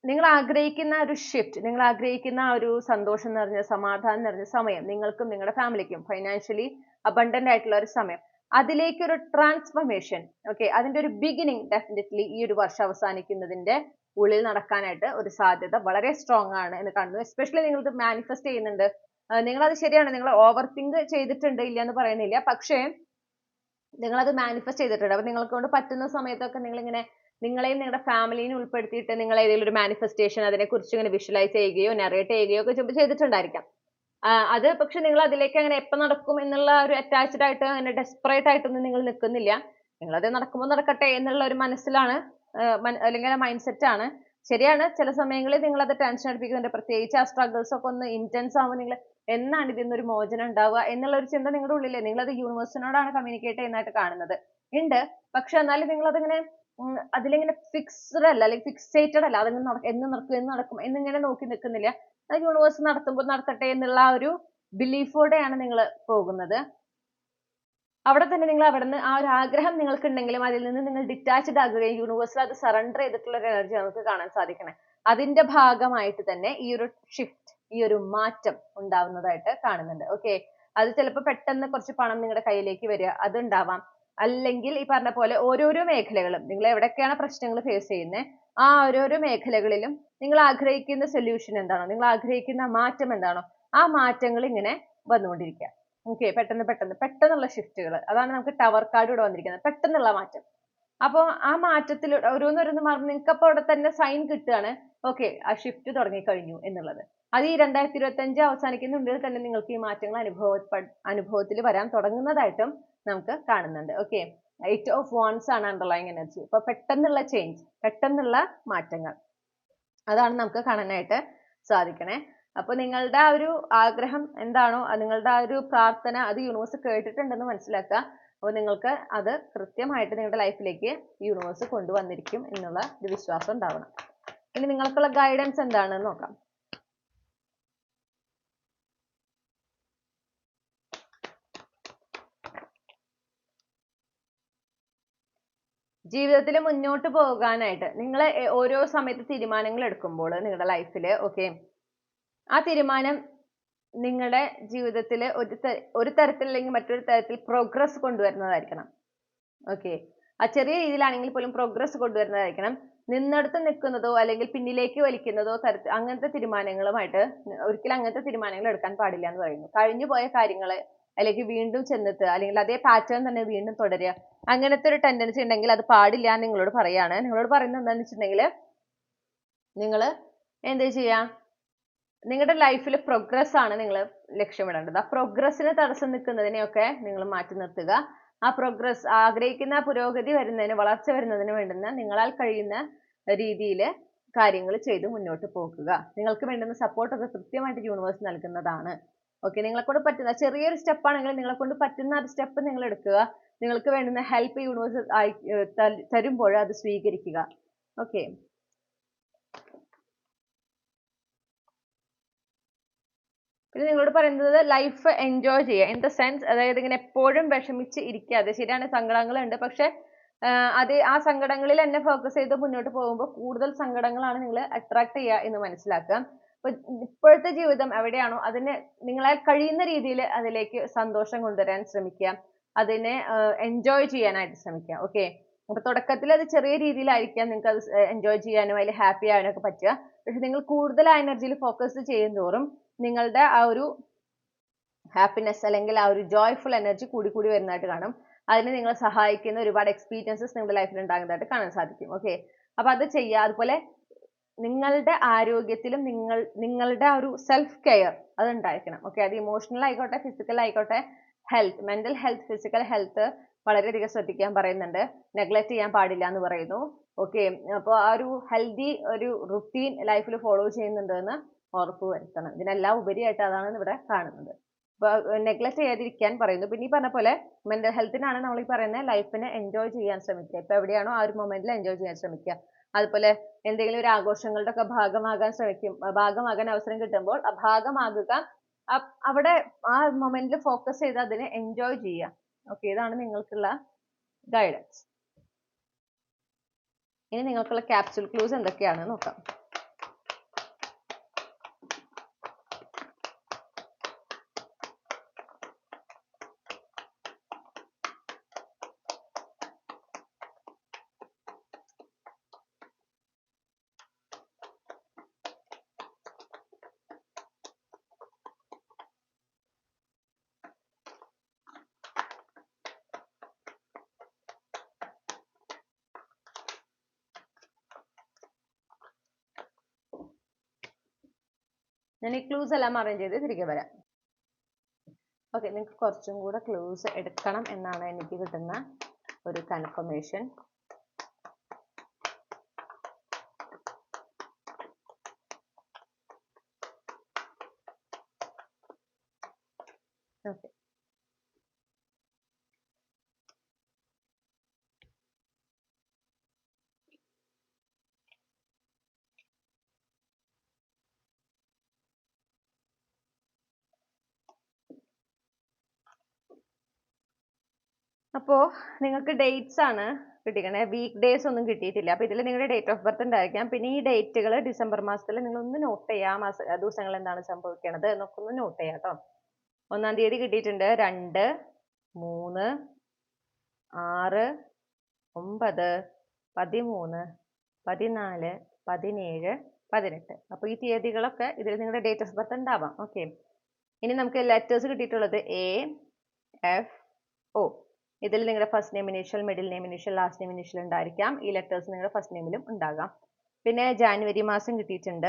നിങ്ങൾ ആഗ്രഹിക്കുന്ന ഒരു ഷിഫ്റ്റ്, നിങ്ങൾ ആഗ്രഹിക്കുന്ന ഒരു സന്തോഷം നിറഞ്ഞ, സമാധാനം നിറഞ്ഞ സമയം, നിങ്ങൾക്കും നിങ്ങളുടെ ഫാമിലിക്കും ഫൈനാൻഷ്യലി അബണ്ടന്റ് ആയിട്ടുള്ള ഒരു സമയം, അതിലേക്ക് ഒരു ട്രാൻസ്ഫർമേഷൻ, ഓക്കെ, അതിന്റെ ഒരു ബിഗിനിങ് ഡെഫിനറ്റ്ലി ഈ ഒരു വർഷം അവസാനിക്കുന്നതിന്റെ ഉള്ളിൽ നടക്കാനായിട്ട് ഒരു സാധ്യത വളരെ സ്ട്രോങ് ആണ് എന്ന് കാണുന്നു. എസ്പെഷ്യലി നിങ്ങൾക്ക് മാനിഫെസ്റ്റ് ചെയ്യുന്നുണ്ട്, നിങ്ങൾ അത് ശരിയാണ്, നിങ്ങൾ ഓവർ തിങ്ക് ചെയ്തിട്ടുണ്ട്, ഇല്ല എന്ന് പറയുന്നില്ല, പക്ഷേ നിങ്ങൾ അത് മാനിഫെസ്റ്റ് ചെയ്തിട്ടുണ്ട്. അപ്പൊ നിങ്ങൾക്ക് കൊണ്ട് പറ്റുന്ന സമയത്തൊക്കെ നിങ്ങൾ ഇങ്ങനെ നിങ്ങളെയും നിങ്ങളുടെ ഫാമിലിനെ ഉൾപ്പെടുത്തിയിട്ട് നിങ്ങൾ ഏതെങ്കിലും ഒരു മാനിഫെസ്റ്റേഷൻ അതിനെക്കുറിച്ച് ഇങ്ങനെ വിഷ്വലൈസ് ചെയ്യുകയോ നറേറ്റ് ചെയ്യുകയോ ഒക്കെ ചെയ്തിട്ടുണ്ടായിരിക്കാം. അത് പക്ഷെ നിങ്ങൾ അതിലേക്ക് അങ്ങനെ എപ്പോൾ നടക്കും എന്നുള്ള ഒരു അറ്റാച്ച്ഡ് ആയിട്ട് അങ്ങനെ ഡെസ്പറേറ്റ് ആയിട്ടൊന്നും നിങ്ങൾ നിൽക്കുന്നില്ല. നിങ്ങൾ അത് നടക്കുമ്പോൾ നടക്കട്ടെ എന്നുള്ള ഒരു മനസ്സിലാണ്, അല്ലെങ്കിൽ മൈൻഡ് സെറ്റ് ആണ്. ശരിയാണ്, ചില സമയങ്ങളിൽ നിങ്ങൾ അത് ടെൻഷൻ അടിപ്പിക്കുന്നുണ്ട്, പ്രത്യേകിച്ച് ആ സ്ട്രഗിൾസ് ഒക്കെ ഒന്ന് ഇന്റൻസ് ആവുമ്പോൾ നിങ്ങൾ എന്നാണ് ഇതിൽ നിന്നൊരു മോചനം ഉണ്ടാവുക എന്നുള്ള ഒരു ചിന്ത നിങ്ങളുടെ ഉള്ളിലെ, നിങ്ങൾ അത് യൂണിവേഴ്സിനോടാണ് കമ്മ്യൂണിക്കേറ്റ് ചെയ്യുന്നതായിട്ട് കാണുന്നത് ഉണ്ട്. പക്ഷെ എന്നാലും നിങ്ങൾ അതിങ്ങനെ അതിലിങ്ങനെ ഫിക്സ്ഡ് അല്ല, അല്ലെങ്കിൽ ഫിക്സേറ്റഡ് അല്ല, അതിങ്ങനെ എന്ന് നടക്കും എന്ന് നടക്കും എന്നിങ്ങനെ നോക്കി നിൽക്കുന്നില്ല. യൂണിവേഴ്സ് നടത്തുമ്പോൾ നടത്തട്ടെ എന്നുള്ള ആ ഒരു ബിലീഫോടെയാണ് നിങ്ങൾ പോകുന്നത്. അവിടെ തന്നെ നിങ്ങൾ അവിടുന്ന് ആ ഒരു ആഗ്രഹം നിങ്ങൾക്ക് ഉണ്ടെങ്കിലും അതിൽ നിന്ന് നിങ്ങൾ ഡിറ്റാച്ച്ഡ് ആകുകയും യൂണിവേഴ്സിൽ അത് സറണ്ടർ ചെയ്തിട്ടുള്ള ഒരു എനർജി നമുക്ക് കാണാൻ സാധിക്കണേ. അതിന്റെ ഭാഗമായിട്ട് തന്നെ ഈ ഒരു ഷിഫ്റ്റ്, ഈ ഒരു മാറ്റം ഉണ്ടാവുന്നതായിട്ട് കാണുന്നുണ്ട്. ഓക്കെ, അത് ചിലപ്പോൾ പെട്ടെന്ന് കുറച്ച് പണം നിങ്ങളുടെ കയ്യിലേക്ക് വരിക, അതുണ്ടാവാം. അല്ലെങ്കിൽ ഈ പറഞ്ഞ പോലെ ഓരോരോ മേഖലകളും നിങ്ങൾ എവിടെയൊക്കെയാണ് പ്രശ്നങ്ങൾ ഫേസ് ചെയ്യുന്നത്, ആ ഓരോരോ മേഖലകളിലും നിങ്ങൾ ആഗ്രഹിക്കുന്ന സൊല്യൂഷൻ എന്താണോ, നിങ്ങൾ ആഗ്രഹിക്കുന്ന മാറ്റം എന്താണോ, ആ മാറ്റങ്ങൾ ഇങ്ങനെ വന്നുകൊണ്ടിരിക്കുക. ഓക്കെ, പെട്ടെന്നുള്ള ഷിഫ്റ്റുകൾ, അതാണ് നമുക്ക് ടവർ കാർഡ് ഇവിടെ വന്നിരിക്കുന്നത്, പെട്ടെന്നുള്ള മാറ്റം. അപ്പോൾ ആ മാറ്റത്തിൽ ഓരോന്നോരോന്ന് മാറുമ്പോൾ നിങ്ങൾക്ക് അപ്പോൾ അവിടെ തന്നെ സൈൻ കിട്ടുകയാണ്, ഓക്കെ, ആ ഷിഫ്റ്റ് തുടങ്ങിക്കഴിഞ്ഞു എന്നുള്ളത്. അത് ഈ 2025 അവസാനിക്കുന്നുണ്ടെങ്കിൽ തന്നെ നിങ്ങൾക്ക് ഈ മാറ്റങ്ങൾ അനുഭവത്തിൽ വരാൻ തുടങ്ങുന്നതായിട്ടും നമുക്ക് കാണുന്നുണ്ട്. ഓക്കെ, 8 of Wands ആണ് അണ്ടർലൈങ് എനർജി. അപ്പൊ പെട്ടെന്നുള്ള ചേഞ്ച്, പെട്ടെന്നുള്ള മാറ്റങ്ങൾ, അതാണ് നമുക്ക് കാണാനായിട്ട് സാധിക്കണേ. അപ്പൊ നിങ്ങളുടെ ആ ഒരു ആഗ്രഹം എന്താണോ, നിങ്ങളുടെ ആ ഒരു പ്രാർത്ഥന, അത് യൂണിവേഴ്സ് കേട്ടിട്ടുണ്ടെന്ന് മനസ്സിലാക്കുക. അപ്പോൾ നിങ്ങൾക്ക് അത് കൃത്യമായിട്ട് നിങ്ങളുടെ ലൈഫിലേക്ക് യൂണിവേഴ്സ് കൊണ്ടുവന്നിരിക്കും എന്നുള്ള ഒരു വിശ്വാസം ഉണ്ടാവണം. ഇനി നിങ്ങൾക്കുള്ള ഗൈഡൻസ് എന്താണെന്ന് നോക്കാം. ജീവിതത്തിൽ മുന്നോട്ട് പോകാനായിട്ട് നിങ്ങൾ ഓരോ സമയത്ത് തീരുമാനങ്ങൾ എടുക്കുമ്പോൾ നിങ്ങളുടെ ലൈഫിൽ, ഓക്കെ, ആ തീരുമാനം നിങ്ങളുടെ ജീവിതത്തിൽ ഒരു തരത്തിൽ അല്ലെങ്കിൽ മറ്റൊരു തരത്തിൽ പ്രോഗ്രസ് കൊണ്ടുവരുന്നതായിരിക്കണം. ഓക്കെ, ആ ചെറിയ രീതിയിലാണെങ്കിൽ പോലും പ്രോഗ്രസ് കൊണ്ടുവരുന്നതായിരിക്കണം. നിന്നിടത്ത് നിൽക്കുന്നതോ അല്ലെങ്കിൽ പിന്നിലേക്ക് വലിക്കുന്നതോ അങ്ങനത്തെ തീരുമാനങ്ങളുമായിട്ട് ഒരിക്കലും അങ്ങനത്തെ തീരുമാനങ്ങൾ എടുക്കാൻ പാടില്ല എന്ന് പറയുന്നു. കഴിഞ്ഞു പോയ കാര്യങ്ങൾ അല്ലെങ്കിൽ വീണ്ടും ചെന്നെത്തുക, അല്ലെങ്കിൽ അതേ പാറ്റേൺ തന്നെ വീണ്ടും തുടരുക, അങ്ങനത്തെ ഒരു ടെൻഡൻസി ഉണ്ടെങ്കിൽ അത് പാടില്ല എന്ന് നിങ്ങളോട് പറയാണ്. നിങ്ങളോട് പറയുന്നത് എന്താണെന്ന് വെച്ചിട്ടുണ്ടെങ്കിൽ നിങ്ങൾ എന്ത് ചെയ്യാ, നിങ്ങളുടെ ലൈഫിൽ പ്രോഗ്രസ് ആണ് നിങ്ങൾ ലക്ഷ്യമിടേണ്ടത്. ആ പ്രോഗ്രസ്സിന് തടസ്സം നിൽക്കുന്നതിനെയൊക്കെ നിങ്ങൾ മാറ്റി നിർത്തുക. ആ പ്രോഗ്രസ്, ആഗ്രഹിക്കുന്ന പുരോഗതി വരുന്നതിന്, വളർച്ച വരുന്നതിന് വേണ്ടുന്ന നിങ്ങളാൽ കഴിയുന്ന രീതിയിൽ കാര്യങ്ങൾ ചെയ്ത് മുന്നോട്ട് പോകുക. നിങ്ങൾക്ക് വേണ്ടുന്ന സപ്പോർട്ടൊക്കെ കൃത്യമായിട്ട് യൂണിവേഴ്സ് നൽകുന്നതാണ്. ഓക്കെ, നിങ്ങളെക്കൊണ്ട് പറ്റുന്ന ചെറിയൊരു സ്റ്റെപ്പ് ആണെങ്കിൽ നിങ്ങളെക്കൊണ്ട് പറ്റുന്ന ഒരു സ്റ്റെപ്പ് നിങ്ങൾ എടുക്കുക. നിങ്ങൾക്ക് വേണ്ടുന്ന ഹെൽപ്പ് യൂണിവേഴ്സ് തരുമ്പോൾ അത് സ്വീകരിക്കുക. ഓക്കെ, പിന്നെ നിങ്ങളോട് പറയുന്നത് ലൈഫ് എൻജോയ് ചെയ്യുക. ഇൻ ദ സെൻസ്, അതായത് ഇങ്ങനെ എപ്പോഴും വിഷമിച്ച് ഇരിക്കാതെ, ശരിയാണ് സങ്കടങ്ങളുണ്ട്, പക്ഷെ അത് ആ സങ്കടങ്ങളിൽ തന്നെ ഫോക്കസ് ചെയ്ത് മുന്നോട്ട് പോകുമ്പോൾ കൂടുതൽ സങ്കടങ്ങളാണ് നിങ്ങൾ അട്രാക്ട് ചെയ്യുക എന്ന് മനസ്സിലാക്കുക. അപ്പൊ ഇപ്പോഴത്തെ ജീവിതം എവിടെയാണോ അതിനെ നിങ്ങളാൽ കഴിയുന്ന രീതിയിൽ അതിലേക്ക് സന്തോഷം കൊണ്ടുവരാൻ ശ്രമിക്കുക, അതിനെ എൻജോയ് ചെയ്യാനായിട്ട് ശ്രമിക്കുക. ഓക്കെ, അപ്പൊ തുടക്കത്തിൽ അത് ചെറിയ രീതിയിലായിരിക്കാം നിങ്ങൾക്ക് അത് എൻജോയ് ചെയ്യാനോ അതിൽ ഹാപ്പി ആവാനോ ഒക്കെ പറ്റുക. പക്ഷെ നിങ്ങൾ കൂടുതൽ ആ എനർജിയിൽ ഫോക്കസ് ചെയ്യുന്തോറും നിങ്ങളുടെ ആ ഒരു ഹാപ്പിനെസ് അല്ലെങ്കിൽ ആ ഒരു ജോയ്ഫുൾ എനർജി കൂടി കൂടി വരുന്നതായിട്ട് കാണും. അതിന് നിങ്ങളെ സഹായിക്കുന്ന ഒരുപാട് എക്സ്പീരിയൻസസ് നിങ്ങളുടെ ലൈഫിൽ ഉണ്ടാകുന്നതായിട്ട് കാണാൻ സാധിക്കും. ഓക്കെ, അപ്പൊ അത് ചെയ്യുക. അതുപോലെ നിങ്ങളുടെ ആരോഗ്യത്തിലും നിങ്ങളുടെ ആ ഒരു സെൽഫ് കെയർ അത് ഉണ്ടായിരിക്കണം. ഓക്കെ, അത് ഇമോഷണൽ ആയിക്കോട്ടെ, ഫിസിക്കൽ ആയിക്കോട്ടെ, health, mental health, physical health വളരെയധികം ശ്രദ്ധിക്കാൻ പറയുന്നുണ്ട്. നെഗ്ലക്ട് ചെയ്യാൻ പാടില്ല എന്ന് പറയുന്നു. ഓക്കെ, അപ്പോൾ ആ ഒരു ഹെൽത്തി ഒരു റുട്ടീൻ ലൈഫിൽ ഫോളോ ചെയ്യുന്നുണ്ട് എന്ന് ഉറപ്പ് വരുത്തണം. ഇതിനെല്ലാം ഉപരിയായിട്ട് അതാണ് ഇവിടെ കാണുന്നത്. നെഗ്ലക്ട് ചെയ്യാതിരിക്കാൻ പറയുന്നു. പിന്നെ ഈ പറഞ്ഞ പോലെ മെന്റൽ ഹെൽത്തിനാണ് നമ്മൾ ഈ പറയുന്ന ലൈഫിനെ എൻജോയ് ചെയ്യാൻ ശ്രമിക്കുക. ഇപ്പൊ എവിടെയാണോ ആ ഒരു മൊമെന്റിൽ എൻജോയ് ചെയ്യാൻ ശ്രമിക്കുക. അതുപോലെ എന്തെങ്കിലും ഒരു ആഘോഷങ്ങളുടെ ഒക്കെ ഭാഗമാകാൻ അവസരം കിട്ടുമ്പോൾ ഭാഗമാകുക. അവിടെ ആ മൊമെന്റിൽ ഫോക്കസ് ചെയ്ത് അതിനെ എൻജോയ് ചെയ്യുക. ഓക്കെ, ഇതാണ് നിങ്ങൾക്കുള്ള ഗൈഡൻസ്. ഇനി നിങ്ങൾക്കുള്ള ക്യാപ്സ്യൂൾ ക്ലൂസ് എന്തൊക്കെയാണ് നോക്കാം. ഞാൻ ഈ ക്ലൂസ് എല്ലാം അറേഞ്ച് ചെയ്ത് തിരികെ വരാം. ഓക്കെ, നിങ്ങൾക്ക് കുറച്ചും കൂടെ ക്ലൂസ് എടുക്കണം എന്നാണ് എനിക്ക് കിട്ടുന്ന ഒരു കൺഫർമേഷൻ. ഓക്കെ, അപ്പോൾ നിങ്ങൾക്ക് ഡേറ്റ്സ് ആണ് കിട്ടിക്കണേ. വീക്ക് ഡേയ്സ് ഒന്നും കിട്ടിയിട്ടില്ല. അപ്പോൾ ഇതിൽ നിങ്ങളുടെ ഡേറ്റ് ഓഫ് ബർത്ത് ഉണ്ടായിരിക്കാം. പിന്നെ ഈ ഡേറ്റുകൾ ഡിസംബർ മാസത്തിൽ നിങ്ങൾ ഒന്ന് നോട്ട് ചെയ്യുക. ദിവസങ്ങൾ എന്താണ് സംഭവിക്കണത് എന്നൊക്കെ ഒന്ന് നോട്ട് ചെയ്യാം കേട്ടോ. 1-ാം തീയതി കിട്ടിയിട്ടുണ്ട് 2, 3, 6, 9, 13, 14, 17, 18. അപ്പോൾ ഈ തീയതികളൊക്കെ ഇതിൽ നിങ്ങളുടെ ഡേറ്റ് ഓഫ് ബർത്ത് ഉണ്ടാവാം. ഓക്കെ, ഇനി നമുക്ക് ലെറ്റേഴ്സ് കിട്ടിയിട്ടുള്ളത് AFO. ഇതിൽ നിങ്ങളുടെ first name initial, middle name initial, last name initial ഉണ്ടായിരിക്കാം. ഈ ലെറ്റേഴ്സ് നിങ്ങളുടെ ഫസ്റ്റ് നെയിമിലും ഉണ്ടാകാം. പിന്നെ ജാനുവരി മാസം കിട്ടിയിട്ടുണ്ട്,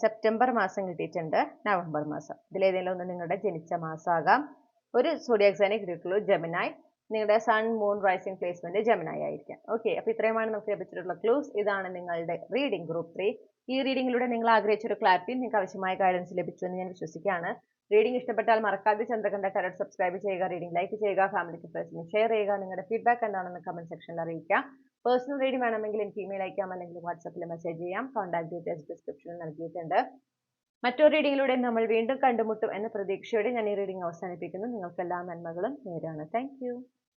സെപ്റ്റംബർ മാസം കിട്ടിയിട്ടുണ്ട്, നവംബർ മാസം. ഇതിലേതെങ്കിലും ഒന്ന് നിങ്ങളുടെ ജനിച്ച മാസമാകാം. ഒരു സോഡിയാക് സൈനെ കിട്ടിയിട്ടുള്ളൂ, ജെമിനായി. നിങ്ങളുടെ സൺ, മൂൺ, റൈസിംഗ് പ്ലേസ്മെന്റ് ജെമിനായി ആയിരിക്കാം. ഓക്കെ, അപ്പോൾ ഇത്രയുമാണ് നമുക്ക് ലഭിച്ചിട്ടുള്ള ക്ലൂസ്. ഇതാണ് നിങ്ങളുടെ റീഡിംഗ് ഗ്രൂപ്പ് 3. ഈ റീഡിംഗിലൂടെ നിങ്ങൾ ആഗ്രഹിച്ച ഒരു ക്ലാരിറ്റിയും നിങ്ങൾക്ക് ആവശ്യമായ ഗൈഡൻസ് ലഭിച്ചു എന്ന് ഞാൻ വിശ്വസിക്കുകയാണ്. റീഡിംഗ് ഇഷ്ടപ്പെട്ടാൽ മറക്കാതെ ചന്ദ്രകണ്ഠ ടാരോട്ട് സബ്സ്ക്രൈബ് ചെയ്യുക, റീഡിംഗ് ലൈക്ക് ചെയ്യുക, ഫാമിലിക്ക് ഫ്രണ്ട്സിന് ഷെയർ ചെയ്യുക. നിങ്ങളുടെ ഫീഡ്ബാക്ക് എന്താണെന്ന് കമന്റ് സെക്ഷനിൽ അറിയിക്കുക. പേഴ്സണൽ റീഡിംഗ് വേണമെങ്കിൽ എനിക്ക് ഇമെയിൽ അയക്കാം, അല്ലെങ്കിൽ വാട്സാപ്പിൽ മെസ്സേജ് ചെയ്യാം. കോൺടാക്ട് ഡീറ്റെയിൽസ് ഡിസ്ക്രിപ്ഷനിൽ നൽകിയിട്ടുണ്ട്. മറ്റൊരു റീഡിംഗിലൂടെ നമ്മൾ വീണ്ടും കണ്ടുമുട്ടും എന്ന പ്രതീക്ഷയോടെ ഞാൻ ഈ റീഡിംഗ് അവസാനിപ്പിക്കുന്നു. നിങ്ങൾക്ക് എല്ലാ നന്മകളും നേരാണ്. Thank you.